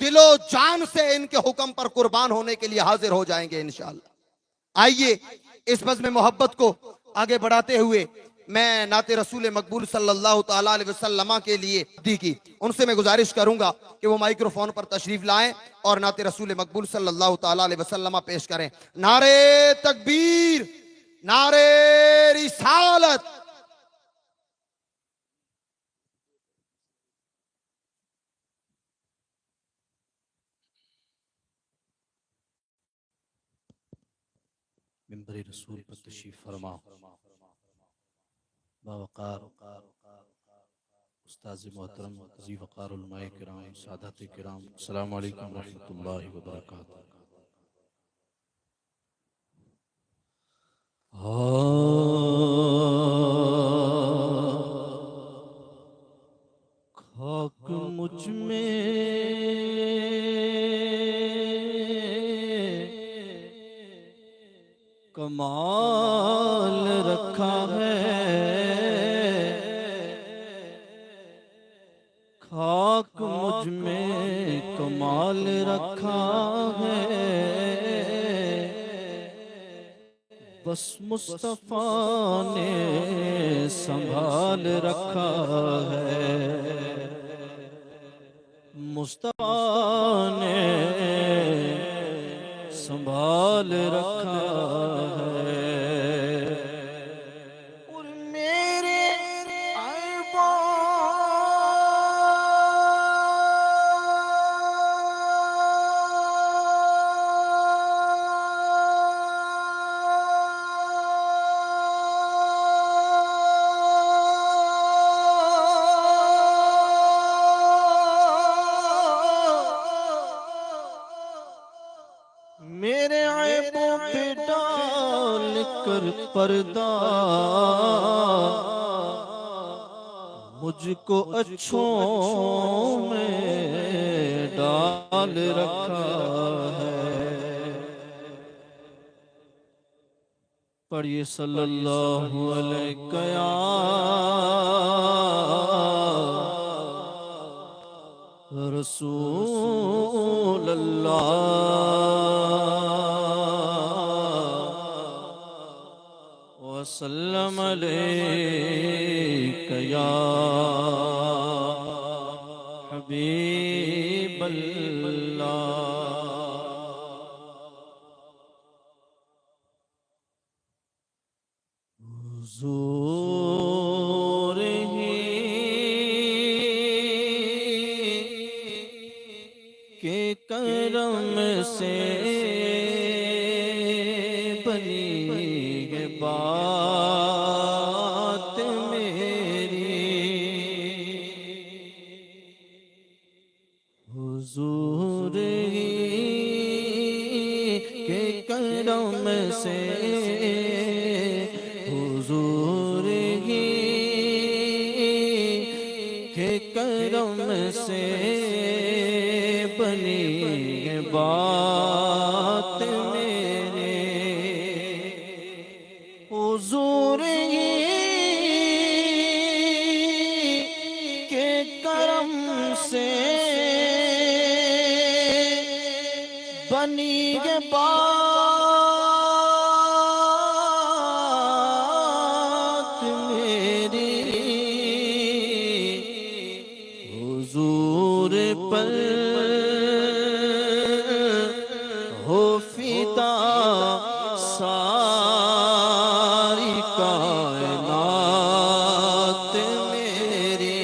दिलो जान से इनके हुक्म पर कुर्बान होने के लिए हाजिर हो जाएंगे इंशाअल्लाह। आइए इस बज़्म मोहब्बत को आगे बढ़ाते हुए मैं नाते रसूल मकबूल सल्लल्लाहु ताला अलैहि वसल्लम के लिए दी की उनसे मैं गुजारिश करूंगा कि वो माइक्रोफोन पर तशरीफ लाएं और नाते रसूल मकबूल सल्लल्लाहु ताला अलैहि वसल्लम पेश करें। नारे तकबीर, नारे रिसालत। मिंबर रसूल पर तशरीफ फरमा बावकार उस्ताद मोहतरम जी वकार उलमाए किराम सादात किराम अस्सलाम वालेकुम रहमतुल्लाहि व बरकातहू। खाक मुझ में कमाल रखा है, खाक मुझ में कमाल रखा है, बस मुस्तफा ने संभाल रखा है, मुस्तफा ने संभाल रखा है। और मेरे मेरे ऐबों पे डाल कर पर्दा मुझको अच्छों में डाल रखा है। पढ़िए सल्लल्लाहु अलैहि या रसूल अल्लाह वसल्लम अलैका या हबीब अल्लाह। हुजूर ही के करम से बनी है बात मेरी, हुजूर ही के करम से, हुजूर ही के करम से बनी है बात मेरे, हुजूर ही के करम से बनी है बात मेरी, हुजूर पर हो फिदा सारी कायनात मेरी,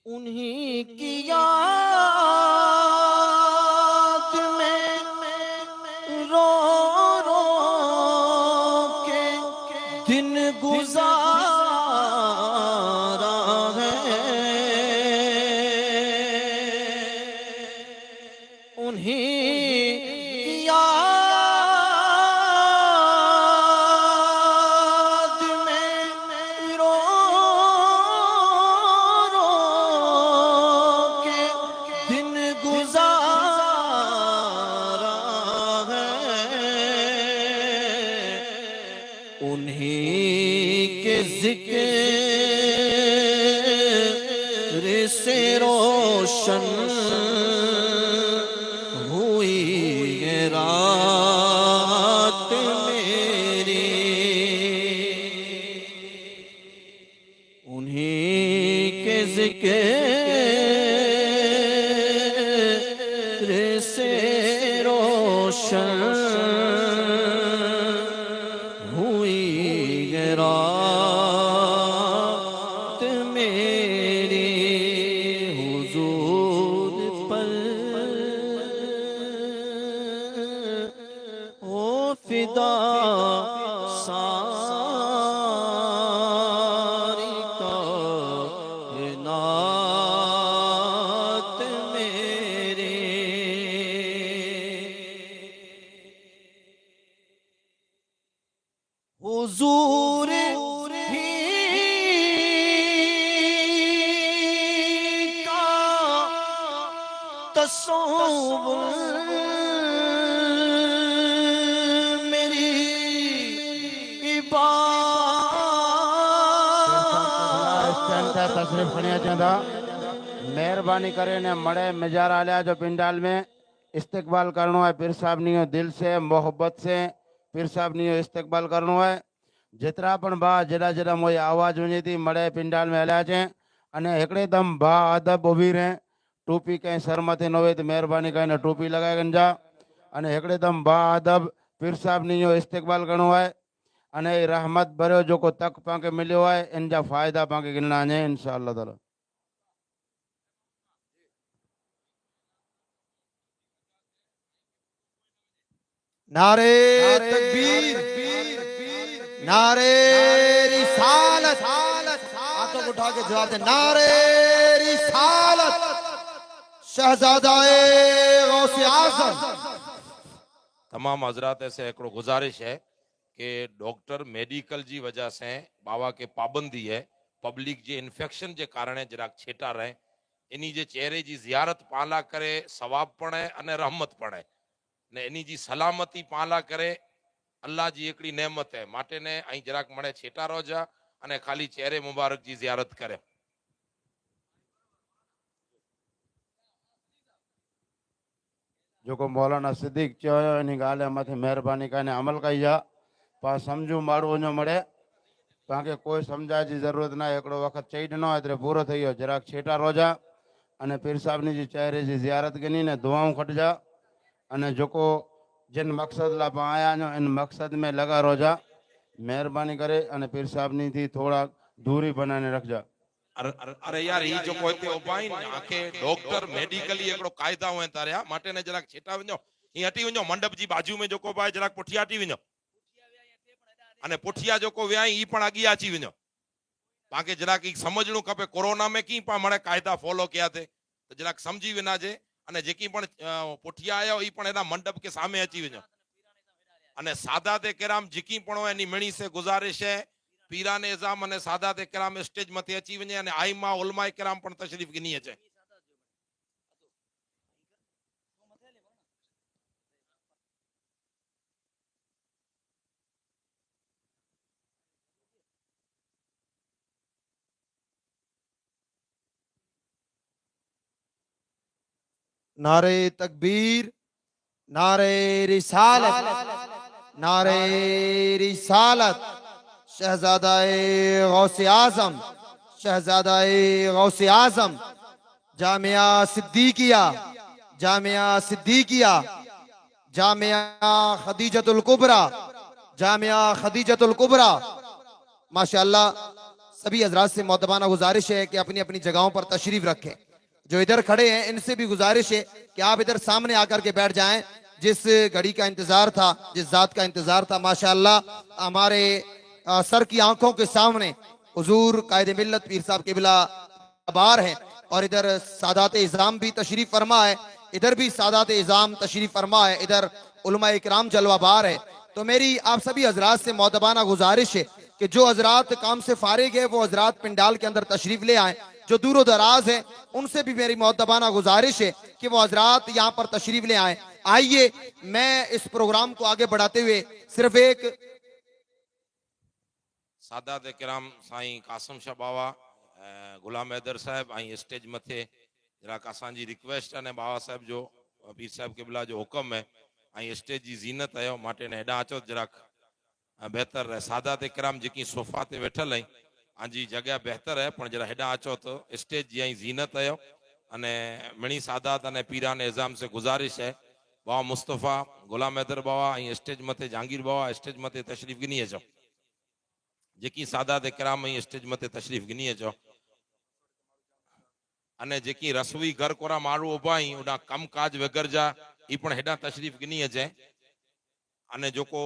उन्हीं की याद में रो रो के दिन गुजारा है, उन्हीं की याद में रो रो के से रोशन हुई ये रात मेरी, उन्हीं के जिक्र से रोशन हुई ये रात मेरी, हुजूर पर ओ फिदा सारी कायनात मेरी। हुजूर ही का तस्वुर मेरी इबादत। तशरीफ खणिया चाहता मेहरबानी करे ने मड़े मजारा लिया जो पिंडाल में इस्तकबाल करनो है। पीर साहब नियो दिल से मोहब्बत से पीर साहब नियो इस्तकबाल करनो है। जेतरा पण भा जड़ा जड़ा मोई आवाज वञे थी मड़े पिंडाल में हलिया छे अने हिकड़े दम भा अदब उभी रहे। टोपी कहीं सर मथे न होवे तो मेहरबानी करीने टोपी लगाए गंजा अने हिकड़े दम भा अदब पीर साहब नियो इस्तकबाल करनो है। अने रहमत भरियो जो तक पाके मिलियो है इन जा फायदा पाके गिनना है इंशाअल्लाह ताला। नारे तकबीर, नारे रिसालत, हाथों को उठा के जवाब दे, नारे रिसालत, शहजादाए गौसे आज़म। तमाम हजरात से हिकिड़ो गुजारिश है कि डॉक्टर मेडिकल जी वजह से बाबा के पाबंदी है, पब्लिक जे इन्फेक्शन जे कारण जराक छेटा रहे, इन्ही जे चेहरे जी ज़ियारत पाला करे सवाब पण है अने रहमत पण है ने इन्ही जी सलामती पाला करे अल्लाह जी एकड़ी नेमत है। माटे ने आई जराक मणे छेटा रोजा अने खाली चेहरे मुबारक जी ज़ियारत करे। जो को मौलाना सिद्दीक चयो इन गाल मथे मेहरबानी कने अमल कई जा पा समझू माड़ो वञो मड़े पाके कोई समझाए जी जरूरत ना। एकड़ो वक्त चई ॾिनो एतिरे पूरो थी वियो। जराक छेटा रोजा अने पीर साहब जी चेहरे जी ज़ियारत गिनी ने दुआऊं खटजा अने जोको जिन मकसद ला पा आया नो इन मकसद में लगा रोजा। मेहरबानी करे अने पीर साहब थी थोड़ा दूरी बनाने रखजा। अरे यार ये जो कोई उपाय आके डॉक्टर मेडिकली एकड़ो कायदा हुए तारिया माटे ने जराक छेटा वञो ही हटी वञो मंडप जी बाजू में जोको पाए जराक पुठिया हटी वञो अने पुठिया जोको व्याई ई पण अगी अची वञो। पाके जराक ई समझणो खपे कोरोना में की पा मणे कायदा फॉलो किया थे तो जराक समझी वना जे अने जेकी पण पुठिया आयो ई पण एना मंडप के सामे अची वञो अने सादाते किराम जेकी पण एनी मिणी से गुजारिश है पीराने इज़ाम अने सादाते किराम स्टेज मथे अची वने अने आइमा उलमाए किराम पण तशरीफ गिनी अचे। नारे तकबीर, नारे रिसालत, नारे रिसालत, शहजादाए गौसे आज़म, शहजादाए गौसे आज़म, जामिया सिद्दीकिया, जामिया सिद्दीकिया, जामिया खदीजतुल कुबरा, जामिया खदीजतुल कुबरा। माशाअल्लाह सभी हजरात से मोहतबाना गुजारिश है कि अपनी अपनी जगहों पर तशरीफ रखें। जो इधर खड़े हैं इनसे भी गुजारिश है कि आप इधर सामने आकर के बैठ जाएं। जिस घड़ी का इंतजार था, जिस जात का इंतजार था, माशाअल्लाह हमारे सर की आंखों के सामने हुजूर कायद मिल्लत पीर साहब किबला बार है और इधर सादात इज़ाम भी तशरीफ फरमा है, इधर भी सादात इज़ाम तशरीफ फरमा है, इधर उलमा इकराम जलवा बार है। तो मेरी आप सभी हजरात से मोहतबाना गुजारिश है कि जो हजरात काम से फारिग है वो हजरात पिंडाल के अंदर तशरीफ ले आए। जो दूर दराज है उनसे भी मेरी मोहतबाना गुजारिश है कि वो हजरात यहाँ पर तशरीफ ले आए। आइए मैं इस प्रोग्राम को आगे बढ़ाते हुए सिर्फ एक सादात किराम साईं कासम शाह बावा गुलाम हैदर साहब ऐं स्टेज मथे जराक असांजी रिक्वेस्ट है बाबा साहब जो पीर साहब क़िबला जो हुक्म है ऐं स्टेज जी ज़ीनत आयो माटे ने हेॾां अचो जराक बेहतर है। सादात इकराम जेकी सोफा ते वेठल आई आंजी जगह बेहतर है पण जरा हेॾां अचो तो स्टेज जी ऐं ज़ीनत आयो अने मणी सादात अने पीरान एज़ाम से गुजारिश है बाबा मुस्तफ़ा गुलाम हैदर बाबा ऐं स्टेज मथे जहांगीर बाबा स्टेज मथे तशरीफ़ गिनी अचो जेकी सादात इकराम ऐं स्टेज मथे तशरीफ़ गिनी अचो अने जेकी रसोई घर कोरा माण्हू उभा आहिनि उॾां कम काज वग़ैरह जा ई पण हेॾां तशरीफ़ गिनी अचे अने जेको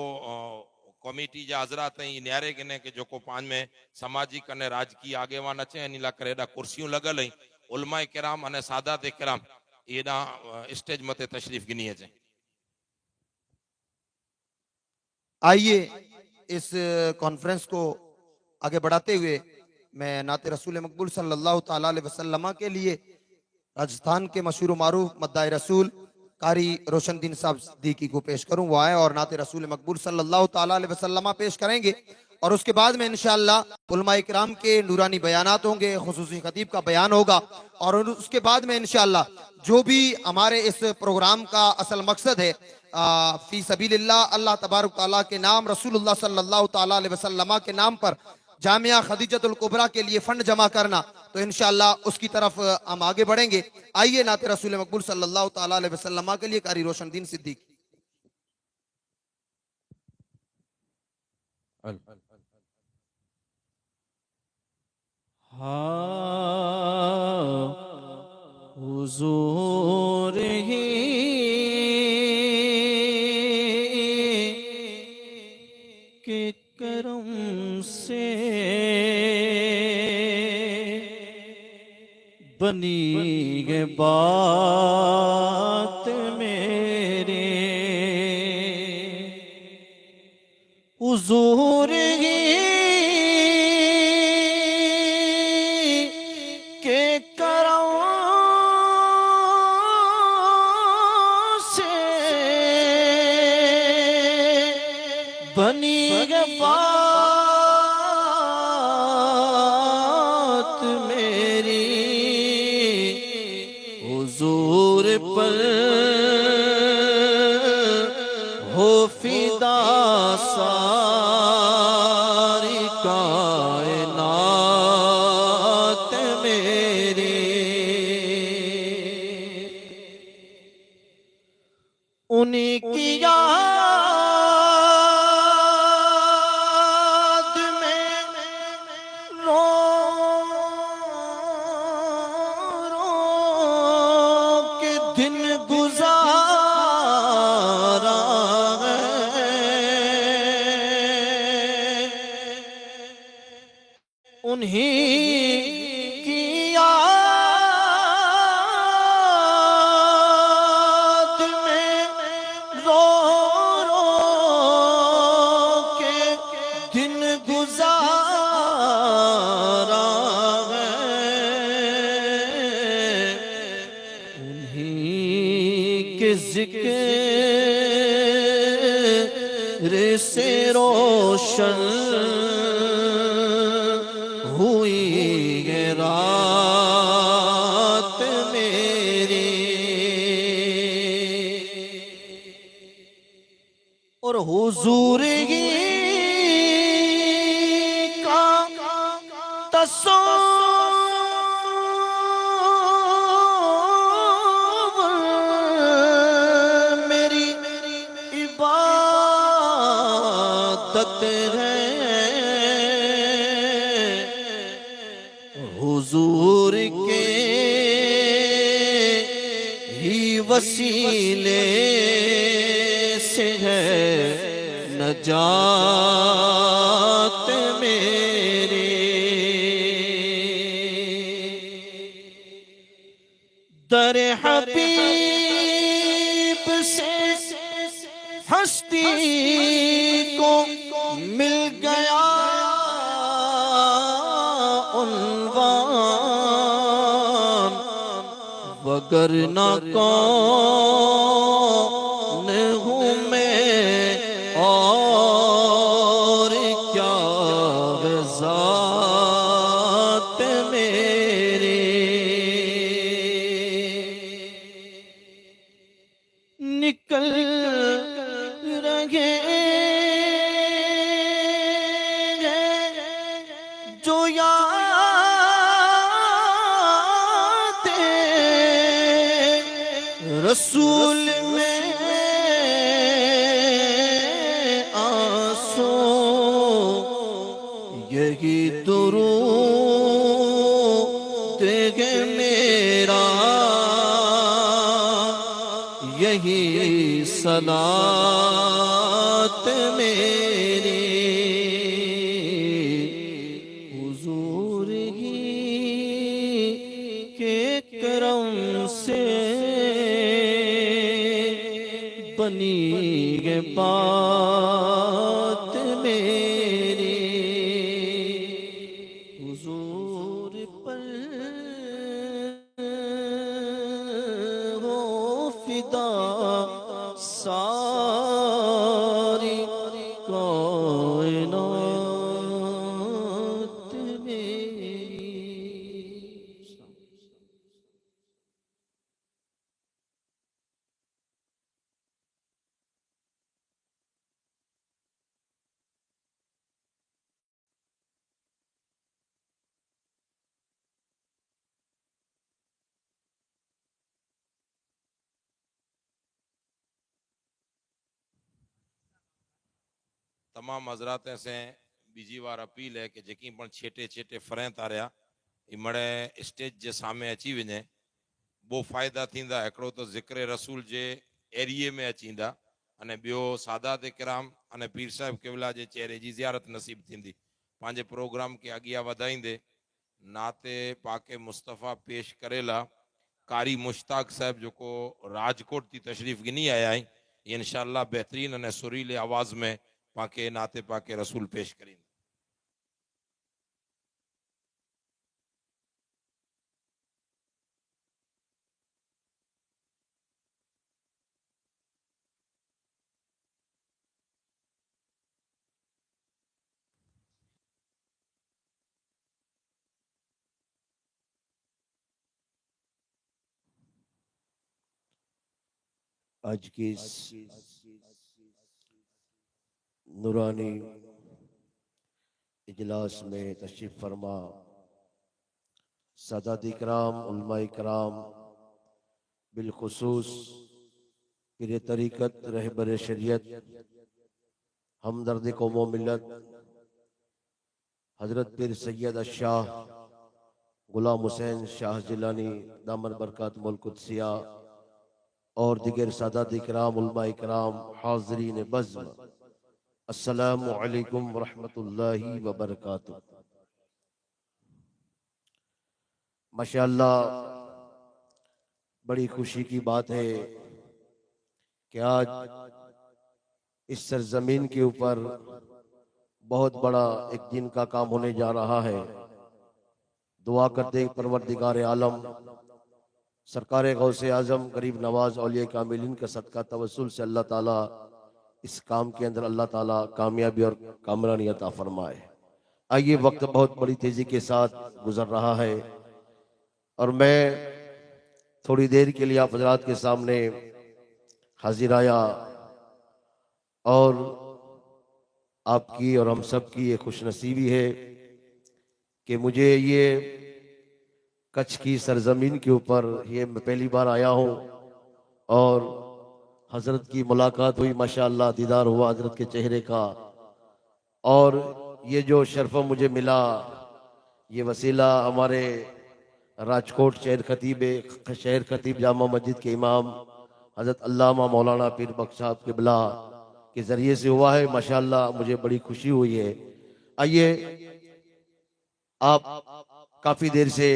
कमेटी जा हज़रात ई न्यारे गिने के जेको पांच में सामाजिक अने राजकीय आगेवान अचे इन लाइ करे हेॾा कुर्सियूं लॻल आहिनि उलमा किराम अने सादात किराम हेॾां स्टेज मथे तशरीफ़ गिनी अचे। आइए इस कॉन्फ्रेंस को आगे बढ़ाते हुए मैं नाते रसूल मकबूल सल्लल्लाहु ताला अलैहि वसल्लम के लिए राजस्थान के मशहूर मारूफ मद्दाए रसूल कारी रोशनदीन साहब सिद्दीकी को पेश करूं। वो आए और नाते रसूल मकबूल सल्लल्लाहु ताला अलैहि वसल्लम पेश करेंगे और उसके बाद में इंशाअल्लाह उलमा इकराम के नूरानी बयानात होंगे, खुसूसी खतीब का बयान होगा और उसके बाद में इंशाअल्लाह जो भी हमारे इस प्रोग्राम का असल मकसद है फी सबीलिल्लाह अल्लाह तबारक तआला के नाम रसूलुल्लाह सल्लल्लाहु ताला अलैहि वसल्लम के नाम पर जामिया खदीजतुल कुबरा के लिए फंड जमा करना, तो इंशाअल्लाह उसकी तरफ हम आगे बढ़ेंगे। आइए नाते रसूल मकबूल सल्लल्लाहु ताला अलैहि वसल्लम के लिए कारी रोशनदीन सिद्दीकी। हुजूर ही के करम से बनी है बात मेरे हुजूर ही के करम से बनी है बात मेरी हुजूर पर हो फिदा सारी कायनात मेरी उन्हीं की याद में रो रो के दिन गुजारा है उन्हीं की याद में रो रो के दिन गुजारा है उन्हीं के जिक्र से रोशन हुई है रात मेरी और हुजूर ही का तस्वुर मेरी इबादत है हुजूर के ही वसीले से है नजात मेरी दर हबीब से हस्ती को मिल गया उन्वान वगरना कौन हूँ मैं और क्या ज़ात में रसूल में आंसू, यही दुरूद है मेरा, यही सलात मेरी, हुजूर ही के करम से बनी है बात मेरी, हुजूर पर हो फिदा सारी कायनात मेरी। તમામ હજરાતે સે બીજી વાર અપીલ હે કે જેકી પણ છેટે છેટે ફરે તાર્યા એ મળે સ્ટેજ જે સામે અચી વञे બહુ ફાયદા થींदा। हिकिड़ो तो ज़िक्र रसूल जे एरिए में अचींदा अने ॿियो सादात किराम अने पीर साहिब केवला जे चेहरे जी ज़ियारत नसीब थींदी। पंहिंजे प्रोग्राम खे अॻियां वधाईंदे नाते पाके मुस्तफ़ा पेश करेला कारी मुश्ताक साहिब जेको राजकोट थी तशरीफ़ गिनी आया आहिनि, इंशाअल्लाह बेहतरीन अने सुरीले आवाज़ में पाके नाते पाके रसूल पेश करींदा। आज की इस नूरानी इजलास में तशरीफ फरमा सादात इकराम, उलमा इकराम, बिलखुसूस पीर तरीक़त, रहबर शरीयत, हमदर्द कौम व मिल्लत हजरत पीर सैयद शाह गुलाम हुसैन शाह जिलानी दामन बरकत मुल्कुद्सिया और दिगर सादात इकराम, उलमा इकराम, हाज़रीन बज़्म, अस्सलामु अलैकुम व रहमतुल्लाहि व बरकातुहू। माशाअल्लाह बड़ी खुशी की बात है कि आज इस सरजमीन के ऊपर बहुत बड़ा एक दिन का काम होने जा रहा है। दुआ करते हैं परवरदिगार आलम सरकार गौसे आजम गरीब नवाज औलिया कामिलीन का सदका तवस्सुल से अल्लाह ताला इस काम के अंदर अल्लाह ताला कामयाबी और कामरानी अता फरमाए। आइए, वक्त बहुत बड़ी तेजी के साथ गुजर रहा है और मैं थोड़ी देर के लिए आप हजरात के सामने हाजिर आया और आपकी और हम सब की ये खुशनसीबी है कि मुझे ये कच्छ की सरजमीन के ऊपर ये मैं पहली बार आया हूँ और हजरत की मुलाकात हुई, माशाअल्लाह दीदार हुआ हजरत के चेहरे का। और ये जो शर्फ मुझे मिला, ये वसीला हमारे राजकोट शहर खतीब जामा मस्जिद के इमाम हजरत अल्लामा मौलाना पीर बख्श साहब क़िबला के जरिए से हुआ है। माशाअल्लाह मुझे बड़ी खुशी हुई है। आइए, आप काफी देर से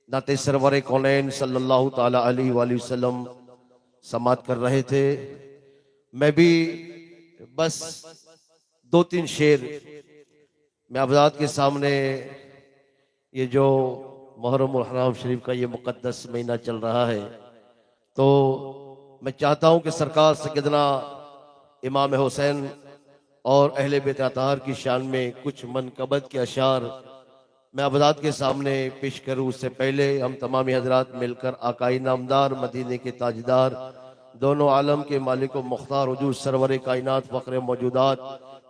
नाते सरवर कौनैन सल्लल्लाहु ताला अलैहि वसल्लम समात कर रहे थे। मैं भी बस 2-3 शेर मैं आबाद के सामने, ये जो मुहर्रम और हराम शरीफ का ये मुकद्दस महीना चल रहा है, तो मैं चाहता हूं कि सरकार सैयदना इमाम हुसैन और अहले बैत अताहर की शान में कुछ मनकबत के अशार मैं आबाद के सामने पेश करूं। उससे पहले हम तमामी हजरात मिलकर आकाई नामदार मदीने के ताजदार दोनों आलम के मालिक व मुख्तार हुजूर सरवर कायनात फ़ख्र मौजूदात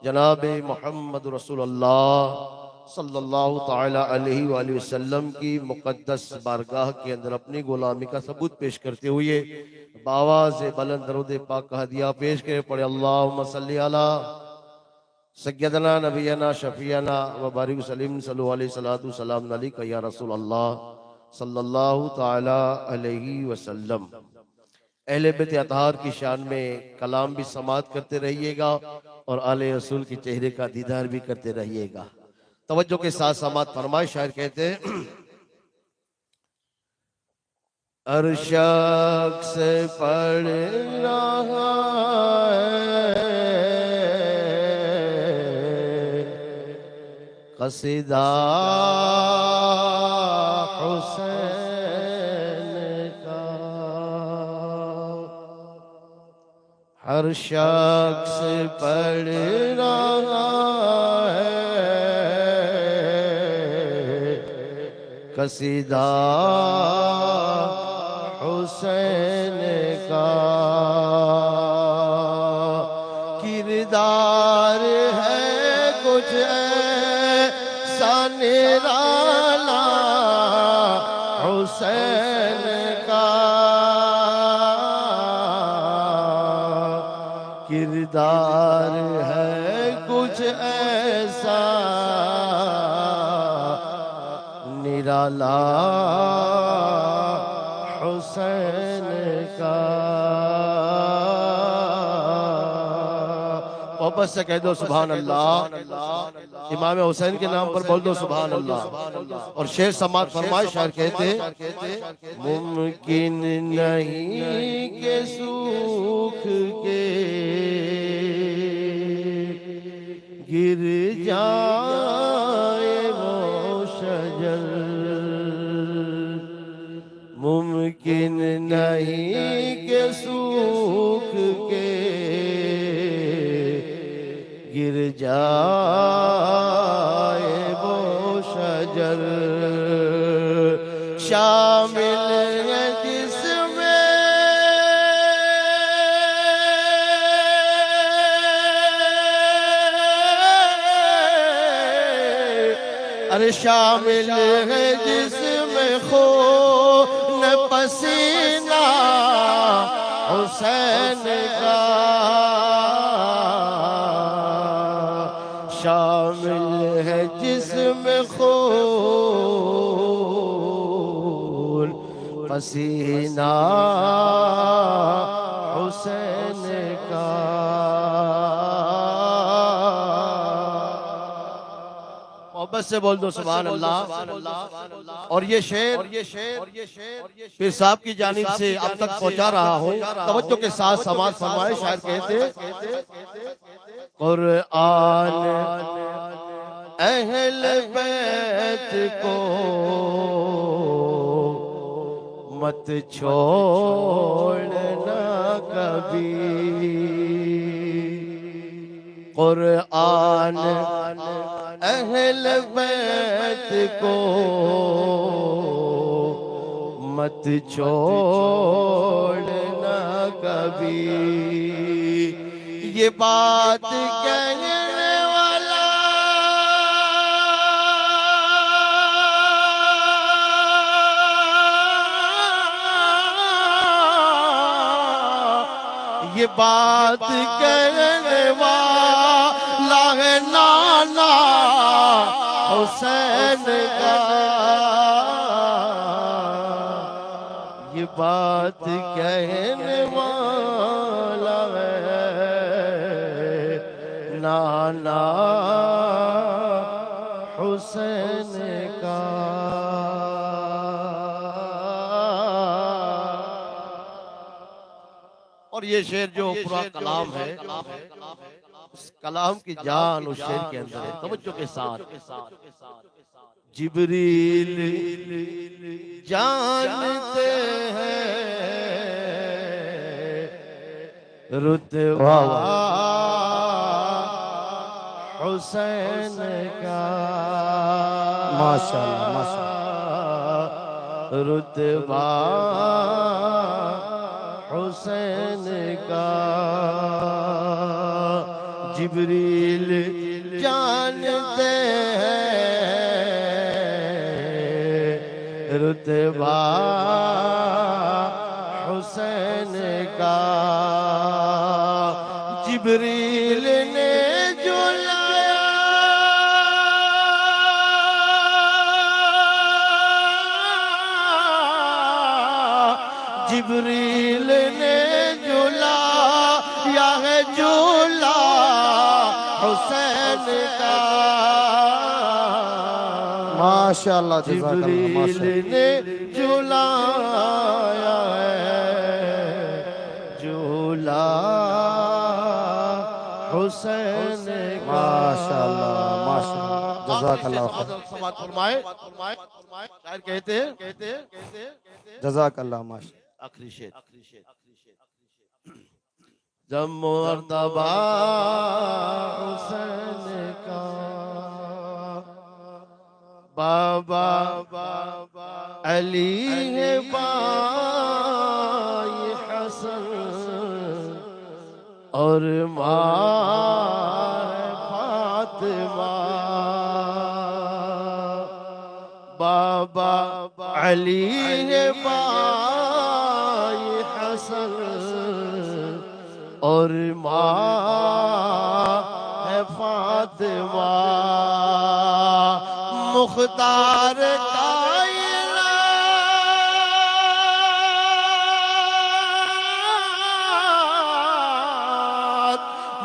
जनाब मोहम्मद रसूलुल्लाह सल्लल्लाहु ताला अलैहि वसल्लम की मुकद्दस बारगाह के अंदर अपनी गुलामी का सबूत पेश करते हुए बावाज़ बुलंद दरूद पाक का हदिया पेश करे पड़े। अल्लाहुम्मा सल्ली अला सय्यदना नबियना शफियना व बारिक सलीम सल्लल्लाहु अलैहि सलातु सलाम अलैका या रसूल अल्लाह सल्लल्लाहु ताला अलैहि वसल्लम। अहले बैत अतहार की शान में कलाम भी समात करते रहिएगा और आले रसूल के चेहरे का दीदार भी करते रहिएगा। तवज्जो के साथ समात फरमाए। शायर कहते हैं, हर शख्स पढ़ रहा है कसीदा हुसैन का, हर शख्स पढ़ रहा है कसीदा हुसैन का। किरदार है कुछ ऐसा निराला हुसैन का, किरदार है कुछ ऐसा निराला हुसैन का। मोहब्बत से कह दो सुभान अल्लाह। इमाम हुसैन के नाम पर बोल दो सुभान अल्लाह। और शेर समात फरमाए। शायर कहते, मुमकिन नहीं के सूख के गिर जाए वो शजर, मुमकिन नहीं के सूख के गिर जाए वो शजर, शामिल है जिसमें अरे शामिल है जिसमें खून पसीना हुसैन का, शामिल है जिसमें खून पसीना हुसैन का। मोहब्बत से बोल दो सुभान अल्लाह। और ये शेर पीर साहब की जानिब से अब तक पहुंचा रहा हूँ। तवज्जो के साथ समाज फरमाए। शायर कहते, कुरआन अहले बैत को मत छोड़ना कभी, कुरआन अहले बैत को मत छोड़ना कभी। ये बात कहने वाला ये बात कहने वाला है नाना हुसैन का, ये बात कहने वाला है नाना हुसैन का। और ये शेर जो पूरा कलाम है, उस कलाम की जान उस शेर के अंदर है। तवज्जो के साथ, जिब्रील जानते हैं रुतबा हुसैन का, माशाअल्लाह माशाअल्लाह, रुतबा हुसैन का। जिब्रील जानते हैं रुतबा हुसैन का जिब्रील ने जो लाया जिब्रील ने जो लाया है झूला हुसैन का माशाल्लाह जिब्रील ने झूलाया है झूला हुसैन का माशाल्लाह माशाल्लाह जज़ाकल्लाह खैर समात फरमाए शायर कहते हैं जज़ाकल्लाह माशाल्लाह आखिरी शेर जब मुर्तबा हुसैन का बाबा अली है बाई हसन और माँ है फातिमा बाबा अली है बाई हसन और माँ है फातिमा मुख्तार कायनात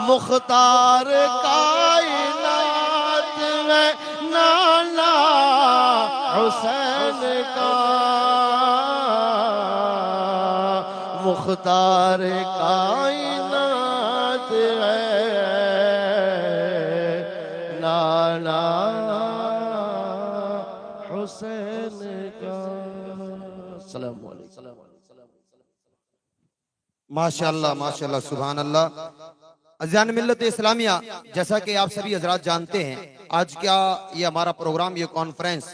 मुख्तार कायनात में नाना हुसैन का मुख्तार कायनात है नाना हुसैन का सलाम अलैकुम माशाल्लाह माशाल्लाह सुभान अल्लाह। अज़ान मिल्लत इस्लामिया, जैसा कि आप सभी हजरात जानते हैं, आज क्या ये हमारा प्रोग्राम, ये कॉन्फ्रेंस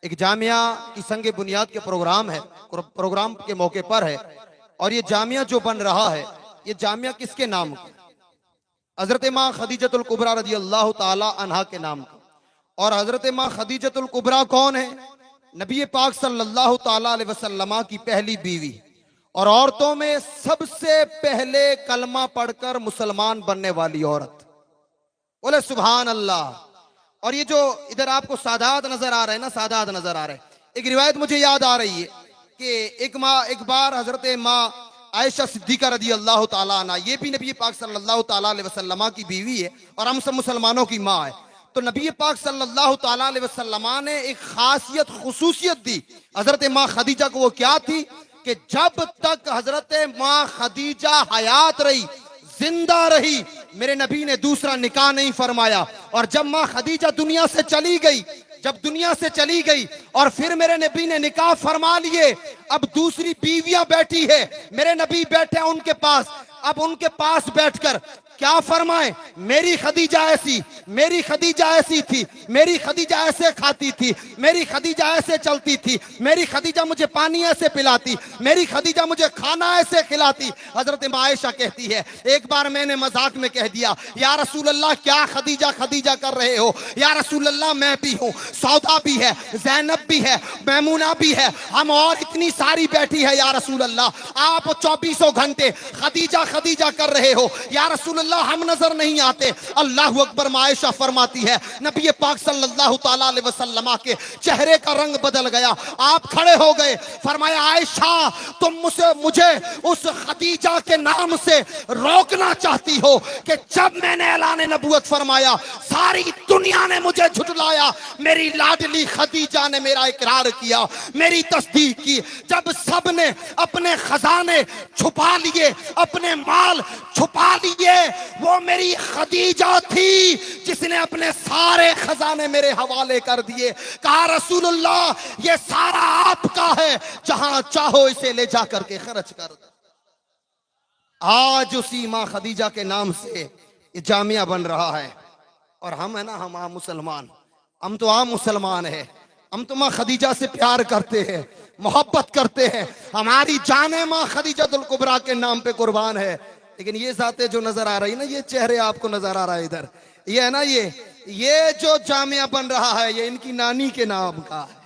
एक जामिया की संग बुनियाद के प्रोग्राम है, प्रोग्राम के मौके पर है। और ये जामिया जो बन रहा है, ये जामिया किसके नाम का? हजरत माँ खदीजतुल कुबरा रज़ी अल्लाह ताला अन्हा के नाम का। और हजरत माँ खदीजतुल कुबरा कौन है? नबी पाक सल्लल्लाहु ताला अलैहि वसल्लम की पहली बीवी और औरतों में सबसे पहले कलमा पढ़कर मुसलमान बनने वाली औरत। बोले सुभान अल्लाह। और ये जो इधर आपको सादात नजर आ रहे हैं ना, सादात नजर आ रहे हैं, एक रिवायत मुझे याद आ रही है कि एक बार हजरत माँ आयशा सिद्दीका रदी अल्लाह ताला अन्हा, ये भी नबी पाक सल्लल्लाहु ताला अलैहि वसल्लम की बीवी है और हम सब मुसलमानों की माँ है। तो नबी पाक सल्लल्लाहु ताला अलैहि वसल्लम ने एक खासियत खुसूसियत दी हजरत माँ खदीजा को। वो क्या थी कि जब तक हजरत माँ खदीजा हयात रही, जिंदा रही, मेरे नबी ने दूसरा निकाह नहीं फरमाया। और जब माँ खदीजा दुनिया से चली गई, जब दुनिया से चली गई और फिर मेरे नबी ने निकाह फरमा लिए, अब दूसरी बीवियां बैठी है, मेरे नबी बैठे हैं उनके पास। अब उनके पास बैठकर क्या फरमाए? मेरी खदीजा ऐसी, मेरी खदीजा ऐसी थी, मेरी खदीजा ऐसे खाती थी, मेरी खदीजा ऐसे चलती थी, मेरी खदीजा मुझे पानी ऐसे पिलाती, मेरी खदीजा मुझे खाना ऐसे खिलाती। हजरत आयशा कहती है, एक बार मैंने मजाक में कह दिया, या रसूल अल्लाह क्या खदीजा खदीजा कर रहे हो? या रसूल अल्लाह मैं भी हूँ, सौदा भी है, जैनब भी है, मैमूना भी है, हम और इतनी सारी बैठी है। या रसूल अल्लाह आप 24 घंटे खदीजा खदीजा कर रहे हो, या रसूल अल्लाह हम नजर नहीं आते। अल्लाह अकबर। आयशा फरमाती है, नबी पाक सल्लल्लाहु ताला अलैहि वसल्लम के चेहरे का रंग बदल गया, आप खड़े हो गए, फरमाया आयशा तुम मुझे उस खदीजा के नाम से रोकना चाहती हो कि जब मैंने ऐलान नबूवत फरमाया सारी दुनिया ने मुझे झुठलाया, मेरी लाडली खदीजा ने मेरा इकरार किया, मेरी तस्दीक की। जब सब ने अपने खजाने छुपा लिए, अपने माल छुपा लिए, वो मेरी खदीजा थी जिसने अपने सारे खजाने मेरे हवाले कर दिए। कहा रसूलुल्लाह ये सारा आपका है, जहां चाहो इसे ले जाकर के खर्च कर दो। आज उसी मां खदीजा के नाम से ये जामिया बन रहा है। और हम है ना, हम आम मुसलमान, हम तो आम मुसलमान है, हम तो मां खदीजा से प्यार करते हैं, मोहब्बत करते हैं, हमारी जाने मां खदीजतुल कुबरा के नाम पे कुर्बान है। लेकिन ये जाते जो नजर आ रही ना, ये चेहरे आपको नजर आ रहा है इधर, ये है ना, ये जो जामिया बन रहा है, ये इनकी नानी के नाम का है।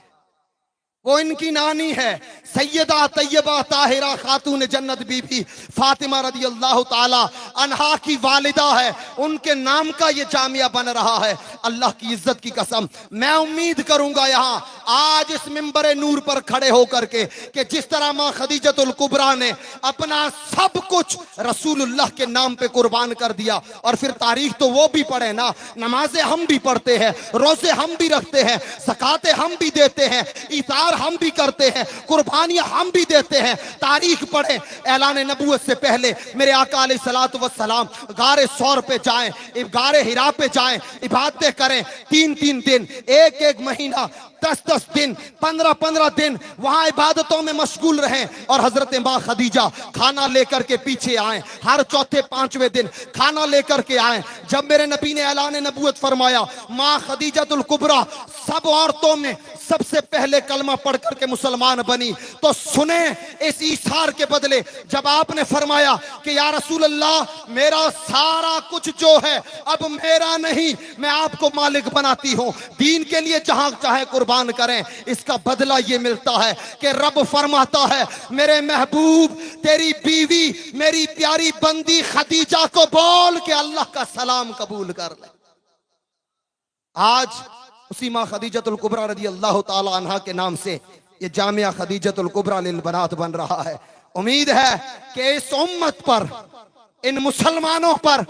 वो इनकी नानी है सैयदा तैयबा ताहिरा खातून जन्नत बीबी फातिमा रदी अल्लाह ताला अन्हा की वालिदा है। उनके नाम का ये जामिया बन रहा है। अल्लाह की इज्जत की कसम, मैं उम्मीद करूंगा यहाँ आज इस मिंबर नूर पर खड़े होकर के कि जिस तरह माँ खदीजतुल कुबरा ने अपना सब कुछ रसूलुल्लाह के नाम पे कुर्बान कर दिया, और फिर तारीख तो वो भी पढ़े ना, नमाजें हम भी पढ़ते हैं, रोजे हम भी रखते हैं, ज़कातें हम भी देते हैं, इतार हम भी करते हैं, कुर्बानियां हम भी देते हैं। तारीख पढ़े, ऐलान नबूवत से पहले मेरे आका अलैहिस्सलातु वस्सलाम गारे सौर पे जाएं, गारे हिरा पे जाएं, इबादतें करें, 3-3 दिन, एक महीना, 10-10 दिन, 15-15 दिन वहां इबादतों में मशगूल रहें। और हजरत माँ खदीजा खाना लेकर के पीछे आए, हर चौथे 5वें दिन खाना लेकर के आए। जब मेरे नबी ने ऐलान नबूवत फरमाया, माँ खदीजतुल कुबरा सब औरतों में सबसे पहले कलमा पढ़ करके मुसलमान बनी। तो सुने इस ईसार के बदले जब आपने फरमाया कि या रसूल अल्लाह मेरा सारा कुछ जो है अब मेरा नहीं, मैं आपको मालिक बनाती हूं, दीन के लिए जहां चाहे कुर्बान करें। इसका बदला ये मिलता है कि रब फरमाता है मेरे महबूब तेरी बीवी मेरी प्यारी बंदी खदीजा को बोल के अल्लाह का सलाम कबूल कर ले। आज उसी माँ खदीजतुल कुबरा रदी अल्लाह ताला अन्हा के नाम से ये जामिया खदीजतुल कुबरा लिल बनात बन रहा है। उम्मीद है कि इस उम्मत पर, इन मुसलमानों पर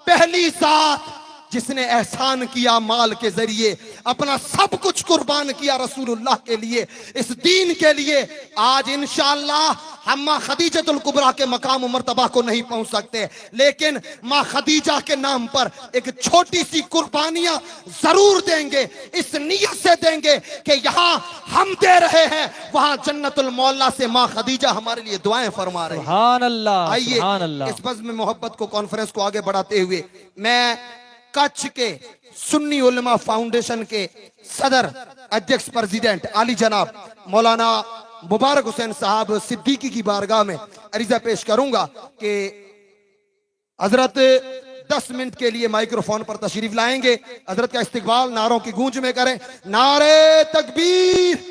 पहली जात जिसने एहसान किया माल के जरिए, अपना सब कुछ कुर्बान किया रसूलुल्लाह के लिए, इस दीन के लिए, आज इंशाअल्लाह हम माँ खदीजतुल कुबरा के मकाम मर्तबा को नहीं पहुंच सकते, लेकिन माँ खदीजा के नाम पर एक छोटी सी कुर्बानियां जरूर देंगे, इस नियत से देंगे कि यहां हम दे रहे हैं, वहां जन्नतुल मौला से माँ खदीजा हमारे लिए दुआएं फरमा रहे हैं। सुभान अल्लाह, आइए सुभान अल्लाह। इस बज़्म में मोहब्बत को, कॉन्फ्रेंस को आगे बढ़ाते हुए मैं कच्छ के सुन्नी उलमा फाउंडेशन के सदर अध्यक्ष प्रेसिडेंट आली जनाब मौलाना मुबारक हुसैन साहब सिद्दीकी की बारगाह में अरीजा पेश करूंगा कि हजरत 10 मिनट के लिए माइक्रोफोन पर तशरीफ लाएंगे। हजरत का इस्तकबाल नारों की गूंज में करें। नारे तकबीर,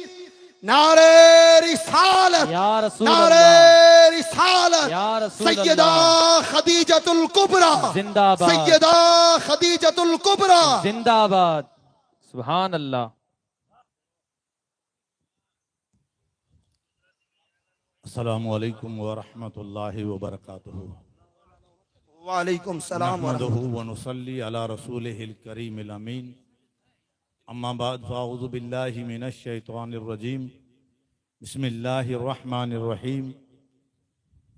नारे रिसालत, या रसूल नारे अल्लाह, रिसालत, या रसूल सैयदा अल्लाह, खदीजतुल कुबरा जिंदाबाद, सैयदा खदीजतुल कुबरा जिंदाबाद। सुभान अल्लाह। अस्सलामु अलैकुम व रहमतुल्लाहि व बरकातुहू। वालेकुम सलाम व नहमदुहू व नुसल्ली अला रसूलिहिल करीमिल अमीन। अम्मा बाद फ़अऊज़ु बिल्लाहि मिनश शैतानिर रजीम। बिस्मिल्लाहिर रहमानिर रहीम।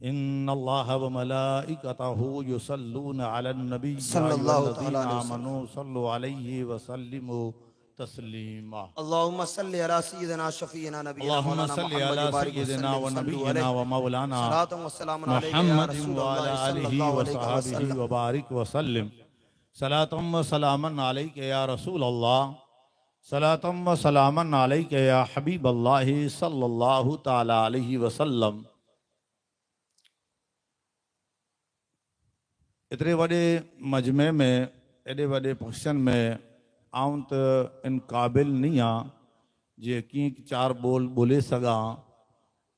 इन्नल्लाहा व मलाइकतहू युसल्लूना अलन नबी सल्लल्लाहु तआला अलैहि वसल्लम। आमनू सल्लु अलैहि व सल्लिमू तस्लीमा। अल्लाहुम्मा सल्लि अला सय्यिदिना शफीना नबीना अल्लाहुम्मा मौलाना सल्लि मुहम्मद अला बारिक सय्यिदिना व वसल्लम नबीना व मौलाना सलातun व सलामुन अलैका या मुहम्मद रसूल व अला अल्लाह आलिहि सल्लल्लाहु व अलैहि सहाबिहि वसल्लम। व बारिक व सल्लिम। सलातम व सलामन अलैका या रसूल अल्लाह, सलातम व सलामन अलैका या हबीब अल्लाह सल्लल्लाहु तआला अलैहि वसल्लम। इतने बड़े मजमे में, एडे बड़े फंक्शन में आऊं तो इन काबिल नहीं हाँ जे की 4 बोल बोले सगा।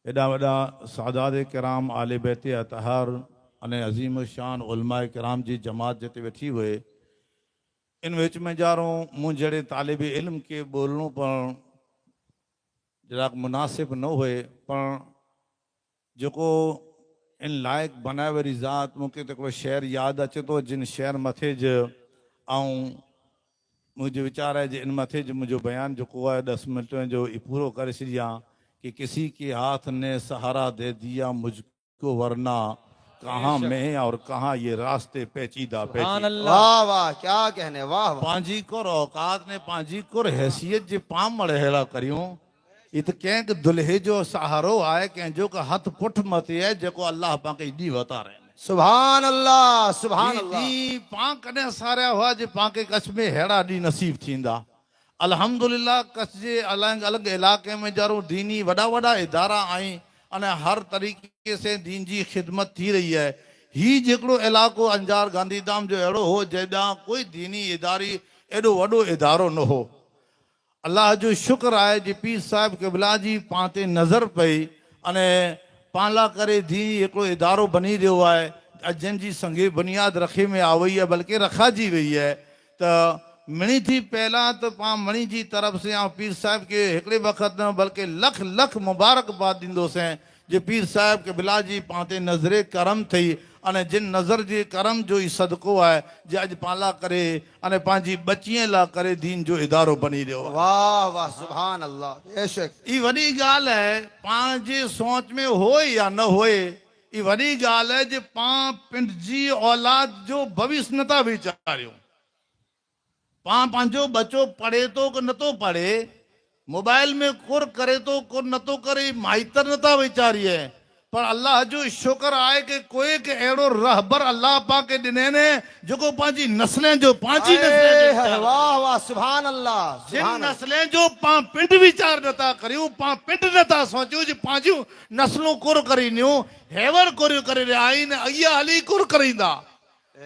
एडा वॾा सादात किराम आले बैत अतहर अने अज़ीम शान उलमाए किराम जी जमात जिते वेठी हुए, इन विच में जारो मुँह जड़े तालिब इल्म के बोलणो पण जरा मुनासिब न हुए, पर जो इन लायक बनाए वारी ज़ात मूंखे तो शेर याद अचे तो, जिन शेर मथे ज आऊं मुझे विचार है इन मथे जो मुझे बयान जो है 10 मिनट में जो पूरा कर छड़िया कि किसी के हाथ ने सहारा दे दिया मुझको, वरना कहाँ मैं और कहाँ ये रास्ते पेचीदा सुभान पेचीदा। अल्लाह। वाह वाह क्या कहने, वाह वाह। पांजी कोर औकात ने पांजी कोर हैसियत जे पाम मड़ेला करियूं। इत कंहिं दुल्हे जो सहारो आहे, कंहिंजो का हथ पुठ मथे है जेको अल्लाह पाके दी वता रहे। सुभान अल्लाह, सुभान अल्लाह। दी पां कने सारा हुआ जे पाके कच्छ में हेड़ा दी नसीब थींदा। अल्हम्दुलिल्लाह कच्छ जे अलग अलग इलाके में जरूर दीनी वड़ा वड़ा इदारा आई अने हर तरीके से दीन जी खिदमत थी रही है। ही जेकड़ो इलाको अंजार गांधीधाम जो अड़ो हो जेदा कोई दीनी इदारी एडो वडो इदारो न हो। अल्लाह जो शुक्र आहे जी पीर साहिब क़िबला जी पाण ते नज़र पई अने पाण लाइ करे धी हिकिड़ो इदारो बनी रहियो आहे जंहिंजी संगे बुनियाद रखे में आ वई आहे बल्कि रखाजी वई आहे त मणी थी पहला तो पाण मणी जी तरफ़ से आउं पीर साहिब के हिकिड़े वक़्तु न बल्कि लख लख मुबारकबाद ॾींदोसीं जे पीर साहिब क़िबला जी पाण ते नज़रे करम थी अने जिन नज़र जे करम जो ई सदको आहे जे अॼु पाण लाइ करे अने पंहिंजी बचीअ लाइ करे दीन जो इदारो बनी रहियो आहे। वाह वाह सुभान अल्लाह बेशक ई वॾी ॻाल्हि आहे पाण जे सोच में होए या न होए ई वॾी ॻाल्हि आहे जे पाण पंहिंजी औलाद जो भविष्य नथा वीचारियूं। पाण पंहिंजो बच्चो पढ़े तो कि नथो पढ़े मोबाइल में कुर करे तो कुर नथो करे माइतर नथा वीचारिए पर अल्लाह जो शुक्र आहे कि कोई के अहिड़ो रहबर अल्लाह पाक के ॾिने ने जेको पंहिंजी नस्लें जो पंहिंजी नस्लें जो वाह वाह सुभान अल्लाह जिन नस्लें जो पाण पिंड वीचार नथा करियूं पाण पिंड नथा सोचियूं जे पंहिंजूं नस्लूं कुर करींदियूं हेवर कुर करे रहिया आहिनि अॻियां हली कुर करींदा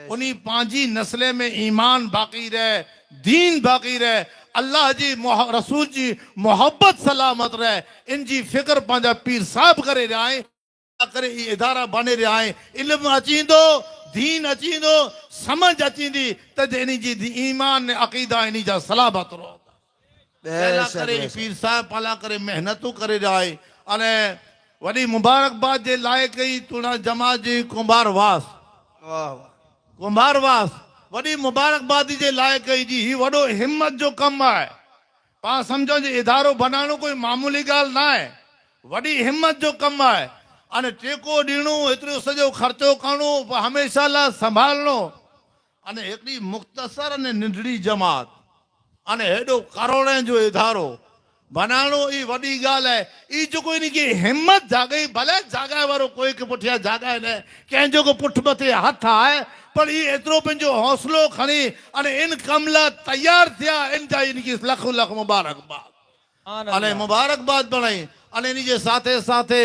उन्ही पंहिंजी नस्ले में ईमान बाक़ी रहे दीन बाक़ी रहे अल्लाह जी रसूल जी मोहब्बत सलामत रहे इनजी फिक्र पंहिंजा पीर साहिब करे रहिया आहिनि करे इदारा बने रहिया आहिनि इल्मु अचींदो दीन अचींदो समझ अचींदी त इन जी ईमान ने अक़ीदा इन जा सलामत रहंदा करे पीर साहिब पाला करे मेहनतूं करे रहिया आहे अने वॾी मुबारकबाद जे लाइ कई तुणा जमात जी कुंभारवास वाह कुंभारवास वॾी मुबारकबादी जे लाइ कई जी ही वॾो हिम्मत जो कमु आहे पाण सम्झो जे इदारो बनाइणो कोई मामूली ॻाल्हि न आहे वॾी हिम्मत जो कमु आहे अने टेको ॾियणो एतिरो सॼो ख़र्चो करणो हमेशह लाइ संभालणो अने हिकिड़ी मुख़्तसर अने नंढड़ी जमात अने हेॾो करोड़नि जो इदारो बनाइणो ई वॾी ॻाल्हि आहे ई जेको इनखे हिम्मत जाॻई भले जाॻाए वारो कोई के पुठियां जाॻाए न कंहिंजो को पुठ मथे हथ आहे पर ई एतिरो पंहिंजो हौसलो खणी अने इन कम लाइ तयारु थिया इन जा इनखे लख लख मुबारकबाद अने मुबारकबाद बणाई अने इन जे साथे साथे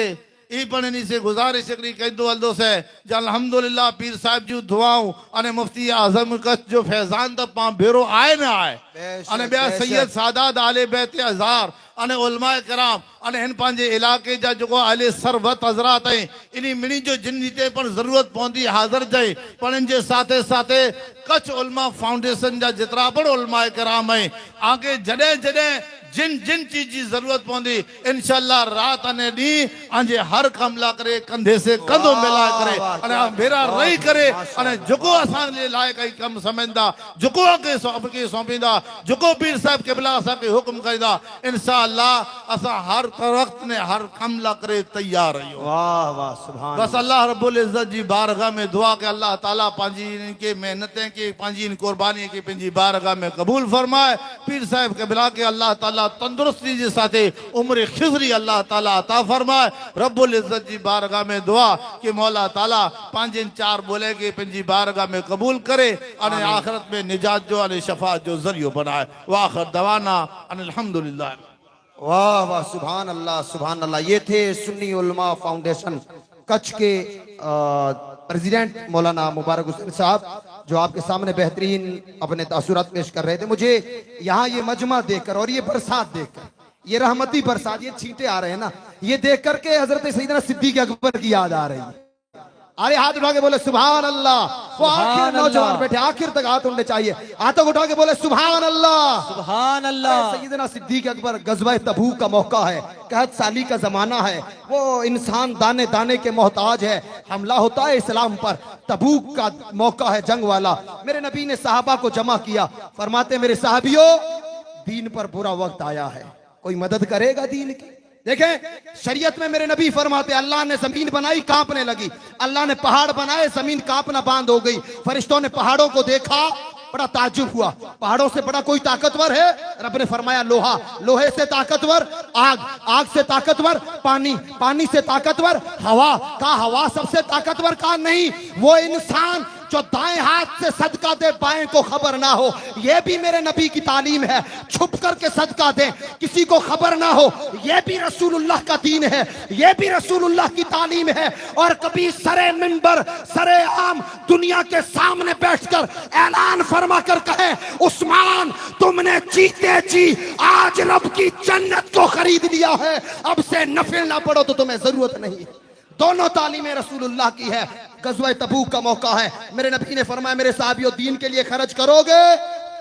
ई पण इन से गुज़ारिश हिकिड़ी कंदो हलंदोसीं जो अल्हम्दुलिल्लाह पीर साहिब जूं दुआऊं अने मुफ्ती आज़म कच्छ जो फैज़ान त पाण भेरो आहे न आहे अने ॿिया सैयद सादात आले बैत हज़ार अने उलमाए कराम अने हिन पंहिंजे इलाइक़े जा जेको आले सरबत हज़रात आहिनि इन मिणी जो जिन ते पण ज़रूरत पवंदी हाज़िर जई पण इन जे साथे साथे कच्छ उलमा फाउंडेशन जा जेतिरा पण उलमाए कराम आहिनि आगे जॾहिं जॾहिं जिन जिन चीज की जरूरत पवंदी इंशाअल्लाह रात अने ॾींहुं पंहिंजे हर कम ला करे कंधे से कंधो मिलाए करे अने भेरा रही करे अने जेको असांजे लाइ काई कम समझंदा जेको अॻे सौंपींदा जेको पीर साहिब क़िबला असांखे हुकुम कंदा इंशाअल्लाह असां हर वक़्त ने हर कम ला करे तैयार आहियूं। वाह वाह सुभान बस अल्लाह रब्बुल इज्जत जी बारगाह में दुआ के अल्लाह ताला पंहिंजी इनके मेहनतें के पंहिंजी इन कुर्बानी के पंहिंजी बारगाह में कबूल फरमाए पीर साहिब क़िबला के अल्लाह ताला तंदुरुस्ती जे साथे उम्र खिजरी अल्लाह ताला अता फरमाए रब्बुल इज्जत जी बारगाह में दुआ कि मौला ताला पंहिंजे चार बोले के पंहिंजी बारगाह में कबूल करे अने आखिरत में निजात जो अने शफात जो जरियो बनाए वाखिर दवाना अनिल हम्दुलिल्लाह। वाह वाह सुभान अल्लाह ये थे सुन्नी उलमा फाउंडेशन कच्छ के प्रेसिडेंट मौलाना मुबारक हुसैन साहब जो आपके सामने बेहतरीन अपने तासुरात पेश कर रहे थे। मुझे यहाँ ये मजमा देखकर और ये बरसात देखकर ये रहमती बरसात ये छींटे आ रहे हैं ना ये देख करके हजरत सैयदना सिद्दीक अकबर की याद आ रही है। अरे हाथ उठा के बोले सुभान अल्लाह। वो आखिर नौजवान बैठे आखिर तक हाथ उठने चाहिए हाथों उठा के बोले सुभान अल्लाह सुभान अल्लाह। सैयदना सिद्दीक अकबर गज़वा तबूक का मौका है कहत साली का जमाना है वो इंसान दाने दाने के मोहताज है हमला होता है इस्लाम पर तबूक का मौका है जंग वाला मेरे नबी ने सहाबा को जमा किया फरमाते मेरे साहबियों दीन पर बुरा वक्त आया है कोई मदद करेगा दीन की। देखें शरीयत में मेरे नबी फरमाते अल्लाह ने जमीन बनाई कांपने लगी अल्लाह ने पहाड़ बनाए जमीन कांपना बंद हो गई फरिश्तों ने पहाड़ों को देखा बड़ा ताज्जुब हुआ पहाड़ों से बड़ा कोई ताकतवर है रब ने फरमाया लोहा लोहे से ताकतवर आग आग से ताकतवर पानी पानी से ताकतवर हवा का हवा सबसे ताकतवर का नहीं वो इंसान जो दाएं हाथ से सदका दे बाएं को खबर ना हो, यह भी मेरे नबी की तालीम है। छुप करके सदका दे, किसी को खबर ना हो, यह भी रसूलुल्लाह का दीन है, यह भी रसूलुल्लाह की तालीम है। और कभी सरे मिंबर सरे आम दुनिया के सामने बैठकर ऐलान फरमा कर कहे, उस्मान तुमने जीते जी आज रब की जन्नत को खरीद लिया है, अब से नफिल ना पढ़ो तो तुम्हें जरूरत नहीं है। दोनों तालीमें रसूलुल्लाह की है। गज़वा तबूक का मौका है, मेरे नबी ने फरमाया, मेरे साहबियों दीन के लिए खर्च करोगे?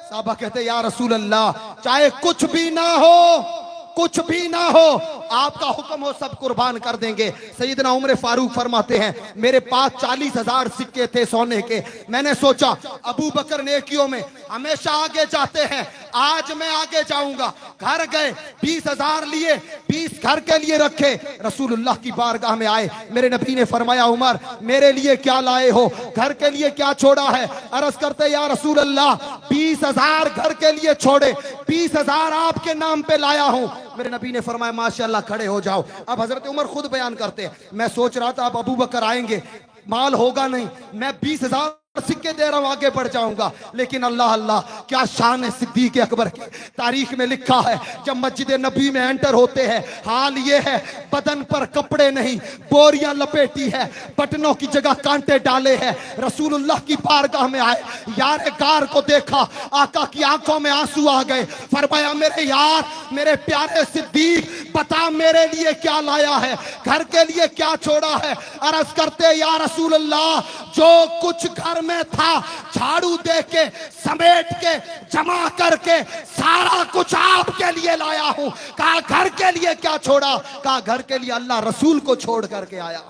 साहबा कहते या रसूल अल्लाह, चाहे कुछ भी ना हो, कुछ भी ना हो, आपका हुक्म हो सब कुर्बान कर देंगे। सैयदना उमर फारूक फरमाते हैं, मेरे पास 40,000 सिक्के थे सोने के। मैंने सोचा अबू बकर नेकियों में हमेशा आगे जाते हैं, आज मैं आगे जाऊंगा। घर गए, 20,000 लिए, 20 घर के लिए रखे। रसूलुल्लाह की बारगाह में आए, मेरे नबी ने फरमाया, उमर मेरे लिए क्या लाए हो, घर के लिए क्या छोड़ा है? अर्ज करते या रसूल अल्लाह 20,000 घर के लिए छोड़े, 20,000 आपके नाम पे लाया हूं। मेरे नबी ने फरमाया माशाअल्लाह, खड़े हो जाओ। अब हजरत उमर खुद बयान करते हैं, मैं सोच रहा था अब अबू बकर आएंगे, माल होगा नहीं, मैं 20,000 सिक्के दे रहा हूं, आगे बढ़ जाऊंगा। लेकिन अल्लाह अल्लाह, क्या शान है सिद्दीक अकबर की। तारीख में लिखा है, जब मस्जिद नबी में एंटर होते हैं, हाल ये है बदन पर कपड़े नहीं, बोरियां लपेटी है, बटनों की जगह कांटे डाले हैं। रसूलुल्लाह की बारगाह में आए, यार गार को देखा, आका की आंखों में आंसू आ गए। फरमाया मेरे यार, मेरे प्यारे सिद्दीक, बता मेरे लिए क्या लाया है, घर के लिए क्या छोड़ा है? अर्ज करते या रसूलुल्लाह, जो कुछ घर में था झाड़ू दे के समेट के जमा करके सारा कुछ आपके लिए लाया हूं। कहा घर के लिए क्या छोड़ा? कहा घर के लिए अल्लाह रसूल को छोड़ करके आया।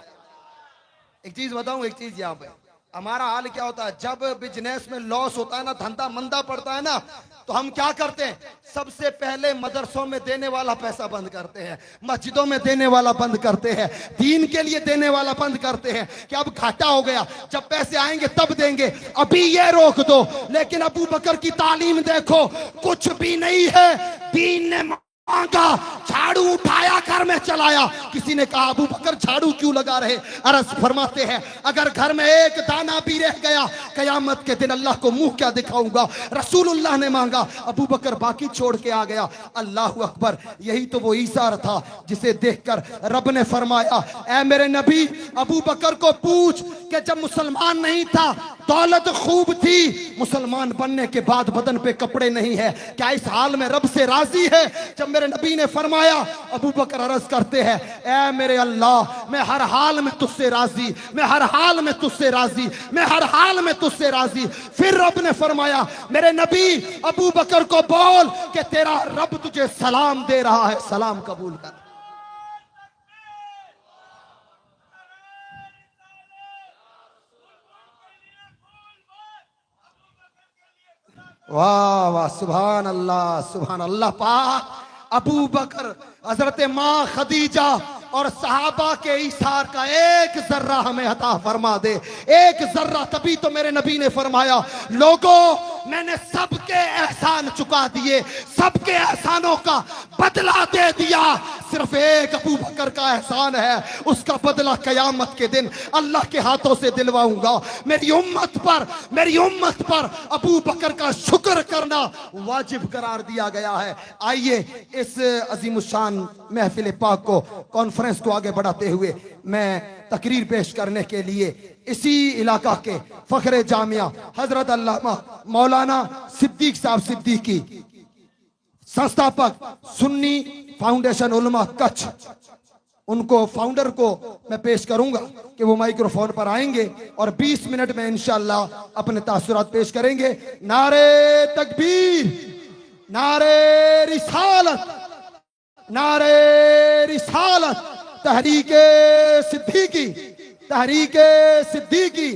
एक चीज बताऊं, एक चीज यहां पे हमारा हाल क्या होता है, जब बिजनेस में लॉस होता है ना, धंधा मंदा पड़ता है ना, तो हम क्या करते हैं, सबसे पहले मदरसों में देने वाला पैसा बंद करते हैं, मस्जिदों में देने वाला बंद करते हैं, दीन के लिए देने वाला बंद करते हैं कि अब घाटा हो गया, जब पैसे आएंगे तब देंगे, अभी ये रोक दो। लेकिन अबू बकर की तालीम देखो, कुछ भी नहीं है, दीन ने मांगा, झाड़ू उठाया, घर में चलाया। किसी ने कहा अबू बकर झाड़ू क्यों लगा रहे? अरस फरमाते हैं, अगर घर में एक दाना भी रह गया, कयामत के दिन अल्लाह को मुंह क्या दिखाऊंगा। रसूलुल्लाह ने मांगा, अबू बकर बाकी छोड़ के आ गया। अल्लाह अकबर, यही तो वो ईसार था जिसे देखकर रब ने फरमाया, ऐ मेरे नबी, अबू बकर को पूछ कि जब मुसलमान नहीं था, दौलत खूब थी, मुसलमान बनने के बाद बदन पे कपड़े नहीं है, क्या इस हाल में रब से राजी है? जब मेरे नबी ने फरमाया, अबू बकर अर्ज करते हैं, ऐ मेरे अल्लाह, मैं हर हाल में तुझसे राजी, मैं हर हाल में तुझसे राजी, मैं हर हाल में तुझसे राजी। फिर रब ने फरमाया, मेरे नबी अबू बकर को बोल कि तेरा रब तुझे सलाम दे रहा है, सलाम कबूल कर। वाह वाह, सुभान अल्लाह, सुभान अल्लाह। पाक अबू बकर, हजरत माँ खदीजा और सहाबा के इशार का एक जर्रा हमें अता फरमा दे, एक जर्रा। तभी तो मेरे नबी ने फरमाया, लोगों मैंने सबके एहसान चुका दिए, सबके एहसानों का बदला दे दिया, सिर्फ एक अबू बकर का एहसान है, उसका बदला कयामत के दिन अल्लाह के हाथों से दिलवाऊंगा। मेरी उम्मत पर अबू बकर का शुक्र करना वाजिब करार दिया गया है। आइए इस अजीमुशान महफिल पाक को, कॉन्फ्रेंस को आगे बढ़ाते हुए मैं तकरीर पेश करने के लिए इसी इलाका के फखरे जामिया हजरत अल्लामा मौलाना सिद्दीक साहब सिद्दीकी, संस्थापक सुन्नी फाउंडेशन उलमा कच्छ, उनको फाउंडर को मैं पेश करूंगा कि वो माइक्रोफोन पर आएंगे और 20 मिनट में इंशाअल्लाह अपने तासुरात पेश करेंगे। नारे तकबीर, नारे रिसालत, नारे रिसालत, तहरीके सिद्दीकी, तहरीके सिद्दीकी।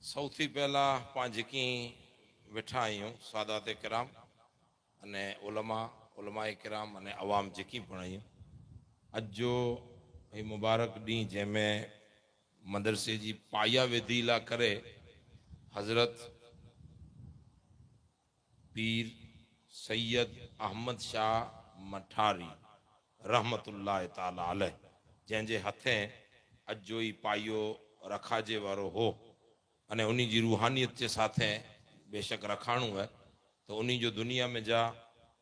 સૌથી પહેલા પાંજકી વેઠા આहियूं સાદાત કિરામ અને ઉલમાએ કિરામ અને અવામ જેકી પણ આहियूं। अॼु जो ही मुबारक ॾींहुं जंहिंमें मदरसे जी पाया विधी लाइ करे हज़रत पीर सैयद अहमद शाह मठारी रहमतुल्लाह ताला अलैह जंहिंजे हथे अॼु ई पाइयो रखाजे वारो हो अने उन्ही जी रूहानियत जे साथे बेशक रखाणो है तो उन्ही जो दुनिया में जा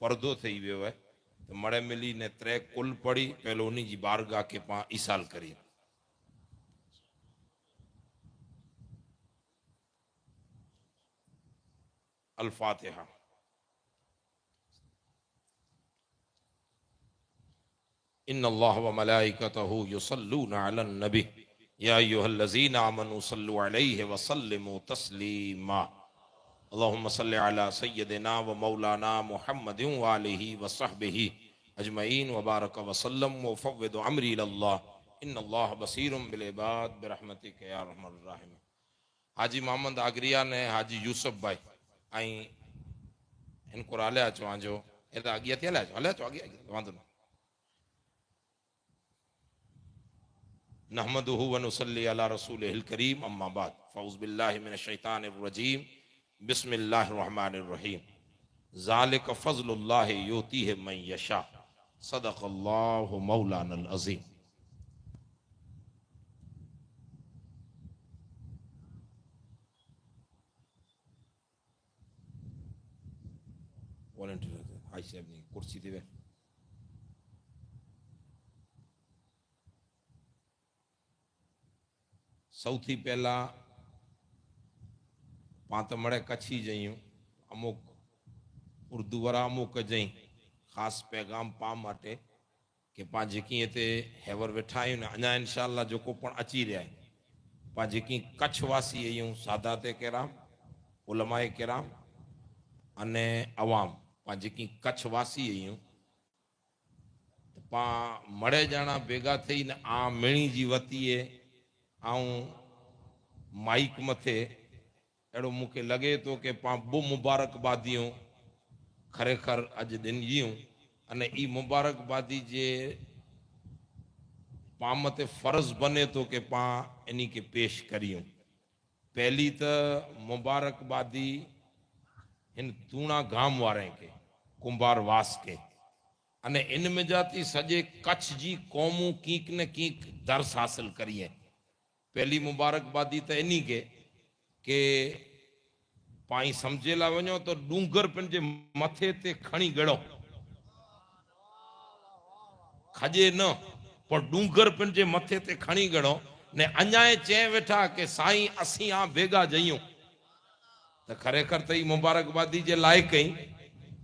पर्दो थी वियो है तो मड़े मिली ने त्रे कुल पढ़ी पहलो उन्ही जी बारगाह के पा ईसाल करी। अल फातिहा। इन्नल्लाह व मलाइकतहु युसल्लूना अलन नबी या अय्युहल्लज़ीना आमनू सल्लु अलैहि व सल्लिमू तस्लीमा। अल्लाहुम्मा सल्लि अला सय्यदिना व मौलाना मुहम्मदिन व आलिहि व सहबिहि अजमईन व बारक व सल्लम व फव्विदु अमरी इलल्लाह इन्नल्लाह बसीरुम बिल इबाद बिरहमतिक या अरहमर राहिमीन। हाजी मोहम्मद आगरिया ने हाजी यूसुफ भाई आई इनको हलिया अचो आजो एदा अॻियां थी हलिया अचो अॻियां वांदो न। नहमदुहु व नुसल्ली अला रसूलिहिल करीम अम्मा बाद फऊज़ बिल्लाहि मिनश शैतानिर रजीम बिस्मिल्लाहिर रहमानिर रहीम। ज़ालिक फ़ज़्लुल्लाहि युतीहि मन यशा सदक़ल्लाहु मौलानल अज़ीम। वॉलंटियर हाई साहब ने कुर्सी ते वेठ। સૌથી પહેલા પાંચ મળે કચ્છી જયું અમુક ઉર્દू वारा અમુક જઈ ખાસ पैगाम પા માટે કે પા જેકી તે હેવર વેઠા આયું ને અञा इंशाअल्लाह जेको पण अची रहा है पा जेकी कच्छ वासी आहियूं सादाते किराम उलमाए किराम अने अवाम पा जेकी कच्छ वासी आहियूं पा मड़े ॼणा भेगा थई ने आ मेणी जी वतीए आऊं माइक मथे अड़ो मुके लगे तो के पा बो मुबारकबादियों खरेखर अज दिन जियूं अने ई मुबारकबादी जे पा मते फर्ज बने तो के पा इन्ही के पेश करियूं। पहली तो मुबारकबादी इन तूणा गाम वारे के कुंभार वास के अने इन में जाती सजे कच्छ जी कौमू कीक ने कीक दर्स हासिल करिए। पहली मुबारकबादी तो इन्ही के पाई समझेला वञो तो डूंगर पिन जे मथे ते खणी गड़ो खजे न पर डूंगर पिन जे मथे ते खणी गड़ो ने अञा चे वेठा के साईं असी आ भेगा जइयूं तो खरेखर त ई मुबारकबादी जे लायक ही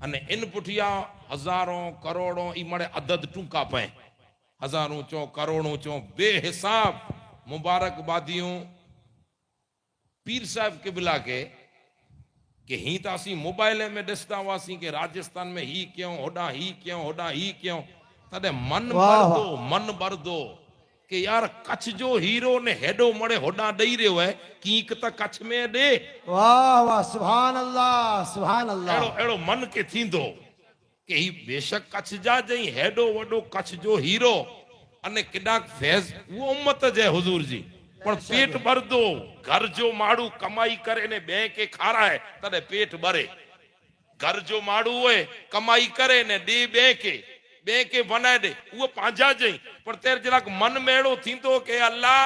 अने इन पुठिया हजारों करोड़ों ई मड़े अदद टूका पे हजारों चो करोड़ों चो बेहिसाब मुबारकबादियों पीर साहब किबला के ही तो असी मोबाइल में दसता हुआसी के राजस्थान में ही क्यों होड़ा ही क्यों होड़ा ही क्यों तदे मन बरदो के यार कच्छ जो हीरो ने हेडो मड़े होड़ा दई रहो है कीक त कच्छ में दे। वाह वाह सुभान अल्लाह सुभान अल्लाह। एड़ो एड़ो मन के थींदो के ही बेशक कच्छ जा जई हेडो वडो कच्छ जो हीरो अने किडा फैज वो उम्मत जे हुजूर जी पण पेट भरदो घर जो माड़ू कमाई करे ने बे के खारा है तदे पेट भरे। घर जो माड़ू होए कमाई करे ने दे बे के बनाए दे वो पांजा जई पर तेर जराक मन में एड़ो थींदो के अल्लाह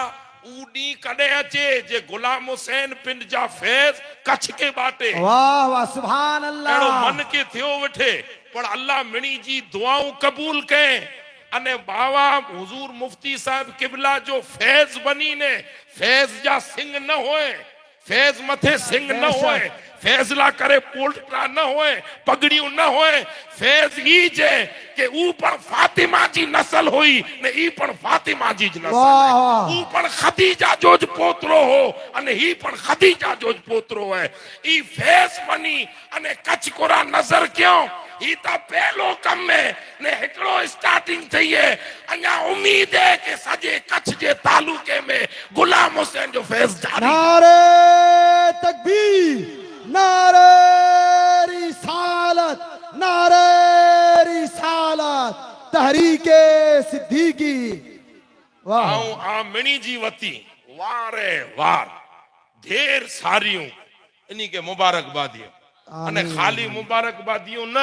ऊडी कदे अचे जे गुलाम हुसैन पिंड जा फैज कच्छ के बाटे। वाह वाह सुभान अल्लाह। एड़ो मन के थियो वठे पर अल्लाह मिणी जी दुआऊं कबूल के अने बाबा हुजूर मुफ्ती साहब किबला जो फैज बनी ने फैज जा सिंह न होए फैज मथे सिंह न होए फैजला करे पोल्ट्रा न होए पगड़ियों न होए फैज ही जे के ऊपर फातिमा जी नस्ल हुई ने ई पण फातिमा जी नस्ल है ऊपर खदीजा जोज पोतरो हो अने ही पण खदीजा जोज पोतरो है ई फैज बनी अने कच्छ कोरा नजर क्यों ही ता पहलो कम में ने हिकड़ो स्टार्टिंग थई है अञा उम्मीद है के सजे कच्छ जे तालुके में गुलाम हुसैन जो फैज जारी। नारे तकबीर नारे रिसालत नारे रिसालत तहरीके सिद्दीकी। वाह आ मिणी जी वती वारे वार ढेर सारियूं इन्ही के मुबारकबादियों अने खाली मुबारकबादियों न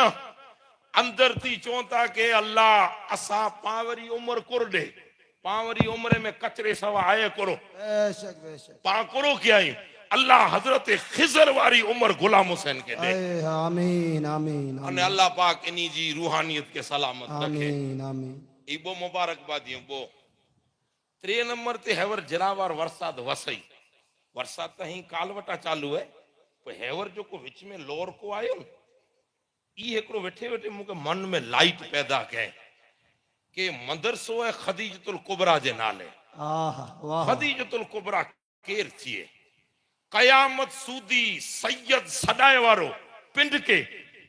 अंदर थी चौथा के अल्लाह असा पावरी उम्र कुर दे पावरी उम्र में कचरे सवा आए करो बेशक बेशक। पा करो क्या ही अल्लाह हजरत खिजर वारी उम्र गुलाम हुसैन के दे आए, आमीन आमीन अने आमीन अल्लाह पाक इन्हीं जी रूहानियत के सलामत रखे आमीन आमीन। ई बो मुबारकबादी बो 3 नंबर ते हेवर जरावार वरसाद वसई वरसाद त ही कालवटा चालू है पर हेवर जो को विच में लोर को आयो न, ई एकड़ो वेठे वेठे मुके मन में लाइट पैदा कए के मदरसो है खदीजतुल कुबरा जे नाले आहा वाह। खदीजतुल कुबरा केर थिए कयामत सूदी सैयद सदाए वारो पिंड के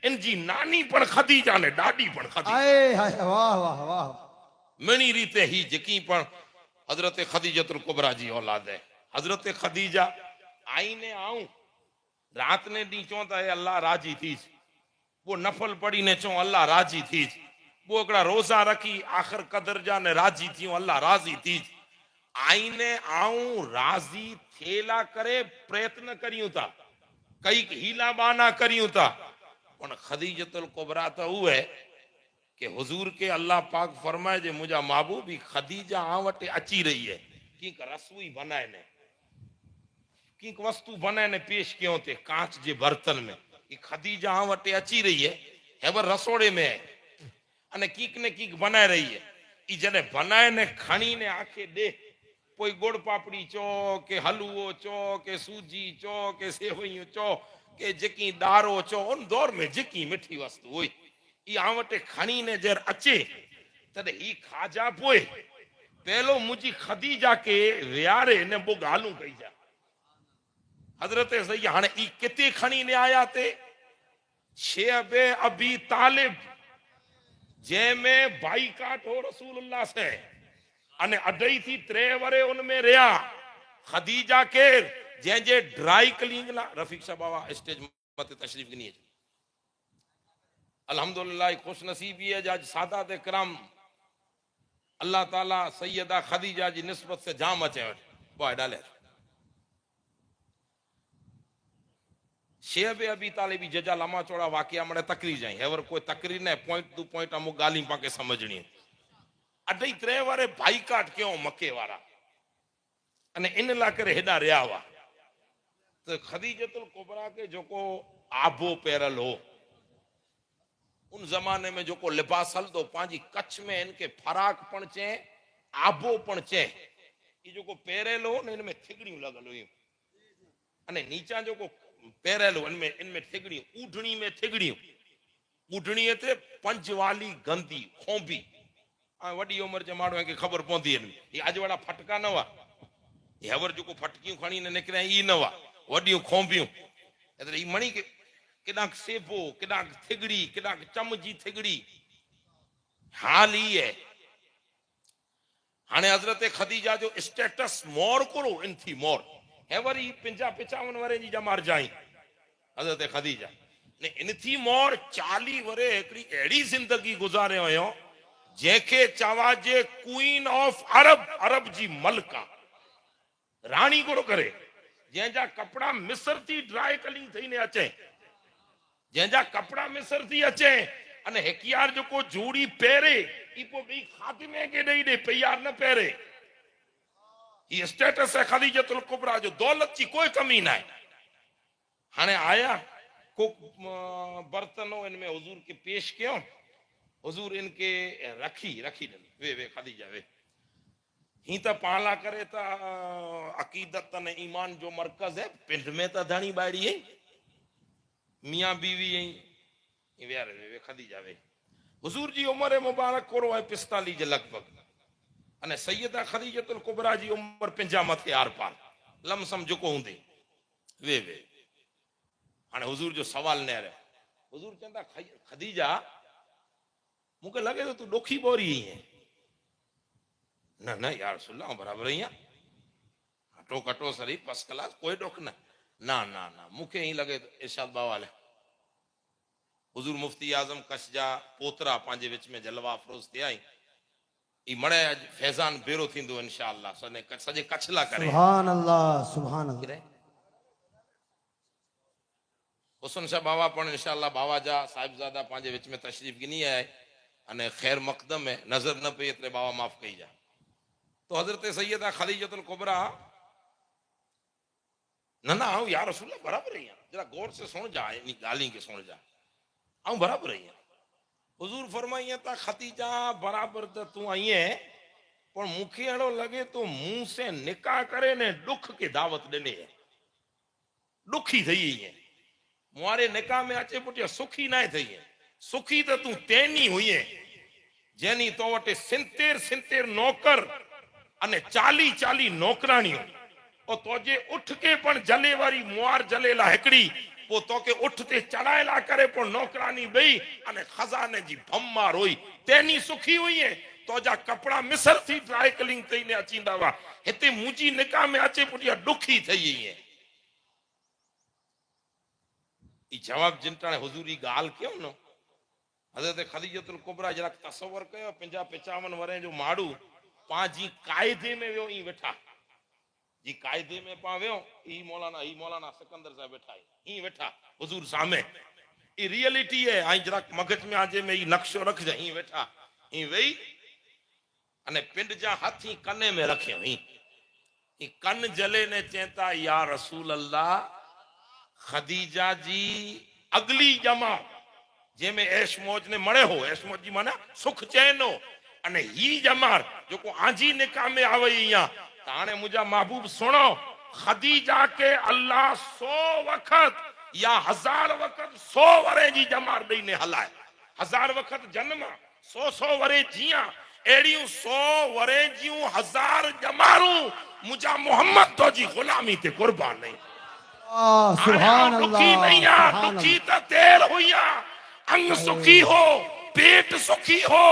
इनजी नानी पण खदीजा ने डाडी पण खदीजा आए हाय वाह वाह वाह। मनी रीते ही जकी पण हजरत खदीजतुल कुबरा जी औलाद है हजरत खदीजा आईने आऊं रात ने दी चो त अल्लाह राजी थी वो नफल पड़ी ने चो अल्लाह राजी थी वो एकड़ा रोजा रखी आखिर कदर जा ने राजी थी अल्लाह राजी थी आईने आऊं राजी थेला करे प्रयत्न करियूं था कई हीला बाना करियूं था पण खदीजतुल कुबरा तो वो है कि हुजूर के अल्लाह पाक फरमाए जे मुझा महबूबी खदीजा आ वटे अची रही है की रसोई बनाए ने की वस्तु बनाए ने पेश क्यों थे कांच जे बर्तन में कि खदीजा आ वटे अची रही है हेबर रसोड़े में है अने कीक ने कीक बनाए रही है ई जने बनाए ने खणी ने आखे दे कोई गुड़ पापड़ी चो के हलवो चो के सूजी चो के सेवइयूं चो के जकी दारो चो उन दौर में जकी मिठी वस्तु हुई ई आ वटे खणी ने जर अचे तद ही खाजा पोए पहलो मुझी खदीजा के वियारे ने बो गालू कई जा हजरत सही हाने ई किते खणी ने आया ते शेबे अबी तालिब जे में बाईकाट हो रसूलुल्लाह से अने अडई थी 3 वरे उनमें रिया खदीजा के जे जे ड्राई क्लीनिंग ला रफीक साहब बाबा स्टेज मते तशरीफ गिनी है अल्हम्दुलिल्लाह खुश नसीबी है आज सादात इकराम अल्लाह ताला सैयदा खदीजा जी निस्बत से जाम अचे बॉय डाले शेब अबी तालिबी जजा लमा चौड़ा वाकया मने तकरीर जाई हेवर कोई तकरीर ने पॉइंट टू पॉइंट अमु गाली पाके समझणी अडई 3 वारे बाईकाट क्यों मके वाला अने इन ला करे हेडा रिया हुआ तो खदीजतुल कुबरा के जो को आबो पैरल हो उन जमाने में जो को लिबास हल दो पांजी कच्छ में इनके फराक पण चे आबो पण चे ये जो को पैरेल हो ने इनमें थिगड़ियों लगल हुई अने नीचा जो को पैरेल हो इनमें थिगड़ियों ऊढणी में थिगड़ियों ऊढणी ते पंज वाली गंदी खोंबी वडी उम्र जे माण्हू खे ख़बर पवंदी ये अज वाला फटका न हुआ हेवर जो को फटकियूं खणी ने निकरे ई न हुआ वडियूं खोंबियूं एतरे ई मणी के केडा सेबो केडा थिगड़ी केडा चम जी थिगड़ी हाल ही है हाने हजरत खदीजा जो स्टेटस मोर करो इन थी मोर हेवर ई 55 वरे जी जमार जाई हजरत खदीजा ने इन थी मोर 40 वरे एकड़ी एड़ी जिंदगी गुजारे हुयो जेके चवा जे क्वीन ऑफ अरब अरब जी मलका रानी को करे जंहिंजा कपड़ा मिस्र थी ड्राई कलिंग थी ने अचे जंहिंजा कपड़ा मिस्र थी अचे अने हेकियार जो को जोड़ी पेरे ई पो बी खातिमे के दई दे प्यार न पेरे ये स्टेटस है खदीजतुल कुबरा जो दौलत की कोई कमी ना है हाने आया को बर्तनों इनमें हुजूर के पेश क्यों हुजूर इनके रखी रखी वे खदीजा वे ही तो पाला करे ता अकीदत ने ईमान जो मरकज है पिंड में तो धनी बाड़ी है मियां बीवी है वे वे खदीजा वे हुजूर जी उम्र मुबारक करो है 45 जे लगभग अने सैयदा खदीजतुल कुबरा जी उम्र 50 मथे आर पार लमसम जो को हुंदे वे हाने हुजूर जो सवाल ने रे हुजूर चंदा खदीजा मुके लगे तो तू डोखी बोरी ही है ना ना यार सुल्ला बराबर ही हटो कटो सरी फर्स्ट क्लास कोई डोक ना ना ना ना मुके ही लगे तो इरशाद बाबा ले हुजूर मुफ्ती आजम कच्छ जा पोतरा पांजे विच में जलवा अफरोज थे आई ई मणे अज फैजान बेरो थींदो इंशाअल्लाह सजे कच्छ ला करे सुभान अल्लाह सुभान अल्लाह। हुसन शाह बाबा पण इंशाअल्लाह बाबा जा साहिबजादा पांजे विच में तशरीफ गिनी है अने खैर मकदम है नजर न पे इतने बाबा माफ कई जा तो हजरत सैयदा खदीजतुल कुबरा ना आऊं यार रसूल बराबर ही जरा गौर से सुन जा इन गाली के सुन जा आऊं बराबर ही हुजूर फरमाइए ता खदीजा बराबर त तू आई है पर मुखे अड़ो लगे तो मुंह से निकाह करे ने दुख की दावत देने है दुखी थई है मुआरे निकाह में अचे पुटिया सुखी ना थई है सुखी तो तू तेनी हुई है जेनी तो वटे सिंतेर सिंतेर नौकर अने 40 नौकराणियों और तोजे उठ के पण जले वारी मुआर जलेला हिकड़ी वो तो के उठ ते चढ़ाएला करे पण नौकरानी बई अने खजाने जी भम्मार हुई तेनी सुखी हुई है तो जा कपड़ा मिसर थी ड्राई क्लीन थई ने अचींदा वा हिते मुजी निकाह में अचे पुटिया दुखी थई है ई जवाब जिंटाणे हुजूरी गाल क्यों न हजरत खदीजतुल कुबरा जरा तसव्वुर कयो 50-55 वरे जो माड़ू पाजी कायदे में वियो ई वेठा जी कायदे में पा वियो ई मौलाना सिकंदर साहब बैठा ई वेठा हुजूर सामे ई रियलिटी है आई जरा मगज में आजे में ई नक्शो रख जा ई वेठा ई वेई अने पिंड जा हाथी कने में रखे ई कन जले ने चेता या रसूल अल्लाह खदीजा जी अगली जमा जेमें ऐश मौज ने मरे हो ऐश मौज जी माना सुख चैन हो अने ही जमार जो को आजी निकाह में आवे या ताने मुझा महबूब सुनो खदीजा के अल्लाह 100 वक्त या 1000 वक्त 100 वरे जी जमार दई ने हलाए 1000 वक्त जन्म 100 वरे जिया एड़ियों 100 वरे जियूं 1000 जमारू मुझा मोहम्मद तो जी गुलामी ते कुर्बान नहीं सुभान दुखी अल्लाह नहीं आ दुखी तो देर हुई अंग सुखी हो पेट सुखी हो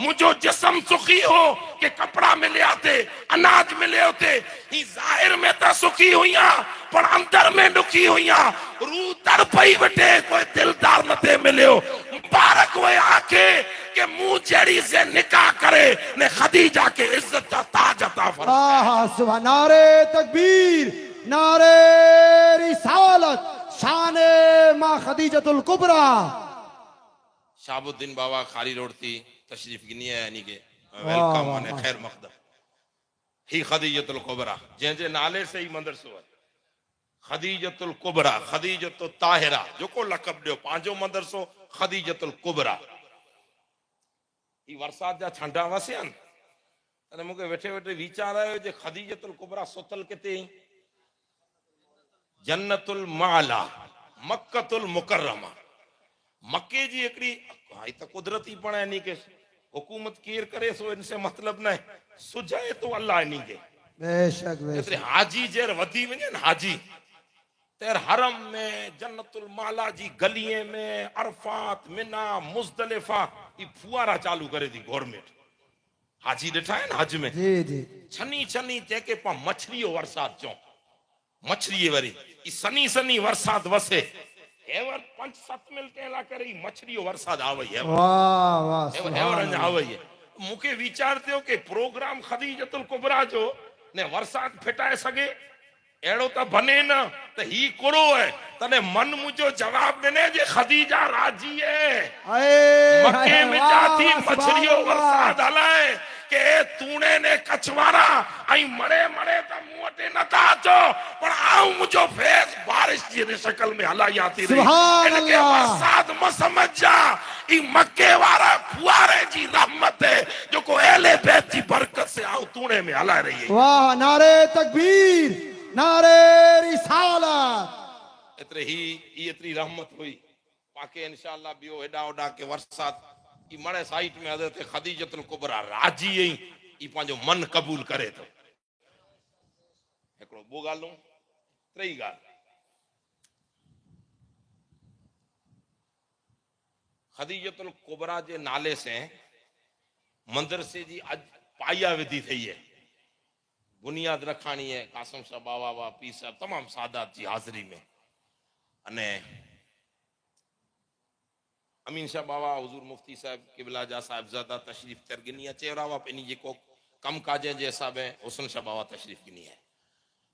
मुझो जिस्म सुखी हो कि कपड़ा मिले आते अनाज मिले होते ही जाहिर में तो सुखी हुई पर अंदर में दुखी हुई रू तड़पई बटे कोई दिलदार न थे मिले हो मुबारक हुए आके कि मुंह जड़ी से निकाह करे ने खदीजा के इज्जत का ताज अता फरमाए सुभान नारे तकबीर नारे रिसालत शाने मां खदीजतुल कुबरा शाहबुद्दीन बाबा खाली रोड थी तशरीफ गिनी है यानी के वेलकम अने खैर मकदम ही खदीजतुल कुबरा जे नाले से ही मंदरसो है खदीजतुल कुबरा खदीजतुल ताहिरा जो को लक़ब दियो पांचो मंदरसो खदीजतुल कुबरा ई वरसात जा छंडा वसियन अने मुके वेठे वेठे विचार आयो जे खदीजतुल कुबरा सुतल किते जन्नतुल माला मक्कतुल मुकर्रमा मक्के जी एकड़ी हाई तो कुदरती पण है नी के हुकूमत केर करे सो इनसे मतलब न सुझाए तो अल्लाह नी के बेशक बेशक हाजी जेर वधी वने न हाजी तेर हरम में जन्नतुल माला जी गलिए में अरफात मिना मुजदलिफा ई फुआरा चालू करे दी गवर्नमेंट हाजी ॾिठा है न हज में जी जी छनी छनी जेके पा मछलियो वरसात चो मछली वरी ई सनी सनी वरसात वसे एवर 5-7 मिनट ला करे मछलियो वरसाद आवे है वाह वाह एवर अंज आवे है मुके विचार थियो के प्रोग्राम खदीजतुल कुबरा जो ने वरसाद फिटाए सके एड़ो तो बने न तो ही कुरो है तने मन मुझो जवाब देने जे खदीजा राजी है मक्के में जाती मछलियो वरसाद हलाए के तूने ने कछवारा आई मरे मरे तो मुंहटे नता अचो पर आऊं मुझो फेस बारिश जी शक्ल में हलाई आती रही इनके वरसाद म समझ जा ई मक्के वाला फुआरे जी रहमत है जो को एले बैत जी बरकत से आऊं तूने में हला रही है वाह नारे तकबीर नारे रिसालत एतरे ही एतरी रहमत हुई पाके इंशाअल्लाह बियो एडा ओडा के वरसाद ई मणे साइट में हजरत खदीजतुल कुबरा राजी ई पांजो मन कबूल करे तो एकड़ो बो गालू त्रेई गाल खदीजतुल कुबरा जे नाले से मदरसे जी आज पाया विधि थई है बुनियाद रखानी है कासम साहब बाबा वा पी साहब तमाम सादात जी हाजिरी में अने अमीन शाह बाबा हुजूर मुफ्ती साहब किबला जा साहिबजादा तशरीफ तरगिनी चेवरा वा पेनी जेको कम काजे जे हिसाब है हुसन शाह बाबा तशरीफ गिनी है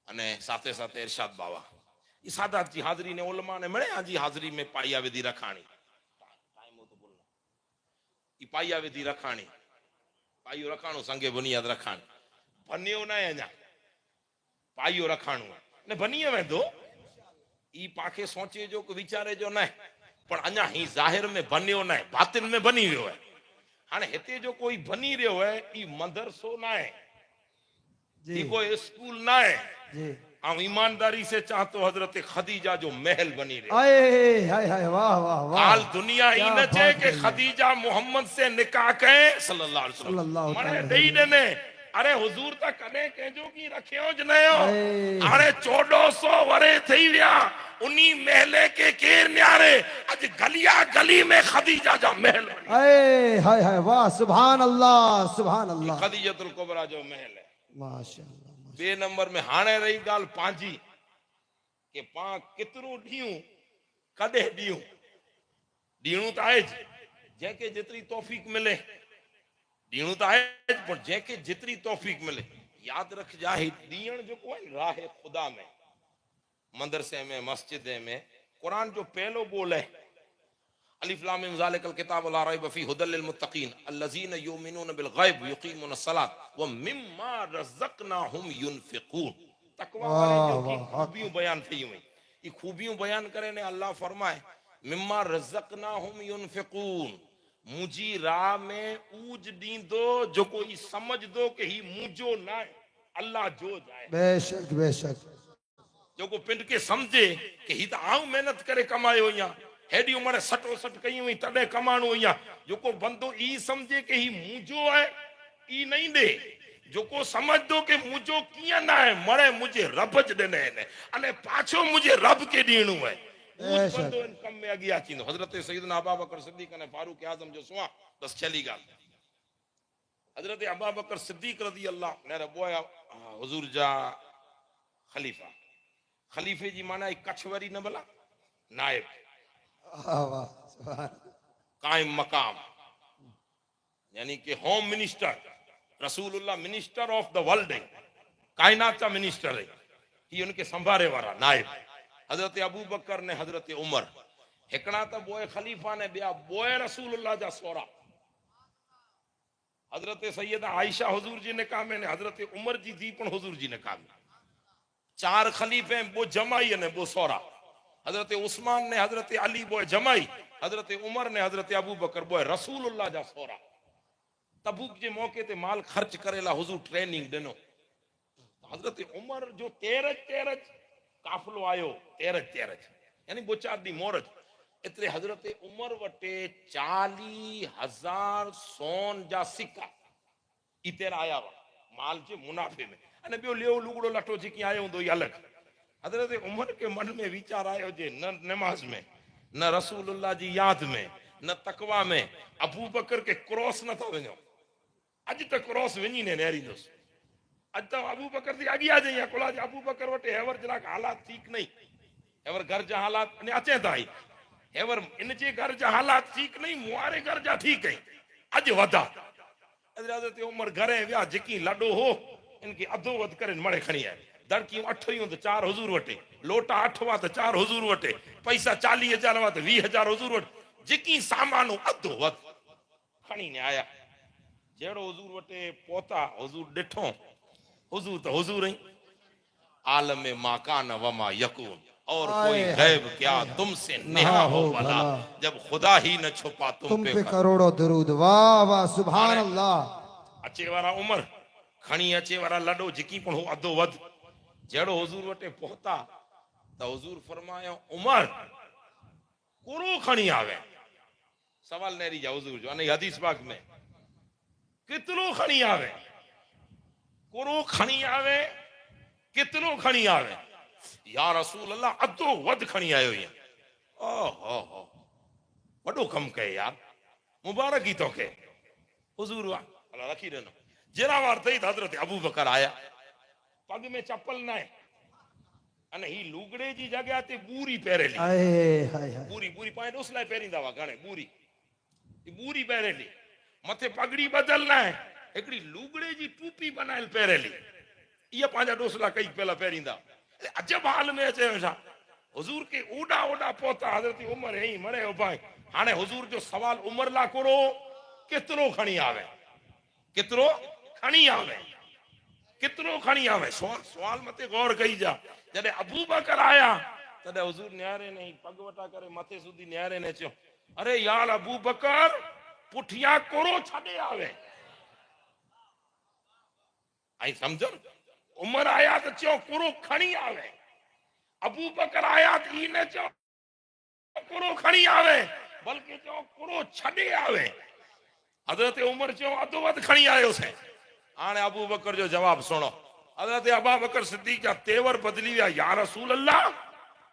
अने साथे साथे इरशाद बाबा ई सादात जी हाजिरी ने उलमा ने मणे जी हाजिरी में पाया विधि रखानी टाइम हो तो बोलना ई पाया विधि रखानी पायो रखाणो संगे बुनियाद रखानी बनियो न अञा पाइयो रखाणो ने बनीअ वेंदो ई पाखे सोचे जो विचारे जो न पर अञा ही ज़ाहिर में बनियो न बातिन में बनी वियो है हाणे हिते जो कोई बनी रहियो है ई मदरसो न है जी ई कोई स्कूल न है जी हम ईमानदारी से चाहतो हजरत खदीजा जो महल बनी रहे आए हाय हाय वाह वाह वाह हाल दुनिया ही क्या न चे बात कि है। खदीजा मोहम्मद से निकाह कहे सल्लल्लाहु अलैहि सल्लल्लाहु वसल्लम मने ताला दई देने अरे हुजूर त कने केजो की रखियो ज नयो अरे। अरे 1400 वरे थई विया उनी महले के केर न्यारे अज गलिया गली में खदीजा जा महल बनी आए हाय हाय वाह सुभान अल्लाह सुभान अल्लाह खदीजतुल कुबरा जो महल है माशाअल्लाह बे नंबर में हाणे रही गाल पांजी के पा कितरो ॾींहं कदे ॾींहं ॾींहं त आहे जंहिंखे जेतिरी तौफ़ीक मिले ॾींहं त आहे पर जंहिंखे जेतिरी तौफ़ीक मिले यादि रखजा ही ॾींहं जेको आहे राह ख़ुदा में मदरसे में मस्जिद में कुरान जो पहलो बोल है अलिफ लाम मीम ज़ालिकल किताबु ला रैब फीह हुदल लिल मुत्तकीन अल्लज़ीना युमिनून बिल गैब युक़ीमूनस सलात व मिम्मा रज़क़नाहुम युनफ़िक़ून तकवा वाले जो की खूबियां बयान थई हुई ये खूबियां बयान करे ने अल्लाह फरमाए मिम्मा रज़क़नाहुम युनफ़िक़ून मुजी राह में ऊज दींदो जो कोई समझ दो कि ही मुझो ना है अल्लाह जो जाए बेशक बेशक जो को पिंड के समझे कि ही तो आऊं मेहनत करे कमायो या हेडी उमर सटो सट कई हुई तडे कमाणो या जो को बंदो ई समझे कि ही मुझो है ई नहीं दे जो को समझ दो कि मुझो किया ना है मरे मुझे रब ज देने ने अने पाछो मुझे रब के दीणो है उस बंदो इन कम में अगिया चींदो हजरत सैयदना अबू बकर सिद्दीक ने फारूक आजम जो सुआ बस चली गाल हजरत अबू बकर सिद्दीक रज़ी अल्लाह ने बोया हुजूर जा खलीफा खलीफे जी माना एक कछवरी न भला नायब वाह वाह सुभान कायम मकाम यानी कि होम मिनिस्टर रसूलुल्लाह मिनिस्टर ऑफ द वर्ल्ड है कायनात का मिनिस्टर है ये उनके संभारे वाला नायब हजरत अबू बकर ने हजरत उमर हिकड़ा तो बोए खलीफा ने बिया बोए रसूलुल्लाह जा सोरा हजरत सैयदा आयशा हुजूर जी ने काम ने हजरत उमर जी दी पण हुजूर जी ने काम चार खलीफे बो जमाई ने बो सोरा हजरत उस्मान ने हजरत अली बोए जमाई हजरत उमर ने हजरत अबू बकर बोए रसूलुल्लाह जा सोरा तबूक जे मौके ते माल खर्च करेला हुजूर ट्रेनिंग दिनो हजरत उमर जो तेरज तेरज काफिलो आयो तेरज तेरज यानी बोचार दी मोरज इतरे हजरत उमर वटे 40,000 सोन जा सिक्का इतेर आया वा माल जे मुनाफे में अने बियो लियो लुगड़ो लटो जेकी आयो हुंदो ई अलग हजरत उमर के मन में विचार आयो जे न नमाज में न रसूलुल्लाह जी याद में न तकवा में अबू बकर के क्रॉस न था वञो अज तक क्रॉस वञी ने नेरींदुस अज तो अबू बकर दी आगी आ जाई कोला अबू बकर वटे हेवर जरा हालात ठीक नहीं हेवर घर जा हालात ने अचे ताई हेवर इन जे घर जा हालात ठीक नहीं मुआरे घर जा ठीक है अज वदा हजरत उमर घरे विया जेकी लडो हो इनके अधो वध करे मणे खणी आए दड़की 8 ही तो 4 हुजूर वटे लोटा 8 वा तो 4 हुजूर वटे पैसा 40,000 वा तो 20,000 हुजूर वटे जेकी सामानो अधो वध खणी ने आया जेड़ो हुजूर वटे पोता हुजूर डिठो हुजूर तो हुजूर ही आलम में माकान वमा यकून और कोई गैब क्या तुमसे नेहा हो भला जब खुदा ही न छुपा तुम पे करोड़ों दरूद वाह वाह सुभान अल्लाह अचे वारा उमर खणी अचे वारा लडो जिकी पण हो अधो वध जेड़ो हुजूर वटे पहुता तो हुजूर फरमायो उमर कोरो खणी आवे सवाल नेरी जा हुजूर जो अने हदीस पाक में कितनो खणी आवे कोरो खणी आवे कितनो खणी आवे या रसूल अल्लाह अधो वध खणी आयो या ओहो हो वडो कम कहे यार मुबारक ही तो के हुजूर वा अल्लाह रखी देनो जेरा वार थई हजरत अबू बकर आया पग में चप्पल ना है अने ही लुगड़े जी जगह ते बूरी पहरेली आए हाय हाय बूरी बूरी पाए डोसला पहरींदा वा घणे बूरी बूरी पहरेली मथे पगड़ी बदलना है एकड़ी लुगड़े जी टोपी बनायल पहरेली ये पांजा डोसला कई पहला पहरींदा अजब हाल में अचे वेठा हुजूर के ओडा ओडा पोता हजरत उमर ही मरे हो भाई हाने हुजूर जो सवाल उमर ला करो कितरो खणी आवे कितरो खणी आवे कितनो खणी आवे सवाल मते गौर कई जा जडे अबू बकर आया तडे हुजूर न्यारे नहीं पग वटा करे मथे सुधी न्यारे ने चयो अरे यार अबू बकर पुठिया कोरो छडे आवे आई समझो उमर आया तो चयो कोरो खणी आवे अबू बकर आया तो ई ने चयो कोरो खणी आवे बल्कि चयो कोरो छडे आवे हजरत उमर चयो अधो वध खणी आयो से हाणे अबू बकर जो जवाब सुनो हजरत अबू बकर सिद्दीक जा तेवर बदली विया या रसूल अल्लाह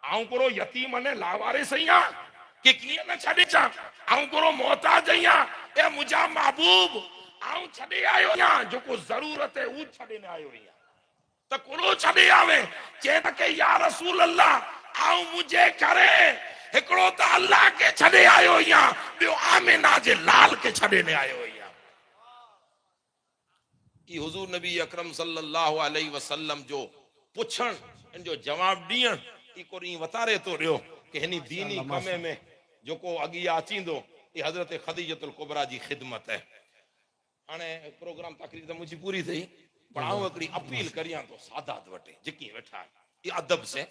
आऊं कोरो यतीम ने लावारे सैया कि कीअं न छॾे अचां आऊं कोरो मोहताज आहियां ए मुंहिंजा महबूब आऊं छॾे आयो आहियां जेको ज़रूरत है उहो छॾे न आयो आहियां त कोरो छॾे आवे चए त के या रसूल अल्लाह आऊं मुंहिंजे करे हिकिड़ो त अल्लाह के छॾे आयो आहियां ॿियो आमिना जे लाल के छॾे न आयो आहियां ई हुजूर नबी अकरम सल्लल्लाहु अलैहि वसल्लम जो पुछण इन जो जवाब ॾियण ई कोरी वतारे तो ॾियो कि हिनी दीनी कमे में जेको अॻियां अचींदो ई हज़रत खदीजतुल कुबरा जी ख़िदमत है हाणे प्रोग्राम तकरीर त मुंहिंजी पूरी थी पर आऊं हिकिड़ी अपील करियां तो सादात वटि जेकी वेठा आहिनि ई अदब से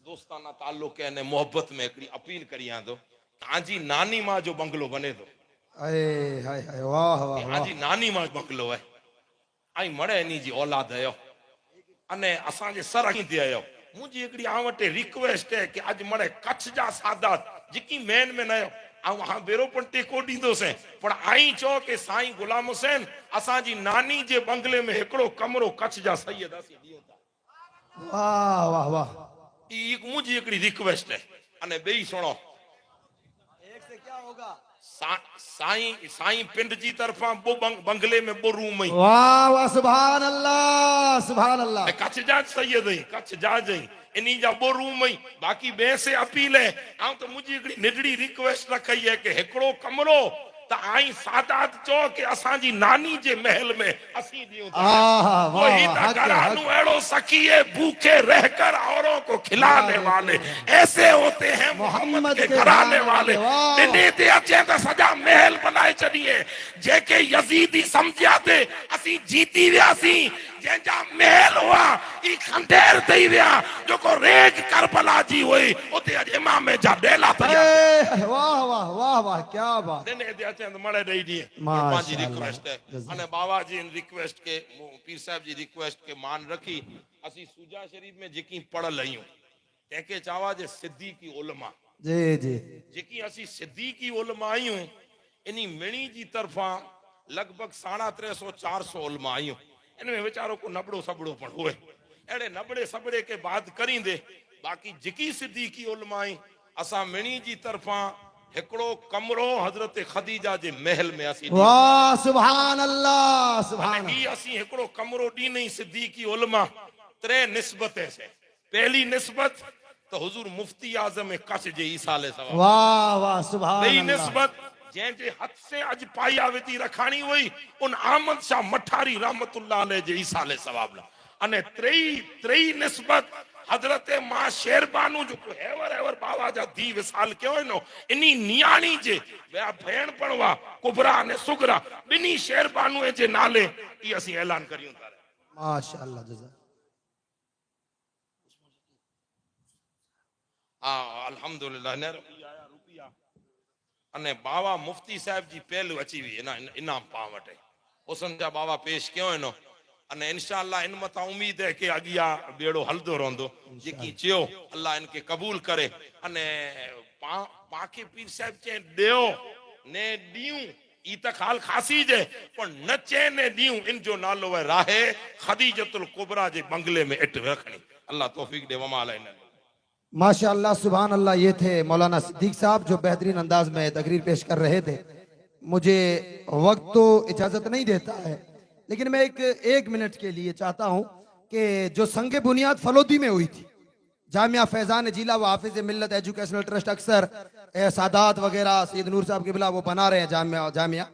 दोस्ताना ताल्लुक ने मोहब्बत में हिकिड़ी अपील करियां तो तव्हांजी नानी मां जो बंगलो बने थो तव्हांजी नानी मां बंगलो है ऐं मड़े इन्ही जी औलाद आयो अने असांजे सर ते आयो मुंहिंजी हिकिड़ी आऊं वटि रिक्वेस्ट है कि अॼु मड़े कच्छ जा सादात जेकी मेन में न आयो आऊं हा बेरो पण टेको ॾींदोसीं पर आई चओ कि साईं गुलाम हुसैन असांजी नानी जे बंगले में हिकिड़ो कमरो कच्छ जा सैयद असीं ॾियूं था वाह वाह वाह ई मुंहिंजी हिकिड़ी रिक्वेस्ट है अने ॿई सुणो एक से क्या होगा साईं साईं पिंड जी तरफां बंगले में बो रूम ही वाह वाह सुभान अल्लाह कच्छ जा सैयद ही कच्छ जा जई इन्ही जा बो रूम ही बाकी ॿिए से अपील है आऊं तो मुंहिंजी हिकिड़ी निडड़ी रिक्वेस्ट रखई है कि हिकिड़ो कमरो त आई सादात चो कि असांजी नानी जे महल में असीं ॾियूं था वही घरानू अड़ो सखिए भूखे रहकर औरों को खिलाने वाले ऐसे होते हैं मोहम्मद के घराने वाले दिने ते अचे त सजा महल बनाए छॾिए जेके यजीदी समझिया थे असीं जीती वियासीं जंहिंजा महल हुआ ई खंडेर थी विया जेको रेग करबला जी हुई उते अॼु इमाम जा डेला थिया वाह वाह वाह वाह क्या बात दिने ते अचे त मड़े ॾेई ॾिए पंहिंजी रिक्वेस्ट है अने बाबा जी इन रिक्वेस्ट के पीर साहब जी रिक्वेस्ट के मान रखी असीं सूजा शरीफ में जेकी पढ़ल आहियूं तंहिंखे चावा जे सिद्दीकी उलमा जी जी जेकी असीं सिद्दीकी उलमा आहियूं इन्ही मिणी जी तरफां लगभग 350-400 उलमा आहियूं इनमें वीचारो को नबड़ो सबड़ो पण हुए अड़े नबड़े सबड़े के बाद करींदे बाकी जेकी सिद्दीकी उलमा आई असां मिणी जी तरफां हिकिड़ो कमरो हजरत खदीजा जे महल में असीं वाह सुभान अल्लाह ई असीं हिकिड़ो कमरो ॾीनई सिद्दीकी उलमा 3 निस्बतें से पहली निस्बत तो हुजूर मुफ्ती आजम कच्छ जे ईसाले सवाब वाह वाह सुभान ॿी अल्लाह निस्बत जंहिंजे हथ से अॼु पाया वेती रखाणी हुई उन अहमद शाह मठारी रहमतुल्लाह अलैह जे ईसाले सवाब ला अने त्रई निस्बत हजरत मां शेरबानू जो हेवर बाबा जा दी विसाल कयो नो इनी नियाणी जे ॿिया भेण पण हुआ कुबरा ने सुगरा ॿिनी शेरबानू जे नाले ई असीं ऐलान करियूं था माशाअल्लाह जज़ा अल्हम्दुलिल्लाह ने रुपया अने बाबा मुफ्ती साहब जी पहलू अची वी इनाम पा वटे हुसन जा बाबा पेश कयो नो अने इंशाअल्लाह इन मथा उम्मीद है कि अगिया बेड़ो हलदो रहंदो जेकी चयो अल्लाह इनके कबूल करे अने पाके पीर साहब चे देओ ने दियूं ई त खाल खासी जे पर न चे ने दियूं इन जो नालो है राहे खदीजतुल कुबरा जे बंगले में इट रखनी अल्लाह तौफीक दे वमा अलैना माशाअल्लाह सुभान अल्लाह। ये थे मौलाना सिद्दीक साहब जो बेहतरीन अंदाज में तकरीर पेश कर रहे थे। मुझे वक्त तो इजाजत नहीं देता है लेकिन मैं एक मिनट के लिए चाहता हूं कि जो संगे बुनियाद फलोदी में हुई थी जामिया फैजान जिला व हाफिज मिल्लत एजुकेशनल ट्रस्ट अक्सर सादात वगैरह सैयद नूर साहब के बिला वो बना रहे हैं जामिया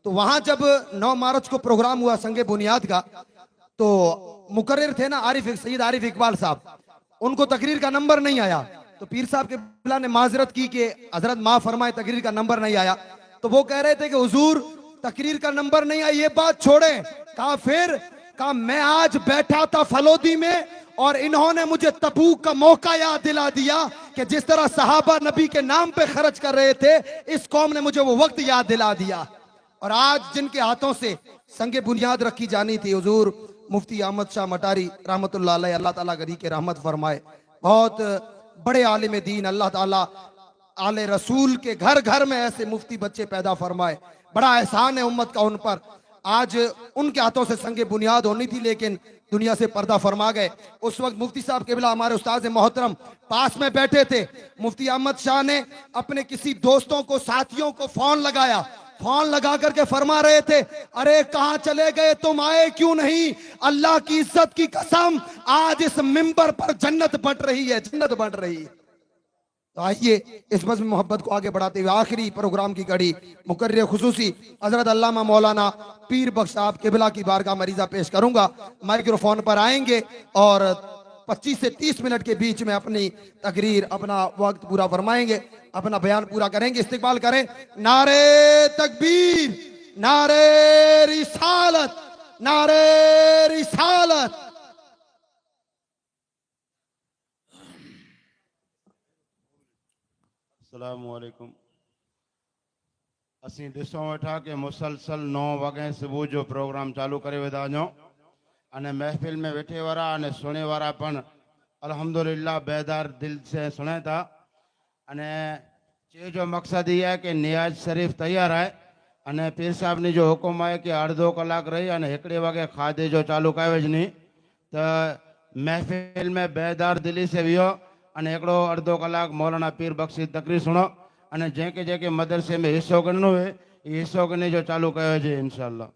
तो वहां जब 9 मार्च को प्रोग्राम हुआ संगे बुनियाद का तो मुकर्रिर थे ना सैयद आरिफ इकबाल साहब, उनको तकरीर का नंबर नहीं आया तो पीर साहब के बिला ने माजरत की कि हजरत माफ फरमाए तकरीर का नंबर नहीं आया। तो वो कह रहे थे कि हुजूर तकरीर का नंबर नहीं आया ये बात छोड़ें, कहा फिर कहा मैं आज बैठा था फलोदी में और इन्होंने मुझे तबूक का मौका याद दिला दिया कि जिस तरह सहाबा नबी के नाम पे खर्च कर रहे थे, इस कौम ने मुझे वो वक्त याद दिला दिया। और आज जिनके हाथों से संगे बुनियाद रखी जानी थी, हुजूर मुफ्ती अहमद शाह मटारी रहमतुल्लाह अलैह, अल्लाह ताला गरी के रहमत फरमाए, बहुत बड़े आलिम दीन, अल्लाह ताला आले रसूल के घर घर में ऐसे मुफ्ती बच्चे पैदा फरमाए। बड़ा एहसान है उम्मत का उन पर। आज उनके हाथों से संगे बुनियाद होनी थी, लेकिन दुनिया से पर्दा फरमा गए। उस वक्त मुफ्ती साहब केबला हमारे उस्ताद मोहतरम पास में बैठे थे। मुफ्ती अहमद शाह ने अपने किसी दोस्तों को, साथियों को फोन लगाया, फोन लगा करके फरमा रहे थे, अरे कहां चले गए तुम, आए क्यों नहीं? अल्लाह की इज्जत की कसम, आज इस मिंबर पर जन्नत बंट रही है, जन्नत बंट रही है। तो आइए इस बज़्म मोहब्बत को आगे बढ़ाते हुए आखिरी प्रोग्राम की कड़ी मुकर्रिर खुसूसी हजरत अल्लामा मौलाना पीर बख्श साहब किबला की बारगाह मरीजा पेश करूंगा। माइक्रोफोन पर आएंगे और 25 से 30 मिनट के बीच में अपनी तकरीर, अपना वक्त पूरा फरमाएंगे, अपना बयान पूरा करेंगे। इस्तिकबाल करें नारे तकबीर, नारे रिसालत, नारे रिसालत। अस्सलामुअलैकुम। असीं ॾिसूं वेठा कि मुसलसल 9 वॻे सुबुह जो प्रोग्राम चालू करे वेंदा वञूं अने महफ़िल में वेठे वारा अने सुणे वारा पण अल्हम्दुलिल्लाह बेदार दिल से सुणे था। अने चए जो मक़सद ये है कि नियाज शरीफ तैयार है अने पीर साहब ने जो हुकुम है कि 1.5 कलाक रही अने 1 वॻे खाधे जो चालू कयो वञे तो महफ़िल में बेदार दिली से वियो अने 1.5 कलाक मौलाना पीर बख्श जी तकरीर सुनो अने जेके जेके मदरसे में हिस्सो गिनो है ये हिस्सो गिने जो चालू कयो जे इंशाअल्लाह।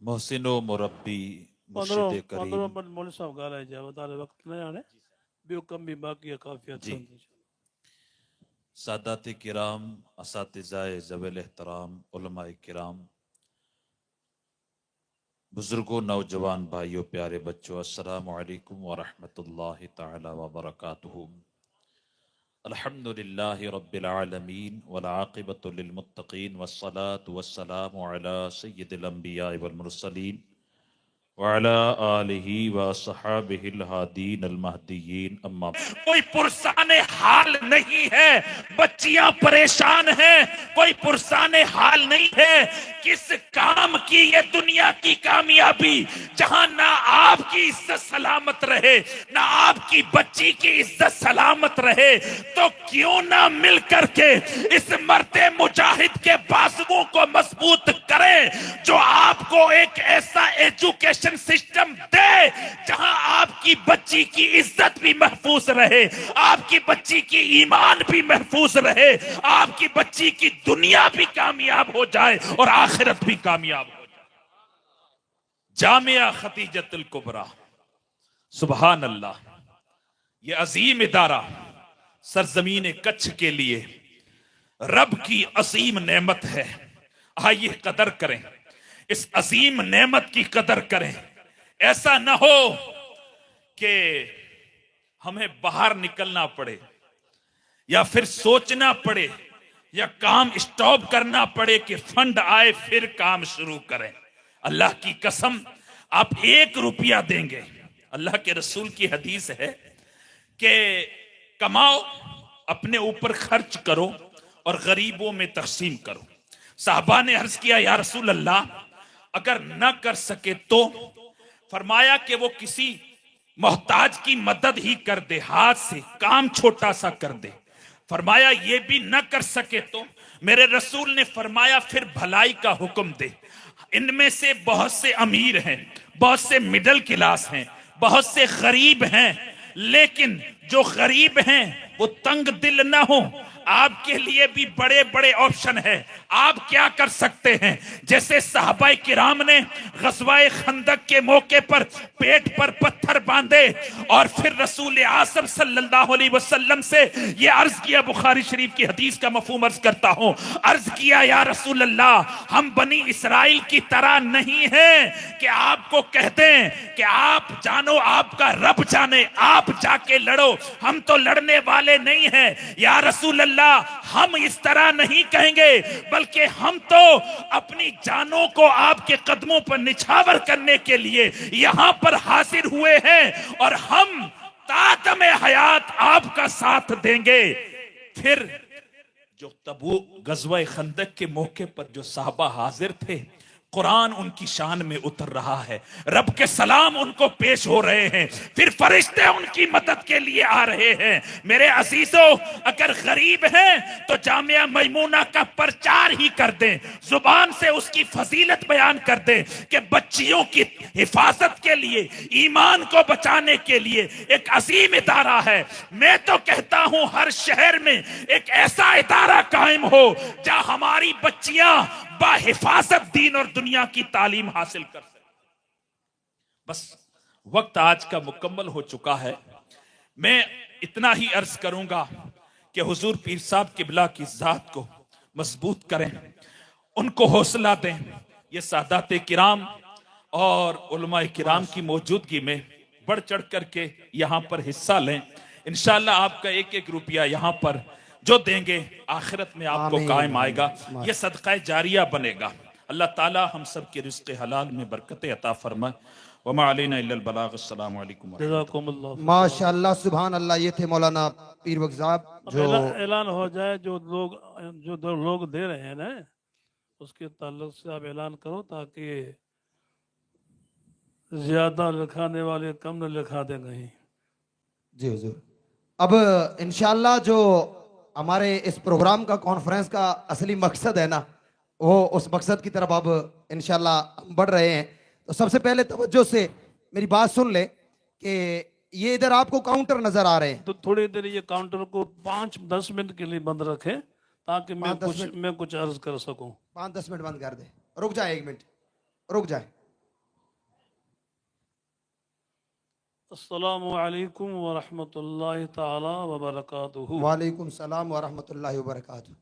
मोहसिनो मुरब्बी मुर्शिद करीम मौलवी साहब ॻाल्हाए जा वधारे वक़्तु न हाणे ॿियो कम बि बाक़ी आहे काफ़ी जी। सादात किराम, असातिज़ाए ज़वेल एहतराम, उलमाए किराम, बुजुर्गों, नौजवान भाइयों, प्यारे बच्चों, अस्सलामु अलैकुम व रहमतुल्लाहि तआला व बरकातुहू। अल्हम्दुलिल्लाहि रब्बिल आलमीन वल आक़िबतु लिल मुत्तक़ीन वस्सलातु वस्सलामु अला सय्यिदिल अंबिया वल मुरसलीन व अला आलिहि व अस्हाबिहिल हादीन अल महदीयीन। अम्मा कोई पुरसाने हाल नहीं है, बच्चियां परेशान हैं, कोई पुरसाने हाल नहीं है। किस काम की ये दुनिया की कामयाबी जहां ना आपकी इज्जत सलामत रहे, ना आपकी बच्ची की इज्जत सलामत रहे, तो क्यों ना मिल करके इस मरते मुजाहिद के बाजुओं को मजबूत करें जो आपको एक ऐसा एजुकेशन सिस्टम दे जहां आपकी बच्ची की इज्जत भी महफूज रहे, आपकी बच्ची की ईमान भी महफूज रहे, आपकी बच्ची की दुनिया भी कामयाब हो जाए और आखिरत भी कामयाब हो जाए। जामिया खतीजतुल कुबरा, सुभान अल्लाह, ये अजीम इदारा सरजमीन कच्छ के लिए रब की अजीम नेमत है। आइए कदर करें, इस अजीम नेमत की कदर करें। ऐसा ना हो कि हमें बाहर निकलना पड़े या फिर सोचना पड़े या काम स्टॉप करना पड़े कि फंड आए फिर काम शुरू करें। अल्लाह की कसम, आप 1 रुपया देंगे, अल्लाह के रसूल की हदीस है कि कमाओ, अपने ऊपर खर्च करो और गरीबों में तकसीम करो। साहबा ने अर्ज किया, या रसूल अल्लाह, अगर न कर सके तो? फरमाया कि वो किसी मोहताज की मदद ही कर दे, हाथ से काम छोटा सा कर दे। फरमाया ये भी न कर सके तो? मेरे रसूल ने फरमाया फिर भलाई का हुक्म दे। इनमें से बहुत से अमीर हैं, बहुत से मिडिल क्लास हैं, बहुत से गरीब हैं, लेकिन जो गरीब हैं वो तंग दिल ना हो। आपके लिए भी बड़े बड़े ऑप्शन है। आप क्या कर सकते हैं? जैसे सहाबाए किराम ने गज़वाए खंदक के मौके पर पेट पर पत्थर बांधे और फिर रसूल आसम सल्लल्लाहु अलैहि वसल्लम से ये अर्ज किया, बुखारी शरीफ की हदीस का मफहूम अर्ज करता हूं, अर्ज किया, या रसूल अल्लाह, हम बनी इसराइल की तरह नहीं है कि आपको कहते हैं कि आप जानो, आपका रब जाने, आप जाके लड़ो। हम तो लड़ने वाले नहीं हैं। या रसूल अल्लाह, अल्लाह हम इस तरह नहीं कहेंगे, बल्कि हम तो अपनी जानों को आपके कदमों पर निछावर करने के लिए यहां पर हाजिर हुए हैं और हम तातम हयात आपका साथ देंगे। फिर जो तबू गज़वा खंदक के मौके पर जो साहबा हाजिर थे, कुरान उनकी शान में उतर रहा है, रब के सलाम उनको पेश हो रहे हैं, फिर फरिश्ते उनकी मदद के लिए आ रहे हैं। मेरे अजीजों, अगर गरीब हैं तो जामिया मैमूना का प्रचार ही कर दें, जुबान से उसकी फजीलत बयान कर दें कि बच्चियों की हिफाजत के लिए, ईमान को बचाने के लिए एक अजीम इदारा है। मैं तो कहता हूं हर शहर में एक ऐसा इदारा कायम हो जहां हमारी बच्चियां बाहिफाजत दीन और दुनिया की तालीम हासिल कर सके। बस वक्त आज का मुकम्मल हो चुका है। मैं इतना ही अर्ज करूंगा कि हुजूर पीर साहब किबला की जात को मजबूत करें, उनको हौसला दें। ये सादात किराम और उलमा किराम की मौजूदगी में बढ़ चढ़ करके यहां पर हिस्सा लें। इंशाअल्लाह आपका एक एक रुपया यहां पर जो देंगे आखिरत में आपको कायम आएगा, ये सदका जारिया बनेगा। अल्लाह ताला हम सब के रिज़्क़ हलाल में बरकत अता फरमाए। वमा अलैना इल्लल बलाग। अस्सलामु अलैकुम। जज़ाकुमुल्लाह। माशाअल्लाह, सुभान अल्लाह। ये थे मौलाना पीर वक्त साहब अब जो ऐलान हो जाए, जो दो लोग दे रहे हैं ना, उसके ताल्लुक से आप ऐलान करो ताकि ज्यादा लिखाने वाले कम न लिखा दें कहीं। जी हुजूर। अब इंशाअल्लाह जो हमारे इस प्रोग्राम का, कॉन्फ्रेंस का असली मकसद है ना, वो उस मकसद की तरफ अब इंशाअल्लाह हम बढ़ रहे हैं। तो सबसे पहले तवज्जो से मेरी बात सुन ले कि ये इधर आपको काउंटर नजर आ रहे हैं, तो थोड़ी देर ये काउंटर को 5-10 मिनट के लिए बंद रखें ताकि मैं कुछ अर्ज कर सकूं। 5-10 मिनट बंद कर दे। रुक जाए, 1 मिनट रुक जाए। अस्सलामु अलैकुम व रहमतुल्लाहि ताला व बरकातुहू। वालेकुम सलाम व रहमतुल्लाहि व बरकातुहू।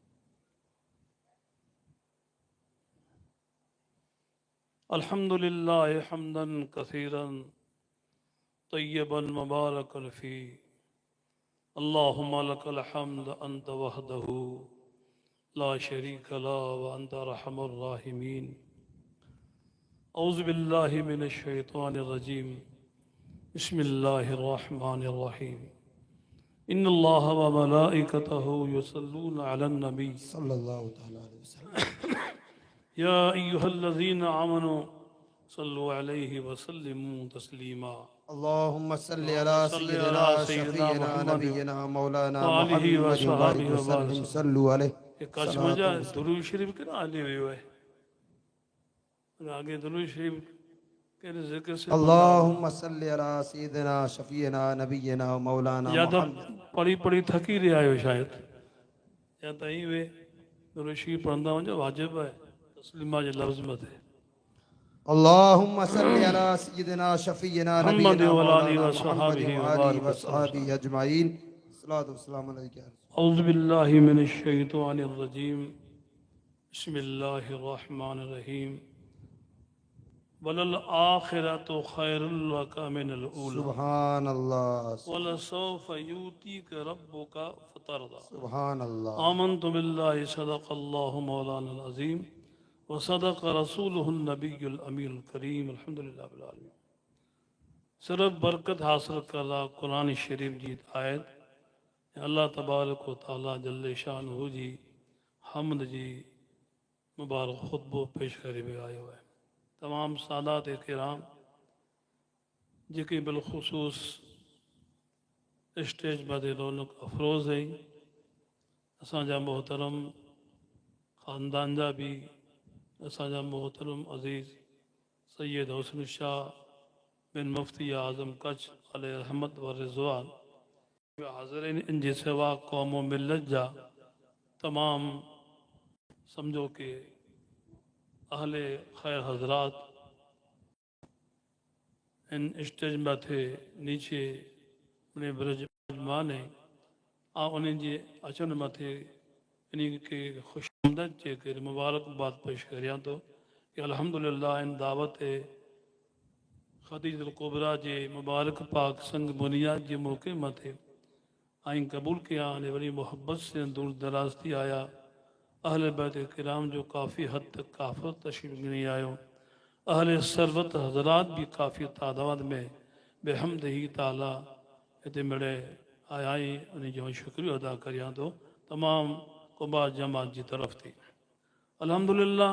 अल्हम्दुलिल्लाह हम्दन कसीरन तय्यबन मुबारकन फी। अल्लाहुम्मा लकल हम्द अंत वहदहू ला शरीक ला व अंत अर्हमुर राहिमीन। औज़ु बिल्लाहि मिनश शैतानिर रजीम। बिस्मिल्लाहिर्रहमानिर्रहीम। इन्नल्लाह व मलाइकतहू युसल्लूना अलन नबी सल्लल्लाहु तआला अलैहि वसल्लम। या अय्युहल्लज़ीना आमनू सल्लु अलैहि व सल्लिमू तस्लीमा। अल्लाहुम्मा सल्लि अला सय्यिदिना शफीना नबीना मौलाना व आलिहि व मुहम्मद सहाबिहि व वसल्लम बारिक। सल्लु अलैहि। ये कश्मजा दुरूद शरीफ के ना आले हुए है, आगे दुरूद शरीफ के जिक्र से अल्लाहुम्मा सल्लि अला सय्यिदिना शफीना नबीना मौलाना या तो मुहम्मद। पढ़ी थकी रहा हो शायद, या तो ही वे दुरूद शरीफ पढ़ंदा वञो, वाजिब है तस्लीमा जे लफ्ज़ में थे। अल्लाहुम्मा सल्लि अला सय्यिदिना शफीना मुहम्मद नबीना व आलिहि मौलाना व मुहम्मद सहाबिहि व व आलिहि व बारिक सहाबिहि अजमाइन। सल्लल्लाहु वसल्लम अलैहि। औज़ु बिल्लाहि मिनश शैतानिर रजीम। बिस्मिल्लाहिर रहमानिर रहीम। वलल आखिरतु खैरुल लका मिनल ऊला सुभान अल्लाह, वलसौफ यूतीक रब्बुका फतरदा। सुभान अल्लाह। आमन्तु बिल्लाहि सदक़ल्लाहु मौलाना अज़ीम व सदक़ रसूलुहुन नबियुल अमीनुल करीम। अल्हम्दुलिल्लाह रब्बिल आलमीन। सिर्फ बरकत हासिल करा कुरान शरीफ जी आयत अल्लाह तबारक व तआला जल्ले शानहू जी हमद जी मुबारक खुतबो पेश करे वियो आयो है। तमाम सादात किराम जेके बिलखुसूस स्टेज मथे रौनक अफरोज़ है, असांजा मोहतरम ख़ानदान जा भी, असांजा मोहतरम अज़ीज़ सैयद हुसन शाह बिन मुफ्ती आज़म कच्छ अलैहि रहमत व रिज़वान हाज़िरीन, इन जे सिवा क़ौम व मिल्लत जा तमाम समझो कि अहले खैर हजरात इन स्टेज मथे नीचे उन्हें ब्रज माने आ उन्हें जे अचन मथे इन्हीं के खुश आमदद जे करे मुबारकबाद पेश करियां तो कि अल्हम्दुलिल्लाह इन दावत खदीजतुल कुबरा जे मुबारक पाक संग बुनियाद जे मौके मथे आई कबूल किया ने वरी मोहब्बत से दूर दराज थी आया अहल बैत किराम जो काफ़ी हद तक काफ़र तशरीफ़ नहीं आयो अहल सरवत हजरात भी काफ़ी तादाद में बेहमद ही ताला हिते मिले आया आई उन जो शुक्रिया अदा करियां तो तमाम कुबा जमात जी तरफ थी अल्हम्दुलिल्लाह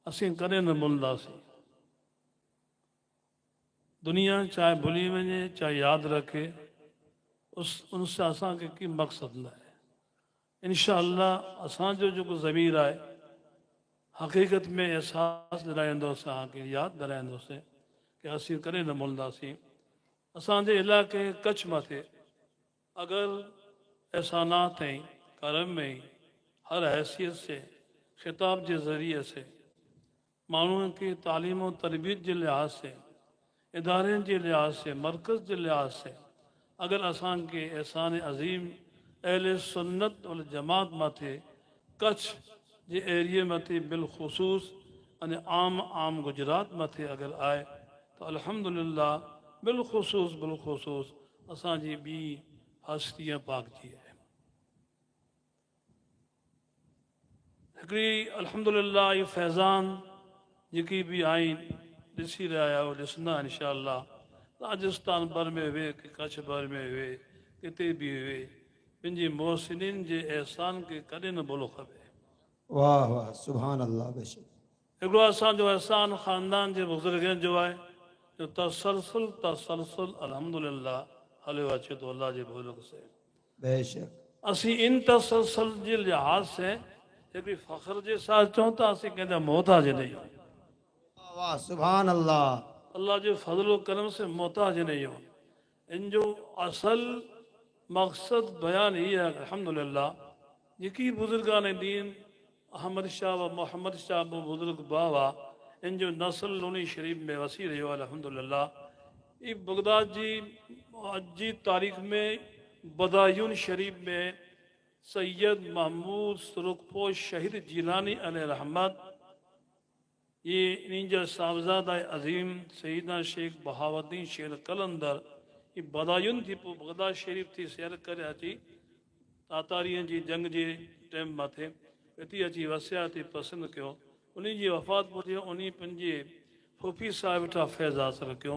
असीं कॾहिं न भुलंदासीं दुनिया चाहे भुली वञे चाहे यादि रखे उनसे असांखे की मक़सद न आहे इंशाअल्लाह असांजो जेको ज़मीर आहे हक़ीक़त में एहसास दिलाईंदो असांखे यादि दिलाईंदोसीं कि असीं कॾहिं न भुलंदासीं असांजे इलाइक़े कच्छ मथे अगर एहसानात ऐं करम में हर हैसियत से खिताब के ज़रिए से माण्हुनि खे तालीम और तरबियत के लिहाज से इदारे के लिहाज से मरकज़ के लिहाज से अगर असांखे एहसान अज़ीम अहले सुन्नत वल जमात मथे कच्छ जे एरिए मथे बिलख़ुसूस अने आम गुजरात मथे अगर आए तो अल्हम्दुलिल्लाह बिलख़ुसूस असांजी ॿी हस्ती पाक जी है हिकिड़ी अल्हम्दुलिल्लाह ये फैज़ान जेकी भी आई ॾिसी रहिया आहियो ॾिसंदा इंशाअल्लाह राजस्थान भर में हुए कि कच्छ भर में हुए किथे भी हुए पंहिंजे मोहसिनीन जे एहसान के कॾहिं न भुलो खपे वाह वाह सुभान अल्लाह बेशक हिकिड़ो असांजो एहसान ख़ानदान जे बुज़ुर्गनि जो आहे जो तसलसल अल्हम्दुलिल्लाह हलियो अचे थो अल्लाह जे बुज़ुर्ग से बेशक असीं इन तसलसल जे लिहाज से हिकिड़ी फ़ख्र जे साथ चऊं था असीं कंहिंजा मोहताज नहीं आहियूं वाह सुभान अल्लाह अल्लाह जे फज़ल करम से मोहताज नहीं हो इन जो असल मकसद बयान ही है अल्हम्दुलिल्लाह जेकी बुजुर्गान दीन अहमद शाह व मोहम्मद शाह वो बुजुर्ग बाबा इन जो नस्ल लूनी शरीफ में वसी रहियो अल्हम्दुलिल्लाह ये बगदाद जी आज जी तारीख़ में बदायून शरीफ में सैयद महमूद सुरुखपोश शहीद जिलानी अलैहि रहमत ये इन जा साहबजादा अज़ीम सईदना शेख बहावुद्दीन शेर कलंदर ये बदायून थी पोइ बगदाद शरीफ थी सैर करे अची तातारीअ जी जंग जे टाइम मथे हिते अची वसिया थी पसंदि कयो उन जी वफ़ात पोइ उन पंहिंजे फूफी साहिब वटां फैज़ हासिल कयो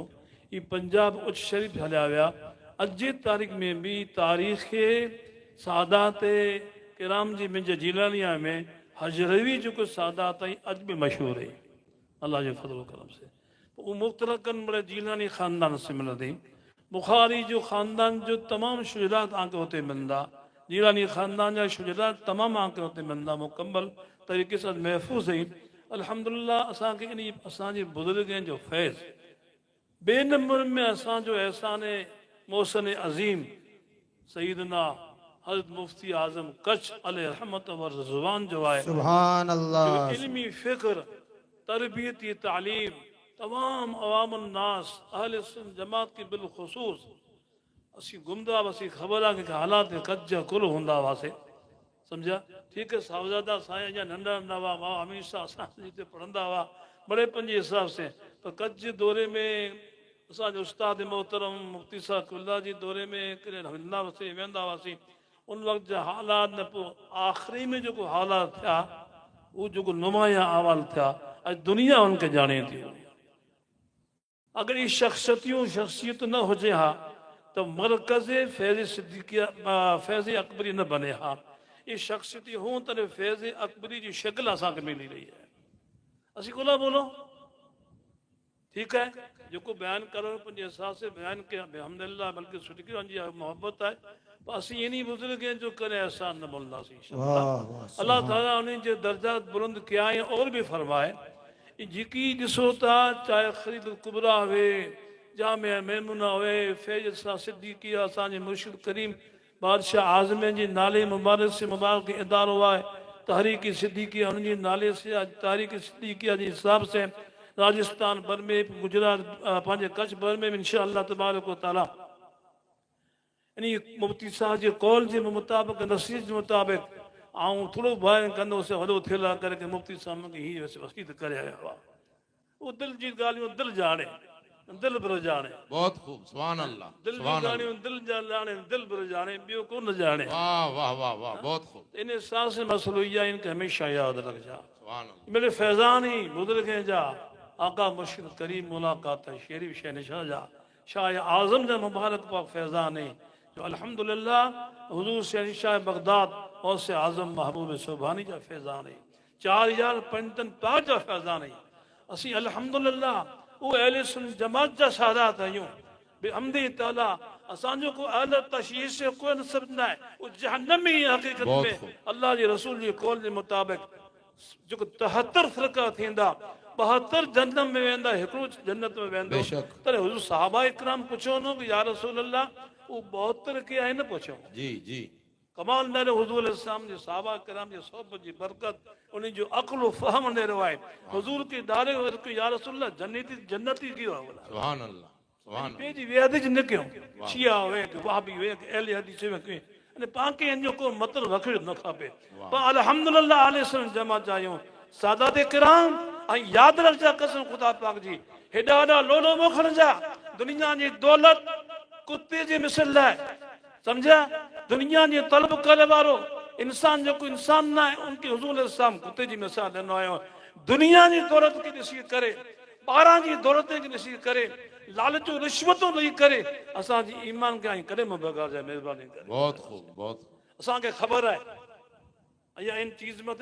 ये पंजाब उच्च शरीफ हलिया विया अॼु जी तारीख़ में भी तारीख़ सादात किराम जी मुंहिंजे जिलानिया में हजरवी जेको सादात आई अॼु बि मशहूरु आहे अल्लाह जे फज़ल करम से वो मुख्तरकन बड़े जीलानी ख़ानदान से मिलंदी बुखारी जो ख़ानदान जो तमाम शुजरात आके होते मिलंदा जीलानी ख़ानदान जा शुजरात तमाम आके होते मिलंदा मुकम्मल तरीक़े सां महफ़ूज़ आहिनि अल्हम्दुलिल्लाह असांखे इन असांजे बुज़ुर्गनि जो फैज़ बे नंबर में असांजो एहसान मोहसिन अज़ीम सईदना हज़रत मुफ्ती आज़म कच्छ अलैहि रहमत व रिज़वान जो आहे सुभान अल्लाह जो इल्मी फ़िक्र तरबियती तालीम तमाम अवाम नास अहल सुन्नत जमात की बिलखसूस असी गुमदा असी ख़बर आहे कि हालात कच्छ जा कुल हूंदा हुआसीं सम्झा ठीक है साहबजादा साईं जा नंढा नंढा हुआ मां हमेशा असां जिते पढ़ंदा हुआ बड़े पंहिंजे हिसाब से पर कच्छ जे दौरे में असांजे उस्ताद मोहतरम मुफ्ती साहब कुल्ला जी दौरे में कॾहिं हलंदा हुआसीं वेंदा हुआसीं उन वक़्त जा हालात न पोइ आख़िरी में जेको हालात थिया उहो जेको नुमाया अहवाल थिया अॼु दुनिया उनखे ॼाणे थी अगर ये शख्सियत न हुजे हा तो मरकज़ फैज़ सिद्दीक़िया फैज़ अकबरी न बने हा ये शख्सियत हों तो फैज़ अकबरी की शक्ल असांखे मिली रही है असी कोला बोलो ठीक है जो बयान करो पंहिंजे हिसाब से बयान कया अल्हम्दुलिल्लाह बल्कि सुठी मोहब्बत है पर असी इन्हीं बुजुर्ग जो करे एहसान न भुलंदासीं अल्लाह ताला उन्हें जो दर्जा बुलंद किया है और भी फरमाए जेकी ॾिसो था चाहे ख़रीद कुबरा हुए जामिया मैमुना हुए फैज सां सिद्दीक़ी असांजे मुर्शिद करीम बादशाह आज़म जे नाले मुबारक से मुबारक इदारो आहे तहरीक सिद्दीक़ी उनजे नाले से तहरीक सिद्दीक़ी जे हिसाब से राजस्थान भर में गुजरात पंहिंजे कच्छ भर में इंशाअल्लाह तबारक व तआला इन मुफ्ती साहब जे कौल जे मुताबिक़ नसीहत जे मुताबिक़ आऊं थोड़ो बयान कंदोसीं वॾो थियल आहे करे कि मुफ्ती साहब मूंखे हीअ वसीयत करे आया हुआ वो दिल जी ॻाल्हियूं दिल ॼाणे दिल बि जाने बहुत खूब सुभान अल्लाह दिल जी सुभान अल्लाह ॻाल्हियूं दिल जा ॼाणे दिल बि जाने ॿियो कोन ॼाणे वाह वाह वाह वाह बहुत खूब इन हिसाब से मसलो इहा इनखे हमेशह यादि रखजा सुभान अल्लाह मेरे फैज़ान ही बुजुर्ग जा आका मुर्शिद करीम मुलाकात शेरी शहनशाह जा शाह आजम जा मुबारक पाक फैज़ान है जो अल्हम्दुलिल्लाह हुजूर शहनशाह बगदाद और से आजम महबूब सुभानी जा फैज़ान है 4005 पाक जा फैज़ान है असी अल्हम्दुलिल्लाह वो अहले सुन्नत जमात जा सादात आहियूं बेहमदी ताला असांजो को अहल तशयीह से कोई नसब न है वो जहन्नमी हकीकत बहुत में खूब। अल्लाह जे रसूल जी कौल जे मुताबिक जो 73 फ़िरका थींदा 72 जन्नत में वेंदा हिकिड़ो जन्नत में वेंदो बेशक। तॾहिं हुजूर सहाबा इकराम पुछो न कि या रसूल अल्लाह वो 72 के आहिनि पुछो जी जी कमाल न हुजूर इस्लाम जे सहाबा किराम जे सोहबत जी बरकत उन जो अक़ल फहम ने रवाए हुजूर के दारे के या रसूल अल्लाह जन्नती की हो सुभान अल्लाह सुभान अल्लाह पेजी वेद ज निकियो शिया वे के वहाबी वे के अहले हदीस वे के अने पाके जो को मतलब रखियो न खपे पर अल्हम्दुलिल्लाह आले सन जमा जायो सादात किराम ऐं याद रखजा कसम खुदा पाक जी हेडा हेडा लोलो मोखण जा दुनिया जी दौलत कुत्ते जे मिसल है समझा दुनिया जी तलब करे वारो इंसान जो को इंसान ना है उनके हुजूर इस्लाम कुत्ते जी मिसाल ॾिनो आयो दुनिया जी दौलत के ॾिसी करे ॿारहां जी दौलत खे ॾिसी करे लालचू रिश्वतूं ॾेई करे असांजी ईमान खे ऐं कॾहिं बगाड़जांइ महिरबानी करे बहुत खूब बहुत खूब असांखे ख़बर आहे या इन चीज़ में त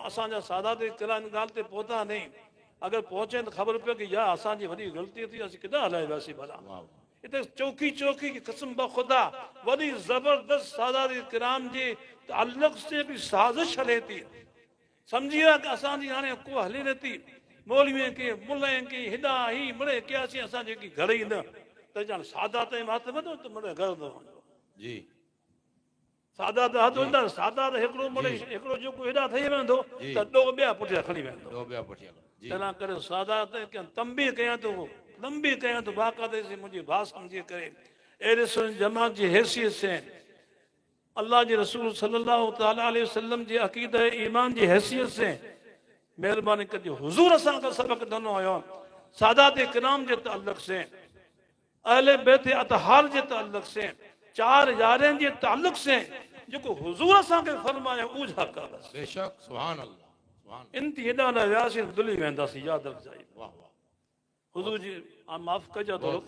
असांजा सादात किराम इन ॻाल्हि ते पहुता नहीं अगर पहुचे तो खबर पे कि या असांजी वॾी ग़लती थी असीं किथां हलाए वियासीं भला हिते चौकी चौकी की कसम ब खुदा वॾी ज़बरदस्त सादात किराम जे ताल्लुक़ से भी साज़िश हले थी समझी विया कि असांजी हाणे को हले नथी मौलवीअ खे मुल्लनि खे हेॾा ही मिड़े कयासीं असां जेकी घर ई न त ॼण सादात जे हथ वञो त मिड़े घर न वञो जी सादात हथ वेंदा सादात हिकिड़ो मिड़े हिकिड़ो जेको हेॾा ठही वेंदो जी। त ॾो ॿिया पुठियां खणी वेंदो दो बिया पठिया जी तंहिं करे सादात खे तंबी कयां थो लंबी कयां थो बाक़ाइदे से मुंहिंजी भाउ सम्झी करे अहिड़े सुन जमात जी हैसियत से अल्लाह जे रसूल सल्लल्लाहु तआला अलैहि वसल्लम जी अक़ीदा ईमान जी हैसियत से मेहरबानी कजो हुजूर असांखे सबक ॾिनो हुयो सादात किराम जे ताल्लुक़ से अहले बैत अतहार जे ताल्लुक़ से 4 यारनि जे ताल्लुक़ से जेको हुजूर असांखे फरमायो उहो हक़ आहे बस बेशक सुभान अल्लाह सुभान इंती हेॾा न वियासीं दुली वेंदासीं यादि रखजाई वाह वाह हुजूर जी माफ़ कजो थोरो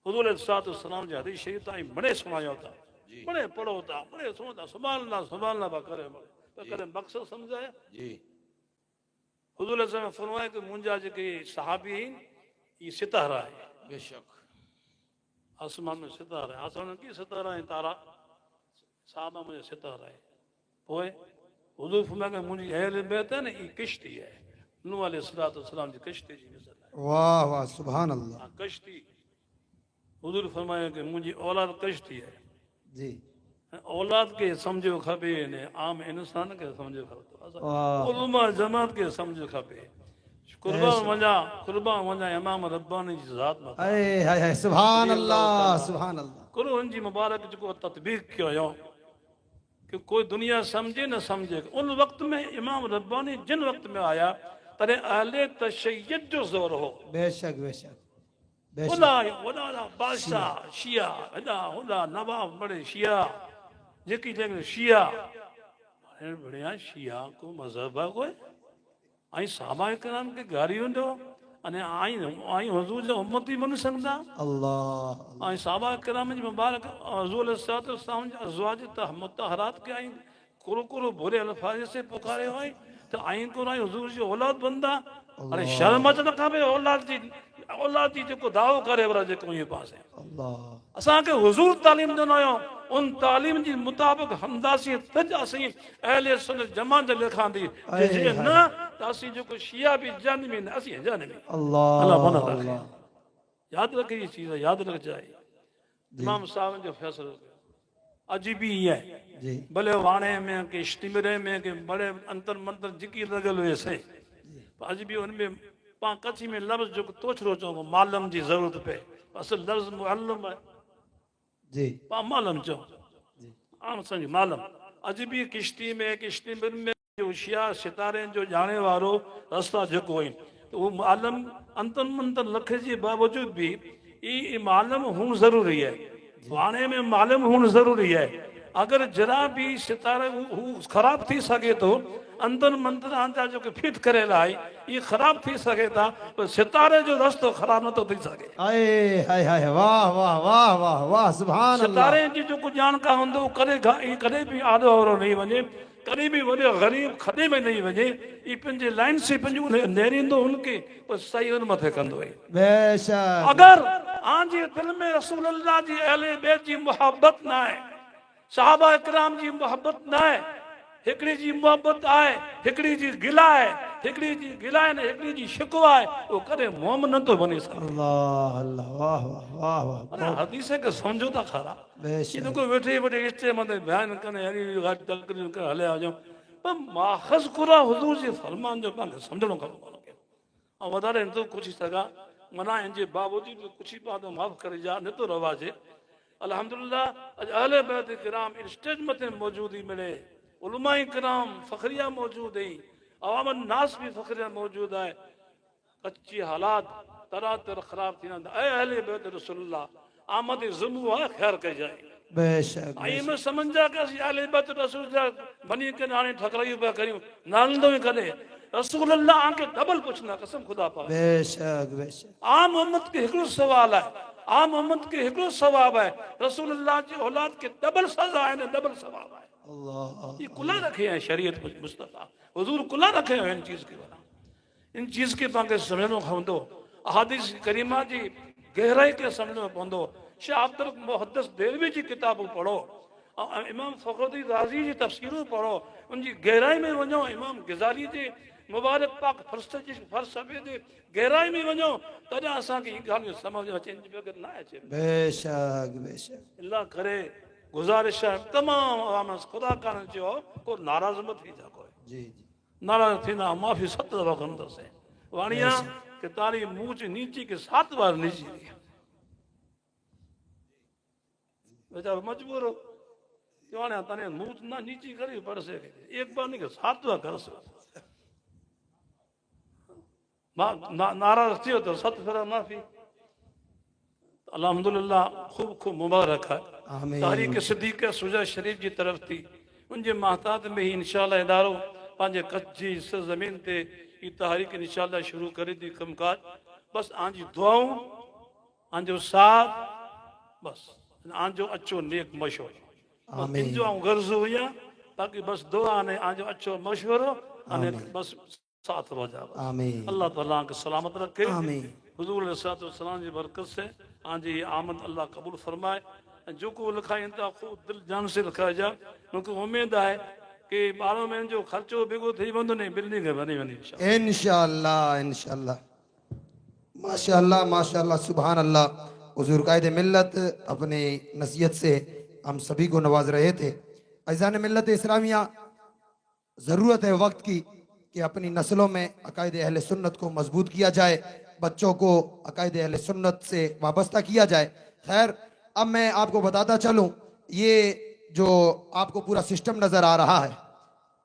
हुजूर सलाम जे हदीस शरीफ ताईं बड़े सुणायो था बड़े पढ़ो था बड़े सुनो था सुभान अल्लाह करे पर कॾहिं मक़सद सम्झाया जी हुजूर असां फरमाया कि मुंहिंजा जेके सहाबी आहिनि इहे सितारा आहे बेशक आसमान में सितारा आहे आसमान की सितारा ऐं तारा साहबा मुंहिंजा सितारा आहे पोइ हुजूर फरमाया कि मुंहिंजी अहल बैत आहे न ई किश्ती आहे नूह अलैहिस्सलाम जी किश्ती जी मिसाल आहे वाह वाह सुभान अल्लाह हाँ, कश्ती हुजूर फरमाया कि मुंहिंजी औलाद कश्ती आहे जी ऐं औलाद खे सम्झो खपे ने आम इंसान खे सम्झो खपे वाह उलमा जमात खे सम्झो खपे कुर्बान वञा इमाम रब्बानी जी ज़ात मथां हाय हाय हाय सुभान अल्लाह सुभान अल्लाह कुरो हुनजी मुबारक जेको तत्बीक कयो हुयो कि कोई दुनिया समझे न समझे उन वक़्त में इमाम रब्बानी जिन वक़्त में आया तॾहिं अहले तशय्युद जो ज़ोर हो बेशक बेशक बेशक वॾा वॾा बादशाह शिया हेॾा होॾा नवाब बड़े शिया जेकी जंहिं शिया हाणे बढ़िया शिया को मज़हब आहे कोई ऐं साहबा किराम खे गारी वेंदो अने आई हुजूर जा उम्मती बनी सघंदा अल्लाह ऐं साहबा किराम जी मुबारक हज़ूर अलैहिस्सलाम जे अज़वाज मुतहरात खे आई कुरो कुरो बुरे अल्फाज से पुकारे हुई त आई को आई हुजूर जी औलाद बंदा अरे शर्म अचण खपे औलाद जी जेको दावो करे वरा जेको इहे पासे अल्लाह असांखे हुजूर तालीम ॾिनो हुयो उन तालीम जे मुताबिक़ हमदासीं तज असीं अहले सुन्नत जमात लिखांदी जे न त असीं जेको शिया बि जानवी न असीं जानवी अल्लाह अल्लाह मना रखे अल्लाह यादि रखे इहा चीज़ यादि रखजाए इमाम साहब जो फ़ैसिलो अॼु बि ईअं आहे जी भले वाणे में के इश्तिमिरे में के बड़े अंतर मंतर जिकी लॻल हुए से अॼु बि हुनमें पाण कच्छी में लफ़्ज़ जेको तोछड़ो चऊं मालम जी ज़रूरत पए असल लफ़्ज़ मुअल्लम आहे जी पाण मालम चऊं आम सम्झ मालम अॼु बि किश्ती में जो शिया सितारे जो ॼाणे वारो रस्ता जेको आहिनि त वो आलम अंतन मंतन लखे जे बावजूद भी ये मालूम होना जरूरी है, वाणे में मालूम होना जरूरी है। अगर जरा भी सितारे खराब थी सके तो अंदर मंत्र आंजा जो कि फिट करे लाई ये खराब थी सके था, पर सितारे जो रस्तो खराब न तो थी सके। हाय हाय हाय, वाह वाह वाह वाह वाह, सुभान अल्लाह। सितारे जी जो कुछ जान का होंदो कदे भी आदो और नहीं वने, कदे भी वने गरीब खदे में नहीं वने, ये पंजे लाइन से पंजू नेरिंदो उनके पर सही उन मथे कंदो है। बेशक। अगर आंजी दिल में रसूल अल्लाह जी अहले बैत जी मोहब्बत ना है, साहबा इकराम जी मोहब्बत ना है, हिकड़ी जी मोहब्बत आए, हिकड़ी जी गिला है, हिकड़ी जी गिला है, हिकड़ी जी शिकवा है, वो करे मोम न तो बने सके। अल्लाह अल्लाह, वाह वाह वाह वाह। अरे हदीस है कि समझो था खरा, बेशक। ये तो कोई बैठे बैठे इससे मत बयान करने यारी गाड़ी तकरीर कर हले आ जाओ, पर माखज कुरा हुजूर जी फरमान जो पाके समझणो खपे कोन के। और वधारे न तो कुछ सगा मना इन जे बावजूद कुछ ही बात माफ करे जा न तो रवाजे। अल्हम्दुलिल्लाह अज अहले बैत किराम इन स्टेज मते मौजूदी मिले, उलमा किराम फखरिया मौजूद है, अवाम नास भी फखरिया मौजूद है। कच्ची हालात तरह तरह खराब थी ना, ऐ अहले बैत रसूलुल्लाह आमद ज़ुमू है खैर कह जाए। बेशक आई में समझा कि असी अहले बैत रसूल जा बनी के नाने ठकराई पे करियो नालंदो ही करे रसूलुल्लाह आके डबल पूछना कसम खुदा पा। बेशक बेशक। आम उम्मत के हिकड़ो सवाल है, आम उम्मत के हिकड़ो सवाब है, रसूलुल्लाह जी औलाद के डबल सजा है ने डबल सवाब है। अल्लाह ये कुला रखे हैं शरीयत मुस्तफा हुजूर कुला रखे हैं इन चीज के बारे, इन चीज के पाके समझनो खवंदो, अहादीस करीमा जी गहराई के समझनो पवंदो। शाह अब्दुल मुहद्दिस देलवी जी किताब पढ़ो, इमाम फखरुद्दीन राज़ी जी तफसीरूं पढ़ो, उनकी गहराई में वञो, इमाम ग़ज़ाली जी मुबारक पाक फ़लसफ़े जे गहराई में वञो, तॾहिं असांखे ई ॻाल्हियूं समझ अचे, इन बग़ैर न अचे। बेशक बेशक। अल्लाह करे गुज़ारिश है तमाम आवाम खुदा कान जो को नाराज़ मत थी जा, कोई जी जी। नाराज़ थींदा माफ़ी 7 दफ़ा कंदुसि वाणिया कि तारी मूंछ नीची के 7 बार नीची बेचारा मजबूर हो वाणिया तने मूंछ ना नीची करी पड़ से एक बार नहीं के 7 बार कर सो नाराज़ थियो तो 7 फेरा माफ़ी। अल्हम्दुलिल्लाह खूब खूब मुबारक है। आमीन। तहरीक सिद्दीक़ सुजा शरीफ की तरफ थी उनके महतात में ही इंशाल्लाह इदारो पंहिंजे कच्छ जी ज़मीन ते ही तहरीक इंशाल्लाह शुरू करे थी कमकाज। बस आंजी दुआऊं आंजो साथ बस आंजो अच्छो नेक मशवरो आमीन। जो गर्ज़ हुआ ताकि बस दुआ ने आंजो अच्छो मशवरो अने बस साथ वजा आमीन। अल्लाह ताला के सलामत रखे। आमीन। हुजूर अलैहिस्सलाम की बरकत से आंजी आमद अल्लाह कबूल फरमाए। जो को लिखाइन था खूब दिल जान से लिखा जा, क्योंकि उम्मीद है कि 12 महीने जो खर्चो बेगो थी वंदो नहीं बिल्डिंग बनी वनी इंशाअल्लाह इंशाअल्लाह। माशाअल्लाह माशाअल्लाह, सुभान अल्लाह। हुजूर कायदे मिल्लत अपनी नसीहत से हम सभी को नवाज रहे थे। अज़ान मिल्लत इस्लामिया, ज़रूरत है वक्त की कि अपनी नस्लों में अकायदे अहले सुन्नत को मजबूत किया जाए, बच्चों को अकायदे अहले सुन्नत से वाबस्ता किया जाए। खैर, अब मैं आपको बताता चलूं, ये जो आपको पूरा सिस्टम नजर आ रहा है,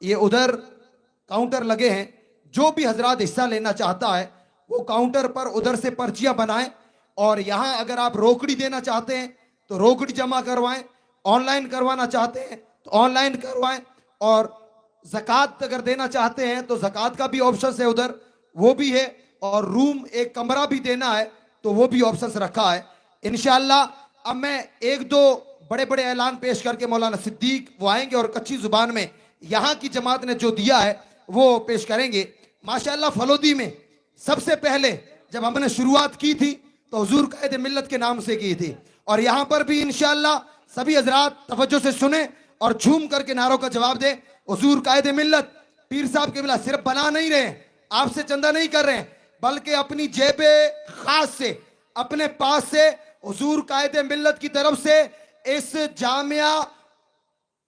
ये उधर काउंटर लगे हैं। जो भी हजरात हिस्सा लेना चाहता है वो काउंटर पर उधर से पर्चियां बनाएं, और यहाँ अगर आप रोकड़ी देना चाहते हैं तो रोकड़ी जमा करवाएं, ऑनलाइन करवाना चाहते हैं तो ऑनलाइन करवाएं, और ज़कात अगर देना चाहते हैं तो ज़कात का भी ऑप्शन है उधर, वो भी है, और रूम एक कमरा भी देना है तो वो भी ऑप्शन रखा है इंशाअल्लाह। अब मैं 1-2 बड़े बड़े ऐलान पेश करके मौलाना सिद्दीक वो आएंगे और कच्ची जुबान में यहाँ की जमात ने जो दिया है वो पेश करेंगे। माशाअल्लाह फलोदी में सबसे पहले जब हमने शुरुआत की थी तो हुजूर कायदे मिल्लत के नाम से की थी, और यहाँ पर भी इंशाअल्लाह सभी हजरात तवज्जो से सुने और झूम करके नारों का जवाब दे। हुजूर कायदे मिल्लत पीर साहब के बिला सिर्फ बना नहीं रहे, आपसे चंदा नहीं कर रहे हैं, बल्कि अपनी जेबे खास से अपने पास से हुजूर कायदे मिल्लत की तरफ से इस जामिया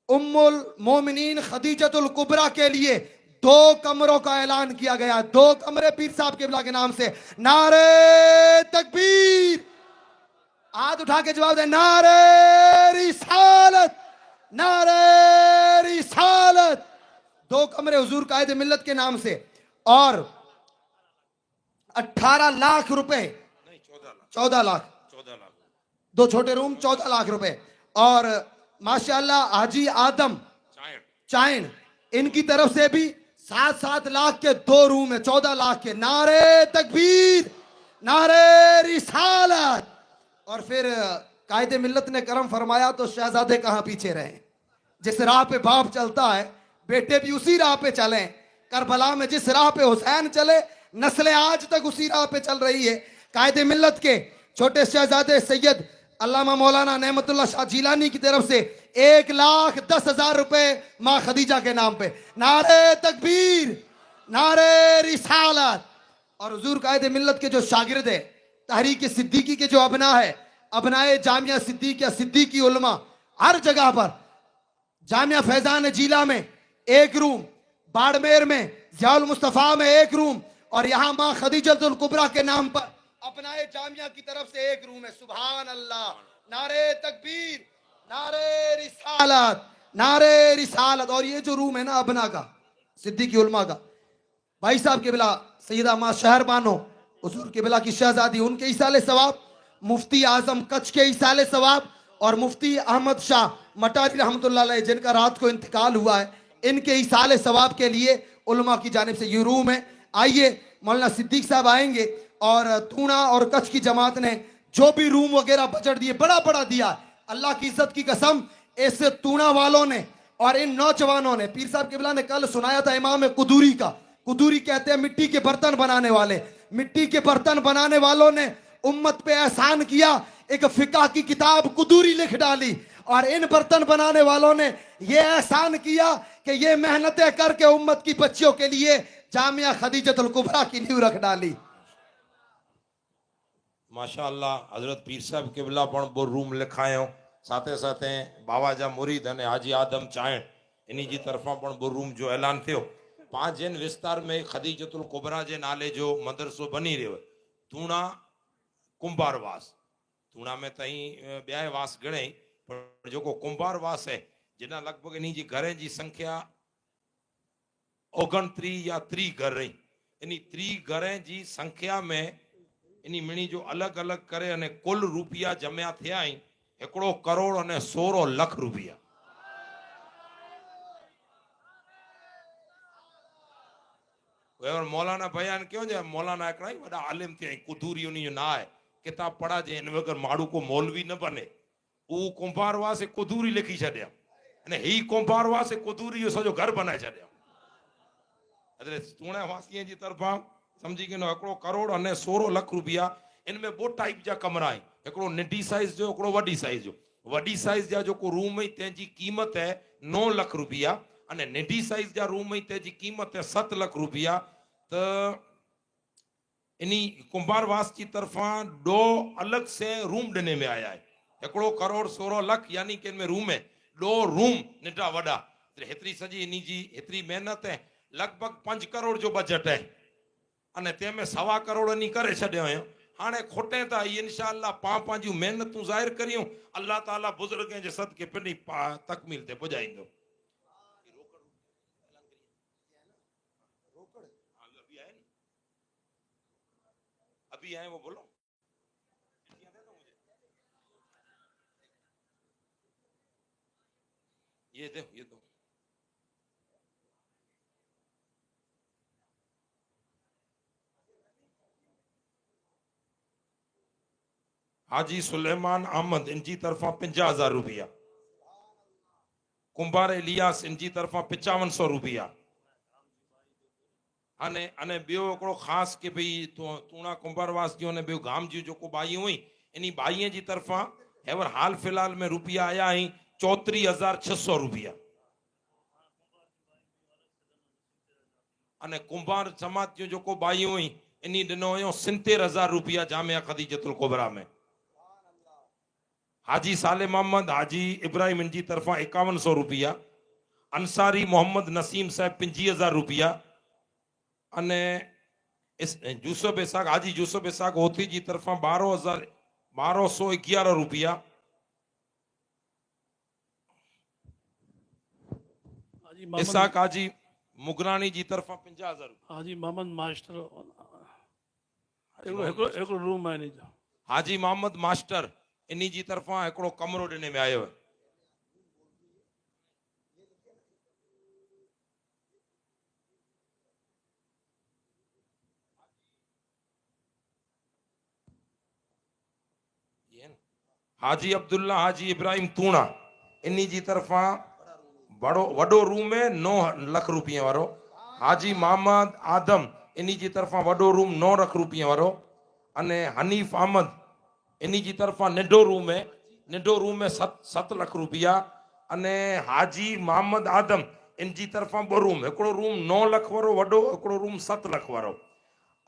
उम्मुल मोमिनीन खदीजतुल कुबरा के लिए 2 कमरों का ऐलान किया गया। 2 कमरे पीर साहब के बिला के नाम से। नारे तकबीर, हाथ उठा के जवाब दे, नारे रिसालत, नारे रिसालत। 2 कमरे हुजूर कायदे मिल्लत के नाम से। और 18 लाख रुपए, नहीं 14 लाख, 14 लाख, 14 लाख। 2 छोटे रूम 14 लाख रुपए। और माशाल्लाह हाजी आदम चाय चाइन इनकी तरफ से भी 7-7 लाख के 2 रूम है, 14 लाख के। नारे तकबीर, नारे रिसालत। और फिर कायदे मिल्लत ने करम फरमाया तो शहजादे कहां पीछे रहे। जिस राह पे बाप चलता है बेटे भी उसी राह पे चले। करबला में जिस राह पे हुसैन चले नस्लें आज तक उसी राह पे चल रही है। कायदे मिल्लत के छोटे शहजादे सैयद अल्लामा मौलाना नेमतुल्लाह शाह जिलानी की तरफ से 1,10,000 रुपए मां खदीजा के नाम पे। नारे तकबीर, नारे रिसालत। और हुजूर कायदे मिल्लत के जो शागिर्द है तहरीक सिद्दीकी के जो अबना है, अबनाए जामिया सिद्दीकिया सिद्दीकी उलमा, हर जगह पर जामिया फैजान जिला में 1 रूम, बाड़मेर में ज़ियाउल मुस्तफ़ा में 1 रूम, और यहां मां खदीजतुल कुबरा के नाम पर अपनाए जामिया की तरफ से 1 रूम है। सुभान अल्लाह, नारे तकबीर, नारे रिसालत, नारे रिसालत। और ये जो रूम है ना अपना का सिद्दीकी उलमा का, भाई साहब के बिला सैयदा मां शहर बानो हुजूर के बिला की शहजादी, उनके इसाले सवाब, मुफ्ती आजम कच्छ के इसाले सवाब, और मुफ्ती अहमद शाह मटारी रहमतुल्लाह अलैह जिनका रात को इंतकाल हुआ है, इनके इसाले सवाब के लिए उलमा की जानिब से ये रूम है। आइए मौलाना सिद्दीक साहब आएंगे और तूणा और कच्छ की जमात ने जो भी रूम वगैरह बजट दिए बड़ा बड़ा दिया। अल्लाह की इज्जत की कसम, इस तूणा वालों ने और इन नौजवानों ने, पीर साहब किबला ने कल सुनाया था इमाम कुदूरी का। कुदूरी कहते हैं मिट्टी के बर्तन बनाने वाले। मिट्टी के बर्तन बनाने वालों ने उम्मत पे एहसान किया, एक फिका की किताब कुदूरी लिख डाली। और इन बर्तन बनाने वालों ने ये एहसान किया कि ये मेहनतें करके उम्मत की बच्चियों के लिए जामिया खदीजतुल कुबरा की नींव रख डाली। माशाअल्लाह हजरत पीर साहब केबला पण बो रूम लिखायो, साथे साथे बाबा जा मुरीद अने हाजी आदम चाइण इन्ही जी तरफा पण बो रूम जो ऐलान थियो। 5 जैन विस्तार में खदीजतुल कुबरा जे नाले जो मदरसो बनी रहियो तूणा कुंभारवास। तूणा में तई ॿिया वास घणेई, पर जेको कुंभारवास है जिना लगभग इन्ही जी घरनि जी संख्या 29 या 30 घर रही। इन्ही 30 घरनि जी संख्या में इन्ही मिणी जो अलग अलग करे अने कुल रुपया जमया थिया आहिनि 1 करोड़ अने 16 लख रुपया। और मौलाना बयान क्यों जे मौलाना हिकिड़ा ई वॾा आलिम थिया कुदूरी उन जो ना आहे, किताब पढ़ा जे इन वगैर माण्हू को मौलवी न बने। ऊ कुंभारवास कुदूरी लिखी छॾिया अने ही कुंभारवास कुदूरी जो सॼो घर बनाए छॾिया। तूणा वासीअ जी तरफ़ां समझी के 1 करोड़ अने 16 लख रुपया। इनमें 2 टाइप जा कमरा आहिनि, हिकिड़ो निढी साइज जो, हिकिड़ो वॾी साइज जो। वॾी साइज जा जेको रूम है तंहिंजी कीमत है 9 लख रुपया अने निढी साइज जा रूम है तंहिंजी कीमत है 7 लख रुपया। त इन्ही कुंभारवास की तरफा 2 अलग से रूम ॾिने में आया है। 1 करोड़ 16 लख यानी कि इनमें रूम है 2 रूम निढा वॾा। हेतिरी सॼी इन्ही जी हेतिरी महिनत है, लगभग 5 करोड़ जो बजट है अने तंहिंमें 1.25 करोड़ इन्ही करे छॾियो हुयो। हाणे खोटे था इंशाअल्लाह पंहिंजूं महिनतूं ज़ाहिर करियूं, अल्लाह ताला बुज़ुर्गनि जे सदके पिनी तकमील ते पुॼाईंदो। अभी आए वो बोलो ये दो ये दो। हाजी सुलेमान अहमद इनकी तरफा 50,000 रुपया। कुंभार इलियास इनकी तरफा 5500 रुपया। अने अने बियो हिकिड़ो ख़ासि कि भई तूणा कुंभारवास जो ने बियो गाम जी जेको बाई हुई इन्ही बाईअ जी तरफा हेवर हाल फिलहाल में रुपया आया आहिनि 34,600 रुपया। अने कुंभार जमात जो जेको बाई हुई इन्ही ॾिनो हुयो 70,000 रुपया जामिया खदीजतुल कुबरा में। हाजी साले मोहम्मद हाजी इब्राहिम इनकी तरफा 5100 रुपया। अंसारी मोहम्मद नसीम साहब 25,000 रुपया। अने इस यूसुफ इसाक हाजी यूसुफ इसाक होती जी तरफा 12,11 रुपया। इसाक हाजी मुगरानी जी तरफा 50,000 रुपया। हाजी मोहम्मद मास्टर हिकिड़ो रूम आहे इन जो। हाजी मोहम्मद मास्टर इन्ही जी तरफ़ां हिकिड़ो कमरो ॾिने में आयो आहे। हाजी अब्दुल्ला हाजी इब्राहिम तूणा इन्ही जी तरफ़ां वॾो रूम है 9 लख रुपये वारो। हाजी मोहम्मद आदम इन्ही जी तरफ़ां वॾो रूम 9 लख रुपये वारो। अने हनीफ अहमद इन्ही जी तरफ़ां नंढो रूम है 7 लख रुपया। अने हाजी मोहम्मद आदम इन जी तरफ़ां 2 रूम, हिकिड़ो रूम 9 लख वारो वॾो, हिकिड़ो रूम 7 लख वारो।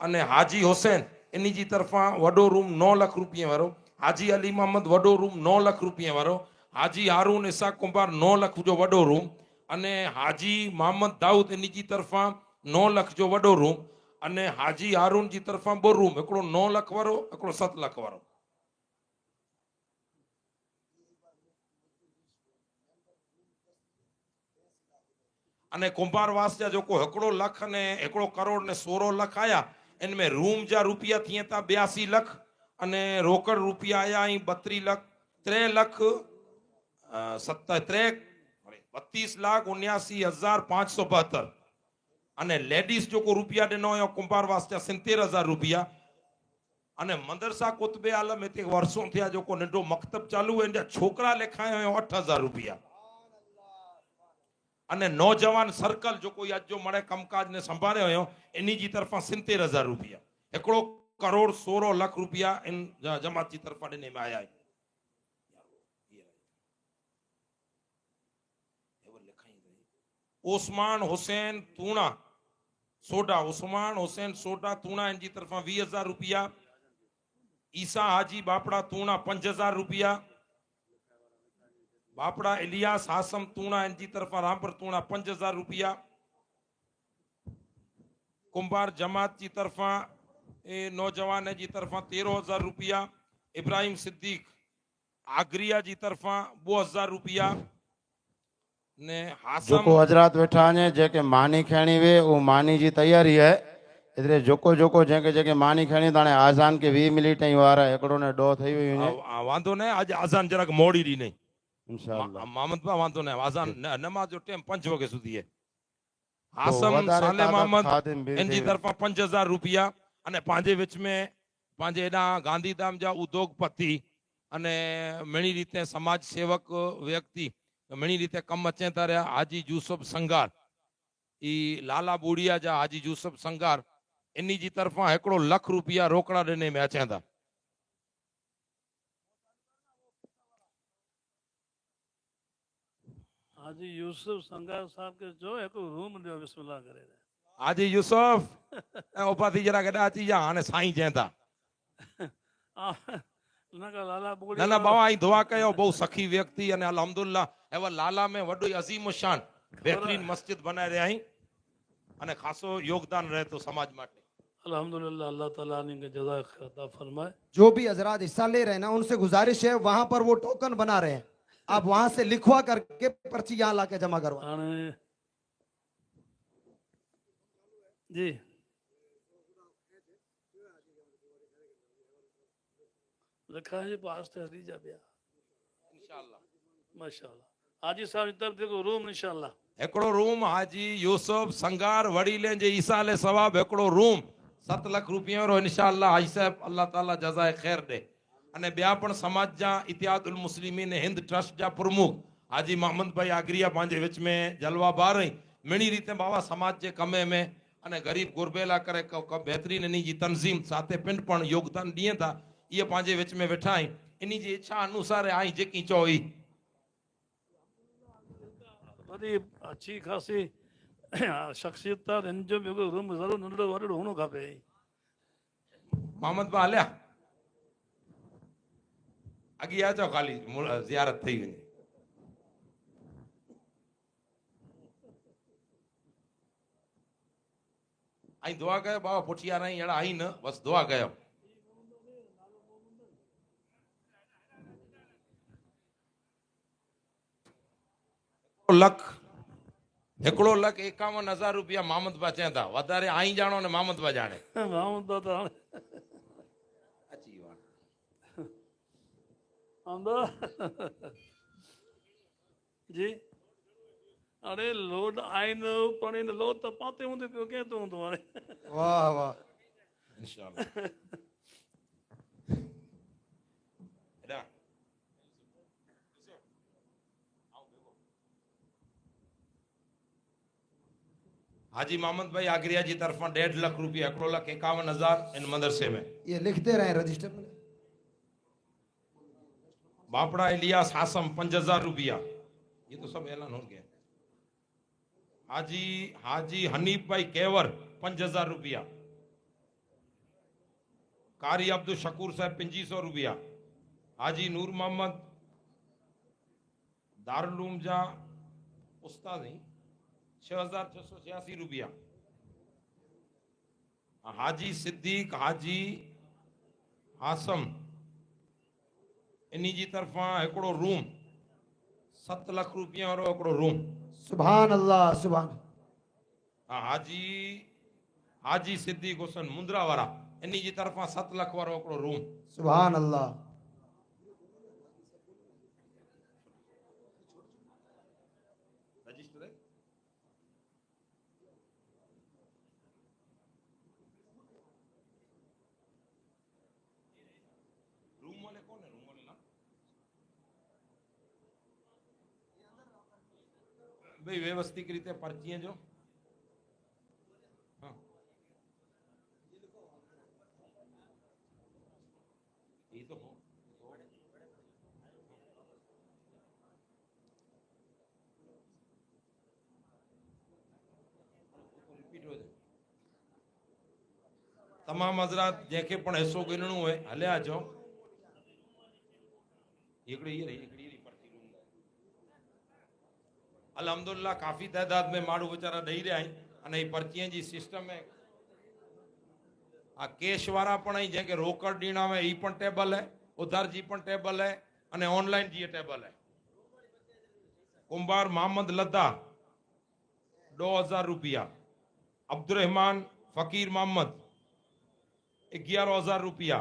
अने हाजी हुसैन इन्ही जी तरफ़ां वॾो रूम 9 लख रुपये वारो। हाजी अली मोहम्मद वॾो रूम 9 लख रुपये वारो। हाजी हारून इसाक कुंभार 9 लख जो वॾो रूम। अने हाजी मोहम्मद दाऊद इन्ही जी तरफ़ां 9 लख जो वॾो रूम। अने हाजी हारून जी तरफ़ां 2 रूम, हिकिड़ो 9 लख वारो, हिकिड़ो 7 लख वारो। अने कुंभारवास जा जेको 1 लख ने 1 करोड़ ने 16 लख आया, इनमें रूम जा रुपया थिए था 82 लख। अने रोकड़ रुपया आया 32 लख 3 लख 32,79,572। अने लेडीज जो रुपया ॾिनो हुयो कुंभारवास जा 70,000 रुपया। अने मदरसा कुतबे आलम हिते वर्षों थिया जेको नंढो मकतब चालू है, छोकरा लिखाया हुयो 8,000 रुपया। अने नौजवान सर्कल जो कोई अज जो मणे कमकाज ने संभाले हुयो इन्ही जी तरफा 70,000 रुपया। 1 करोड़ 16 लख रुपया इन जमात की तरफा ॾिने में आया है। उस्मान हुसैन तूणा सोडा, उस्मान हुसैन सोडा तूणा इन जी तरफा 20,000 रुपया। ईसा हाजी बापड़ा तूणा 5,000 रुपया। बापड़ा इलियास हासम तूणा इन जी तरफा रामपुर तूणा 5,000 रुपया। कुंभार जमात की तरफा नौजवान जी तरफा 13,000 रुपया। इब्राहिम सिद्दीक आगरिया जी तरफा 2,000 रुपया। ने हासम जोको हजरात वेठा आहिनि जेके मानी खणी वे वो मानी जी तैयारी है। इधरे जोको जेके जेके मानी खणी ताणे आज़ान के 20 मिनट ही वार है, एकड़ो ने डो થઈ વયું છે। वांदो ने आज आज़ान જરાક મોડી રી નહીં इंशाअल्लाह मोहम्मद बा वांदो ने आज़ान नमाज जो टाइम 5 वगे सुधी है। तो हासम वधारे साले तादाद मोहम्मद खादिम भी इन जी थी तरफा 5,000 रुपया। अने पांजे विच में पांजे एडा गांधीधाम जा उद्योगपति अने मणी रीते समाज सेवक व्यक्ति मणी रीते कम अचें था रहा। हाजी यूसुफ संगार ई लाला बूढ़िया जा हाजी यूसुफ संगार इन्ही जी तरफा 1 लख रुपया रोकड़ा ॾिने में अचें था। हाजी यूसुफ संगार साहब के जो एक रूम दियो बिस्मिल्लाह करे। हाजी यूसुफ उपाधि जरा गॾा अची जा हाणे साईं चें था। लाला बुगड़ी ना बाबा ई दुआ कयो बहु सखी व्यक्ति अने अल्हम्दुलिल्लाह एवा लाला में वॾो अजीम शान बेहतरीन मस्जिद बनाए रहा ही अने खासो योगदान रहे तो समाज माटे। अल्हम्दुलिल्लाह अल्लाह ताला ने जज़ा अता फरमाए। जो भी हजरात हिस्सा ले रहे हैं ना उनसे गुजारिश है वहां पर वो टोकन बना रहे हैं, आप वहां से लिखवा करके पर्ची यहाँ लाके जमा करवा। जी लिखा है पास से हदीजा बिया इंशाअल्लाह माशाअल्लाह। हाजी साहब की तरफ देखो रूम इंशाअल्लाह। एकड़ो रूम हाजी यूसुफ संगार वडीले जे ईसाले सवाब एकड़ो रूम 7 लाख रुपया रो इंशाअल्लाह। हाजी साहब अल्लाह ताला जज़ाए खैर दे। अने ॿिया पण समाज जा इतिहादुल मुस्लिमीन हिंद ट्रस्ट जा प्रमुख हाजी मोहम्मद भाई आगरिया पांजे विच में जलवा बार मिणी रीते बाबा समाज जे कमे में अने गरीब गुरबेला करे बेहतरीन इन्ही जी तंजीम साथे पिंड पण योगदान दिए था। ये पांजे विच में वेठा आहीं इन्ही जी इच्छा अनुसार आई जेकी चोई बड़ी अच्छी खासी शख्सियत था। इन जो भी रूम जरूर नंढो वॾो होणो खपे। मोहम्मद बा हलिया अॻी आ जाओ खाली ज़ियारत थी वञे। आई दुआ कयो बाबा पुठियां रही अहिड़ा आई न बस दुआ कयो। लख 1,51,000 रुपया मोहम्मद बा चें था। वधारे आई जानो ने मोहम्मद बा जाने। मोहम्मद आंदा जी अरे लोड आइन पण इन लोड त पाते हूंदे पियो कंहिं तो हूंदो हाणे वाह वाह इंशाल्लाह हेॾा हाजी मोहम्मद भाई आगरिया जी तरफा 1.5 लाख रुपया 1,51,000 इन मदरसे में ये लिखते रहे रजिस्टर में बापड़ा इलियास हासम 5,000 रुपया ये तो सब ऐलान हो गया हाजी हाजी हनीफ भाई केवर 5,000 रुपया कारी अब्दुल शकूर साहब 500 रुपया हाजी नूर मोहम्मद दारुलूम जा उस्ताद ही 6,686 रुपया हाजी सिद्दीक हाजी हासम इन्ही जी तरफा हिकिड़ो रूम 7 लाख रुपया वारो हिकिड़ो रूम सुभान अल्लाह सुभान हाजी हाजी सिद्दीक हुसैन मुंद्रा वारा इन्ही जी तरफा 7 लाख वारो हिकिड़ो रूम सुभान अल्लाह रजिस्टर है रूम वाले कौन है रूम वाले ना भाई व्यवस्थित रीते पर्ची जो हाँ ये तो हो रिपीट हो जाए तमाम हजरात जैके पण हिस्सो गिनणो है हले आ जाओ हिकिड़ी ये रही हिकिड़ी रही पर्ची रूम अल्हम्दुलिल्लाह काफ़ी तइदाद में माण्हू वीचारा ॾेई रहिया आहिनि अने ही पर्चीअ जी सिस्टम में कैश वारा पण ऐं जंहिंखे रोकड़ ॾियणा में ही पण टेबल है उधार जी पण टेबल है अने ऑनलाइन जी टेबल है कुंभार मोहम्मद लद्दा 2,000 रुपया अब्दुल रहमान फकीर मोहम्मद 11,000 रुपया